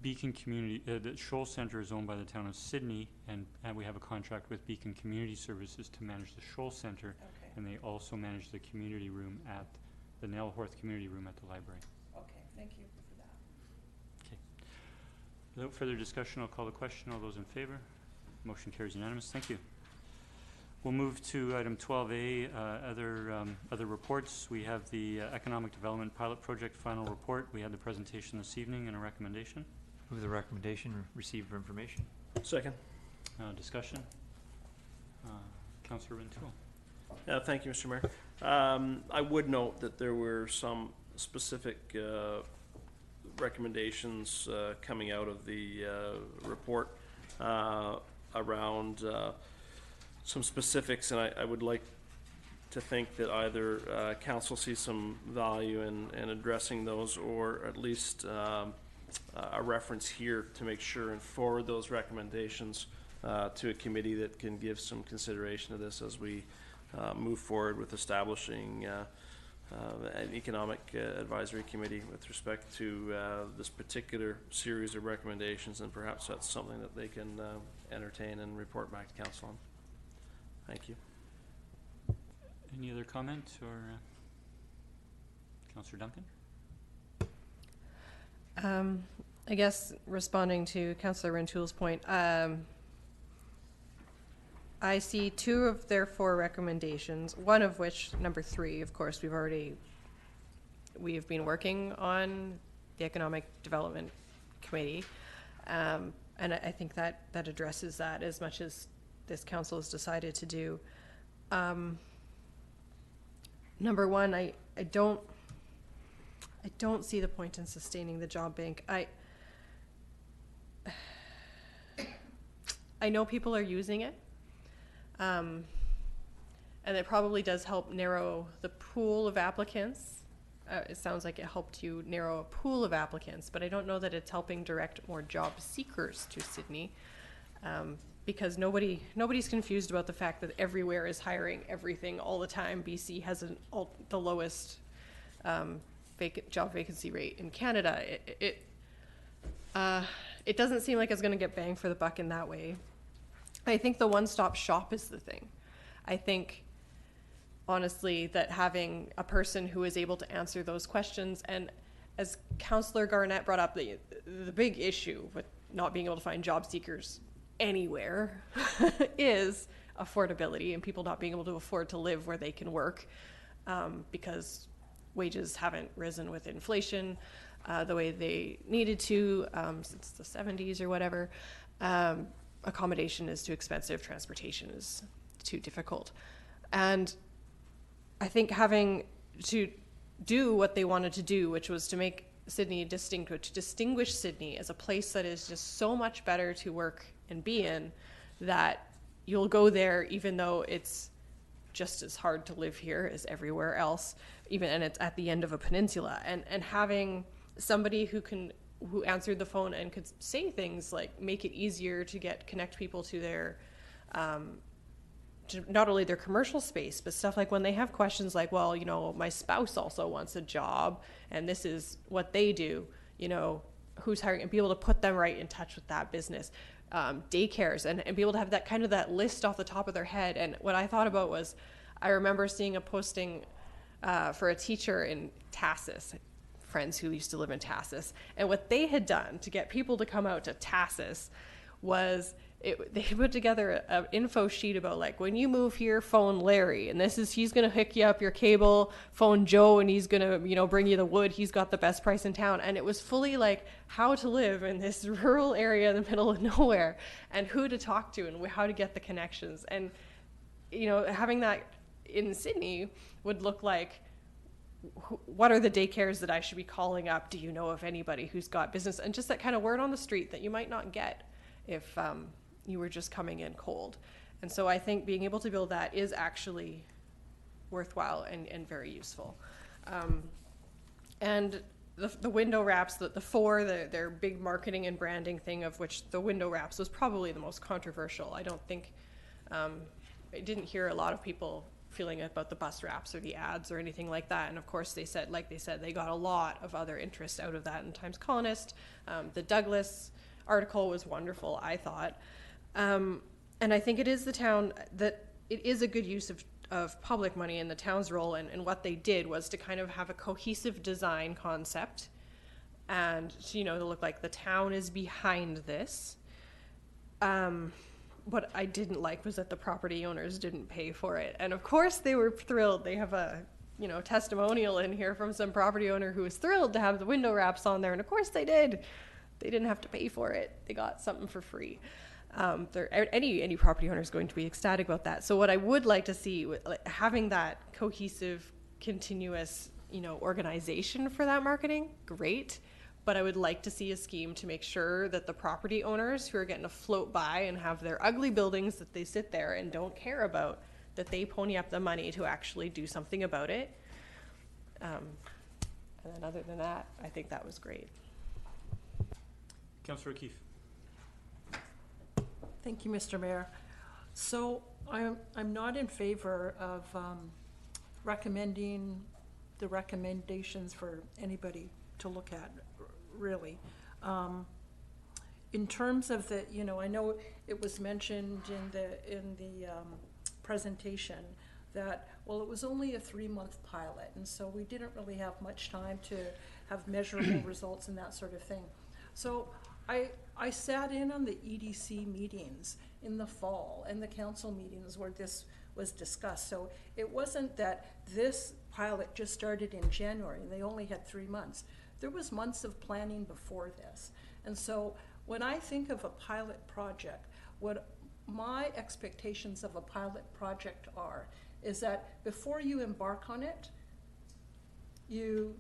Beacon Community, the Scholl Centre is owned by the town of Sydney, and we have a contract with Beacon Community Services to manage the Scholl Centre, Okay. and they also manage the community room at, the Nellhorth community room at the library. Okay, thank you for that. Okay. Without further discussion, I'll call the question. All those in favor? Motion carries unanimous. Thank you. We'll move to item 12A, other reports. We have the Economic Development Pilot Project final report. We had the presentation this evening and a recommendation. Move the recommendation, receive for information. Second. Discussion. Councillor Rintoul. Thank you, Mr. Mayor. I would note that there were some specific recommendations coming out of the report around some specifics, and I would like to think that either council sees some value in addressing those, or at least a reference here to make sure and forward those recommendations to a committee that can give some consideration to this as we move forward with establishing an economic advisory committee with respect to this particular series of recommendations, and perhaps that's something that they can entertain and report back to council on. Thank you. Any other comment, or Councillor Duncan? I guess responding to Councillor Rentoul's point, I see 2 of their 4 recommendations, one of which, number 3, of course, we've been working on the Economic Development Committee. And I think that addresses that as much as this council has decided to do. Number 1, I don't see the point in sustaining the job bank. I know people are using it. And it probably does help narrow the pool of applicants. It sounds like it helped you narrow a pool of applicants, but I don't know that it's helping direct more job seekers to Sydney, because nobody's confused about the fact that everywhere is hiring everything all the time. BC has the lowest job vacancy rate in Canada. It doesn't seem like it's going to get bang for the buck in that way. I think the one-stop shop is the thing. I think, honestly, that having a person who is able to answer those questions, and as Councillor Garnett brought up, the big issue with not being able to find job seekers anywhere is affordability, and people not being able to afford to live where they can work, because wages haven't risen with inflation the way they needed to since the 70s or whatever. Accommodation is too expensive, transportation is too difficult. And I think having to do what they wanted to do, which was to make Sydney distinct, to distinguish Sydney as a place that is just so much better to work and be in, that you'll go there even though it's just as hard to live here as everywhere else, and it's at the end of a peninsula. And having somebody who answered the phone and could say things like make it easier to connect people to their to not only their commercial space, but stuff like when they have questions like, well, my spouse also wants a job and this is what they do, who's hiring, and be able to put them right in touch with that business. Daycares and be able to have that list off the top of their head. And what I thought about was, I remember seeing a posting for a teacher in Tassus, friends who used to live in Tassus, and what they had done to get people to come out to Tassus was they put together an info sheet about, like, when you move here, phone Larry, and he's going to hook you up your cable, phone Joe, and he's going to bring you the wood, he's got the best price in town. And it was fully like how to live in this rural area in the middle of nowhere, and who to talk to, and how to get the connections. And having that in Sydney would look like, what are the daycares that I should be calling up? Do you know of anybody who's got business? And just that kind of word on the street that you might not get if you were just coming in cold. And so I think being able to build that is actually worthwhile and very useful. And the window wraps, the 4, their big marketing and branding thing, of which the window wraps was probably the most controversial. I don't think, I didn't hear a lot of people feeling about the bus wraps or the ads or anything like that. And of course they said they got a lot of other interest out of that in Times Colonist. The Douglas article was wonderful, I thought. And I think it is the town that it is a good use of public money in the town's role. And what they did was to kind of have a cohesive design concept and to look like the town is behind this. What I didn't like was that the property owners didn't pay for it. And of course they were thrilled. They have a, testimonial in here from some property owner who was thrilled to have the window wraps on there. And of course they did. They didn't have to pay for it. They got something for free. Any property owner is going to be ecstatic about that. So what I would like to see, having that cohesive, continuous, organization for that marketing, great. But I would like to see a scheme to make sure that the property owners who are getting to float by and have their ugly buildings that they sit there and don't care about, that they pony up the money to actually do something about it. And then other than that, I think that was great. Councillor O'Keefe. Thank you, Mr. Mayor. So I'm not in favor of recommending the recommendations for anybody to look at, really. In terms of the, I know it was mentioned in the presentation that, well, it was only a 3-month pilot, and so we didn't really have much time to have measurable results and that sort of thing. So I sat in on the EDC meetings in the fall and the council meetings where this was discussed. So it wasn't that this pilot just started in January and they only had 3 months. There was months of planning before this. And so when I think of a pilot project, what my expectations of a pilot project are is that before you embark on it, you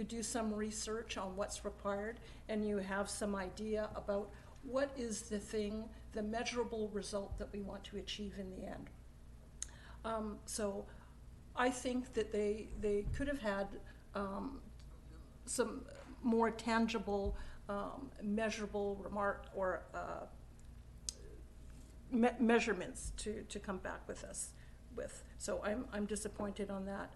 do some research on what's required, and you have some idea about what is the thing, the measurable result that we want to achieve in the end. So I think that they could have had some more tangible, measurable remark or measurements to come back with us with. So I'm disappointed on that.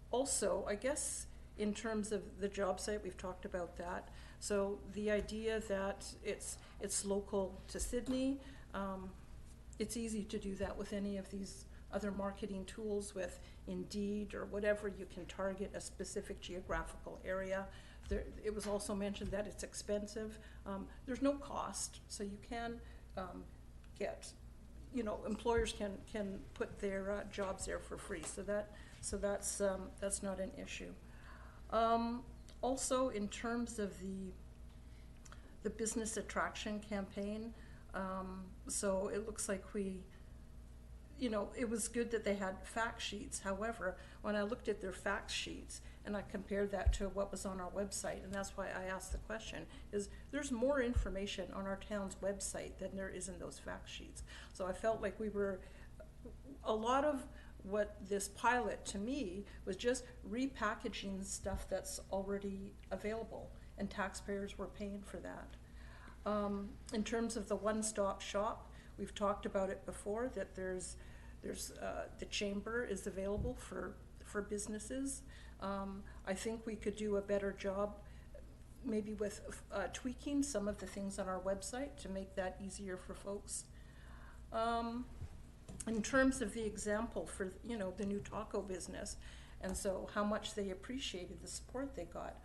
Also, I guess in terms of the job site, we've talked about that. So the idea that it's local to Sydney, it's easy to do that with any of these other marketing tools, with Indeed or whatever. You can target a specific geographical area. It was also mentioned that it's expensive. There's no cost, so you can get, employers can put their jobs there for free. So that's not an issue. Also, in terms of the business attraction campaign, so it looks like it was good that they had fact sheets. However, when I looked at their fact sheets and I compared that to what was on our website, and that's why I asked the question, is there's more information on our town's website than there is in those fact sheets. So I felt like a lot of what this pilot to me was just repackaging stuff that's already available, and taxpayers were paying for that. In terms of the one-stop shop, we've talked about it before, that there's the chamber is available for businesses. I think we could do a better job maybe with tweaking some of the things on our website to make that easier for folks. In terms of the example for the new taco business, and so how much they appreciated the support they got,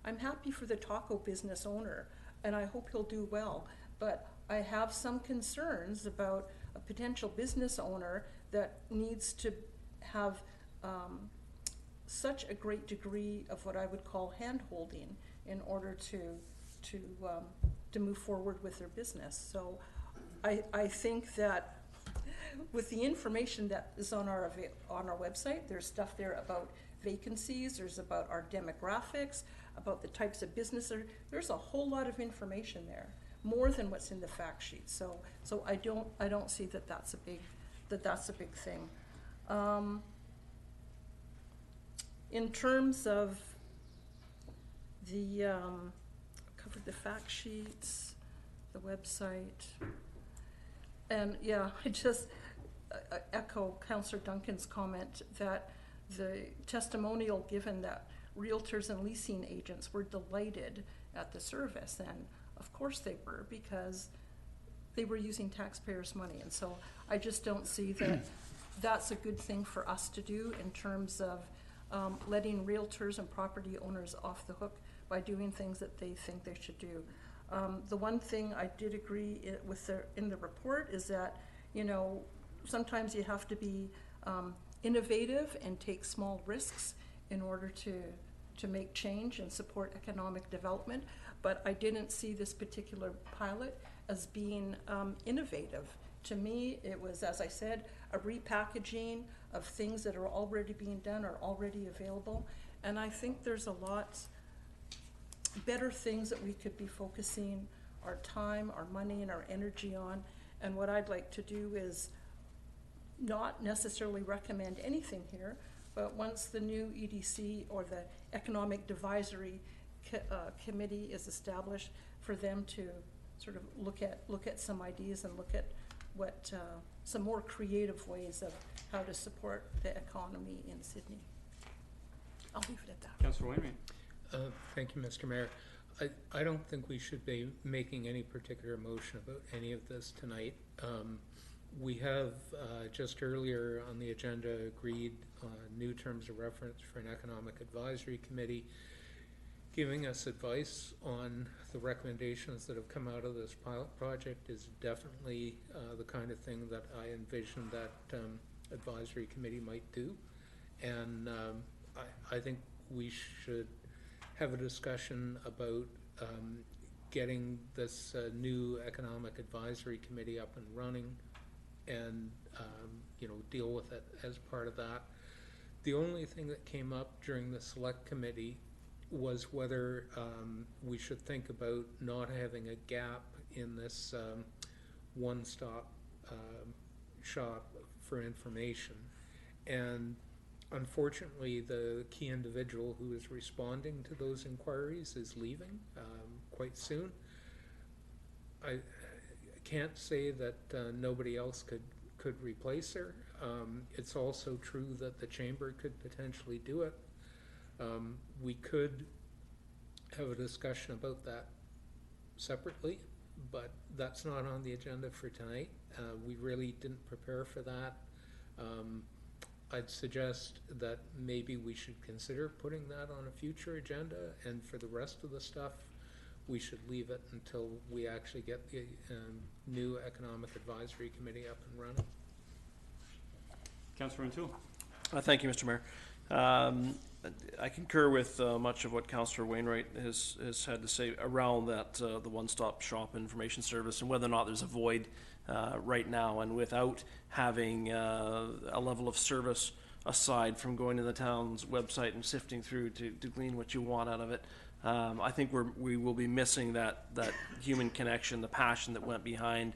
I'm happy for the taco business owner, and I hope he'll do well, but I have some concerns about a potential business owner that needs to have such a great degree of what I would call hand-holding in order to move forward with their business. So I think that with the information that is on our website, there's stuff there about vacancies, there's about our demographics, about the types of businesses. There's a whole lot of information there, more than what's in the fact sheet. So I don't see that's a big thing. In terms of the covered the fact sheets, the website, and yeah, I just echo Councillor Duncan's comment that the testimonial given that realtors and leasing agents were delighted at the service, and of course they were, because they were using taxpayers' money. And so I just don't see that that's a good thing for us to do in terms of letting realtors and property owners off the hook by doing things that they think they should do. The one thing I did agree with in the report is that, sometimes you have to be innovative and take small risks in order to make change and support economic development. But I didn't see this particular pilot as being innovative. To me, it was, as I said, a repackaging of things that are already being done or already available. And I think there's a lot better things that we could be focusing our time, our money, and our energy on. And what I'd like to do is not necessarily recommend anything here, but once the new EDC or the Economic Advisory Committee is established, for them to sort of look at some ideas and look at what some more creative ways of how to support the economy in Sydney. I'll leave it at that. Councillor Wainwright. Thank you, Mr. Mayor. I don't think we should be making any particular motion about any of this tonight. We have just earlier on the agenda agreed new terms of reference for an economic advisory committee. giving us advice on the recommendations that have come out of this pilot project is definitely the kind of thing that I envision that advisory committee might do. And I think we should have a discussion about getting this new economic advisory committee up and running, and deal with it as part of that. The only thing that came up during the select committee was whether we should think about not having a gap in this one-stop shop for information. And unfortunately, the key individual who is responding to those inquiries is leaving quite soon. I can't say that nobody else could replace her. It's also true that the chamber could potentially do it. We could have a discussion about that separately, but that's not on the agenda for tonight. We really didn't prepare for that. I'd suggest that maybe we should consider putting that on a future agenda, and for the rest of the stuff, we should leave it until we actually get the new Economic Advisory Committee up and running. Councillor O'Toole. Thank you, Mr. Mayor. I concur with much of what Councillor Wainwright has had to say around that, the one-stop shop information service, and whether or not there's a void right now, and without having a level of service aside from going to the town's website and sifting through to glean what you want out of it. I think we will be missing that human connection, the passion that went behind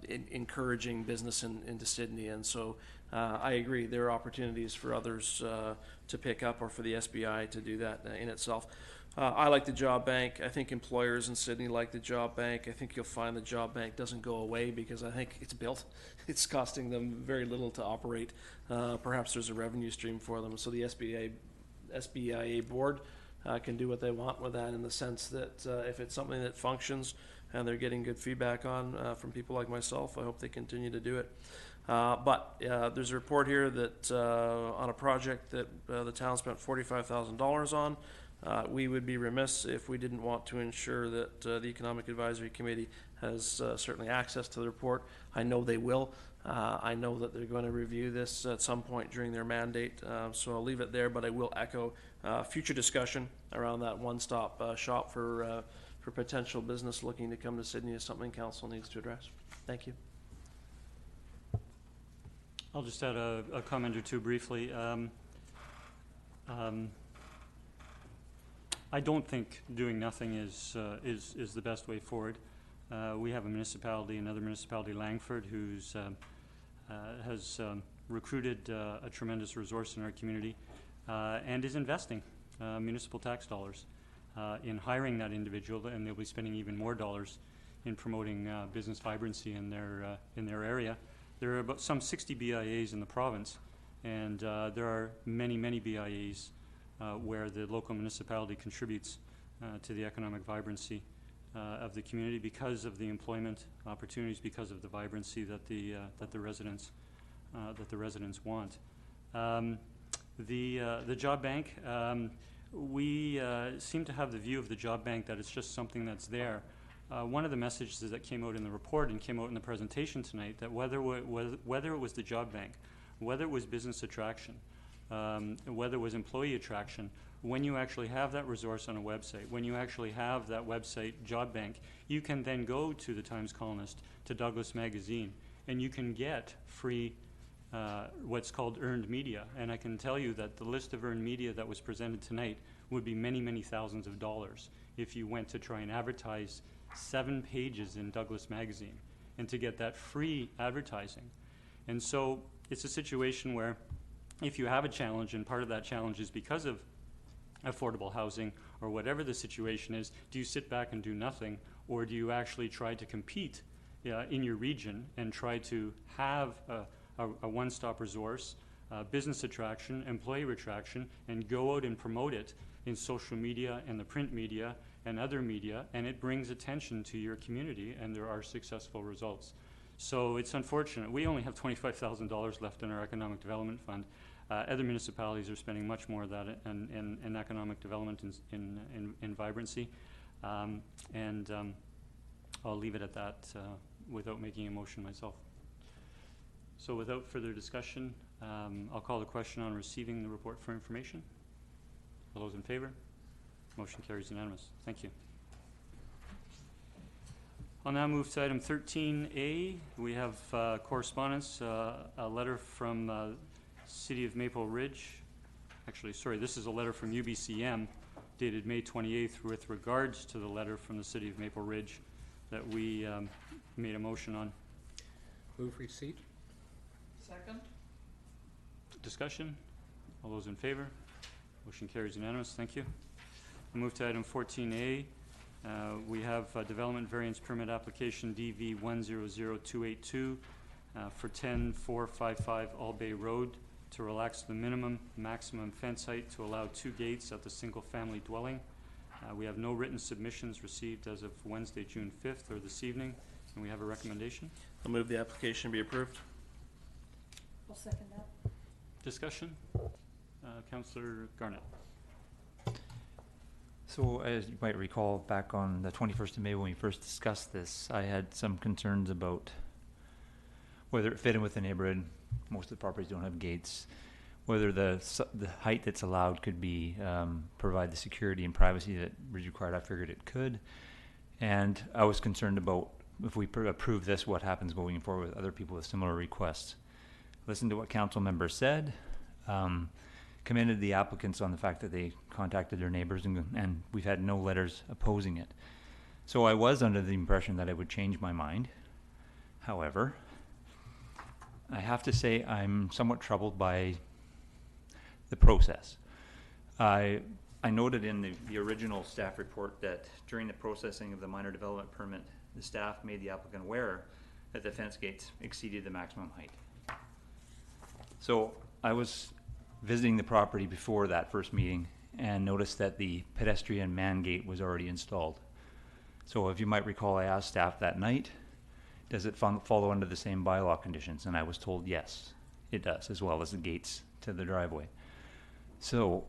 encouraging business into Sydney. And so I agree, there are opportunities for others to pick up, or for the SBI to do that in itself. I like the job bank. I think employers in Sydney like the job bank. I think you'll find the job bank doesn't go away because I think it's built. It's costing them very little to operate. Perhaps there's a revenue stream for them. So the SBIA board can do what they want with that, in the sense that if it's something that functions and they're getting good feedback on from people like myself, I hope they continue to do it. But there's a report here that on a project that the town spent $45,000 on. We would be remiss if we didn't want to ensure that the Economic Advisory Committee has certainly access to the report. I know they will. I know that they're going to review this at some point during their mandate, so I'll leave it there, but I will echo future discussion around that one-stop shop for potential business looking to come to Sydney is something council needs to address. Thank you. I'll just add a comment or two briefly. I don't think doing nothing is the best way forward. We have a municipality, another municipality, Langford, who's has recruited a tremendous resource in our community and is investing municipal tax dollars in hiring that individual, and they'll be spending even more dollars in promoting business vibrancy in their area. There are about some 60 BIAs in the province, and there are many BIAs where the local municipality contributes to the economic vibrancy of the community because of the employment opportunities, because of the vibrancy that the residents want. The job bank, we seem to have the view of the job bank that it's just something that's there. One of the messages that came out in the report and came out in the presentation tonight, that whether it was the job bank, whether it was business attraction, whether it was employee attraction, when you actually have that resource on a website, when you actually have that website job bank, you can then go to the Times Colonist, to Douglas Magazine, and you can get free what's called earned media. And I can tell you that the list of earned media that was presented tonight would be many thousands of dollars if you went to try and advertise 7 pages in Douglas Magazine, and to get that free advertising. And so it's a situation where if you have a challenge, and part of that challenge is because of affordable housing or whatever the situation is, do you sit back and do nothing, or do you actually try to compete in your region and try to have a one-stop resource, business attraction, employee attraction, and go out and promote it in social media and the print media and other media, and it brings attention to your community, and there are successful results. So it's unfortunate. We only have $25,000 left in our economic development fund. Other municipalities are spending much more of that in economic development in vibrancy. I'll leave it at that without making a motion myself. So without further discussion, I'll call the question on receiving the report for information. All those in favor? Motion carries unanimous. Thank you. I'll now move to item 13A. We have correspondence, a letter from City of Maple Ridge. Actually, sorry, this is a letter from UBCM dated May 28th with regards to the letter from the City of Maple Ridge that we made a motion on. Move receipt. Second. Discussion? All those in favor? Motion carries unanimous. Thank you. We'll move to item 14A. We have development variance permit application DV 100282 for 10455 All Bay Road to relax the maximum fence height to allow 2 gates at the single-family dwelling. We have no written submissions received as of Wednesday, June 5th, or this evening, and we have a recommendation. I'll move the application be approved. I'll second that. Discussion? Councillor Garnett. So as you might recall, back on the 21st of May when we first discussed this, I had some concerns about whether it fit in with the neighborhood. Most of the properties don't have gates. Whether the height that's allowed could be provide the security and privacy that was required. I figured it could. And I was concerned about if we approve this, what happens going forward with other people with similar requests. Listened to what council members said. Commended the applicants on the fact that they contacted their neighbors, and we've had no letters opposing it. So I was under the impression that I would change my mind. However, I have to say I'm somewhat troubled by the process. I noted in the original staff report that during the processing of the minor development permit, the staff made the applicant aware that the fence gates exceeded the maximum height. So I was visiting the property before that first meeting and noticed that the pedestrian man gate was already installed. So if you might recall, I asked staff that night, does it follow under the same bylaw conditions? And I was told yes, it does, as well as the gates to the driveway. So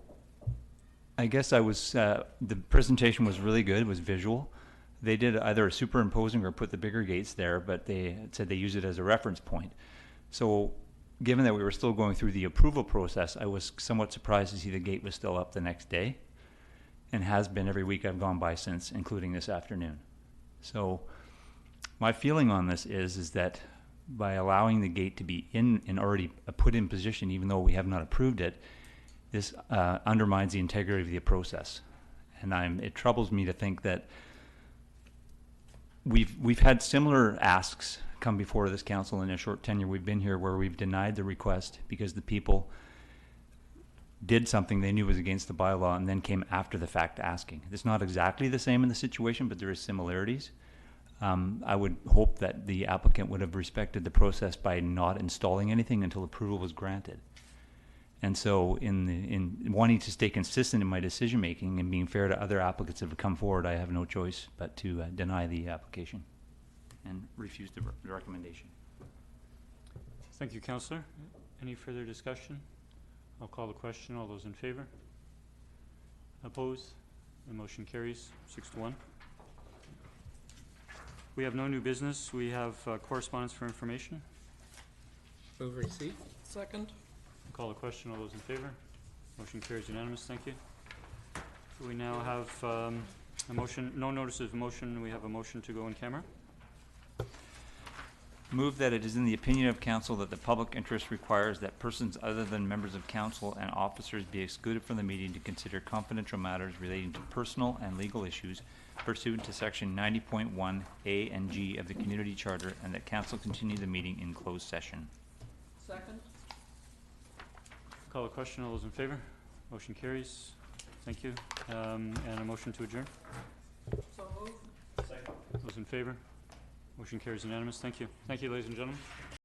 I guess I was, the presentation was really good, it was visual. They did either a superimposing or put the bigger gates there, but they said they use it as a reference point. So given that we were still going through the approval process, I was somewhat surprised to see the gate was still up the next day, and has been every week I've gone by since, including this afternoon. So my feeling on this is that by allowing the gate to be in and already put in position, even though we have not approved it, this undermines the integrity of the process. And it troubles me to think that we've had similar asks come before this council in a short tenure we've been here, where we've denied the request because the people did something they knew was against the bylaw and then came after the fact asking. It's not exactly the same in the situation, but there is similarities. I would hope that the applicant would have respected the process by not installing anything until approval was granted. And so in wanting to stay consistent in my decision making and being fair to other applicants that have come forward, I have no choice but to deny the application and refuse the recommendation. Thank you, Councillor. Any further discussion? I'll call the question. All those in favor? Opposed? The motion carries 6-1. We have no new business. We have correspondence for information. Move receipt. Second. Call the question. All those in favor? Motion carries unanimous. Thank you. We now have a motion, no notice of motion. We have a motion to go in camera. Move that it is in the opinion of council that the public interest requires that persons other than members of council and officers be excluded from the meeting to consider confidential matters relating to personal and legal issues pursuant to section 90.1 A and G of the community charter, and that council continue the meeting in closed session. Second. Call the question. All those in favor? Motion carries. Thank you. And a motion to adjourn. So moved. Second. Those in favor? Motion carries unanimous. Thank you. Thank you, ladies and gentlemen.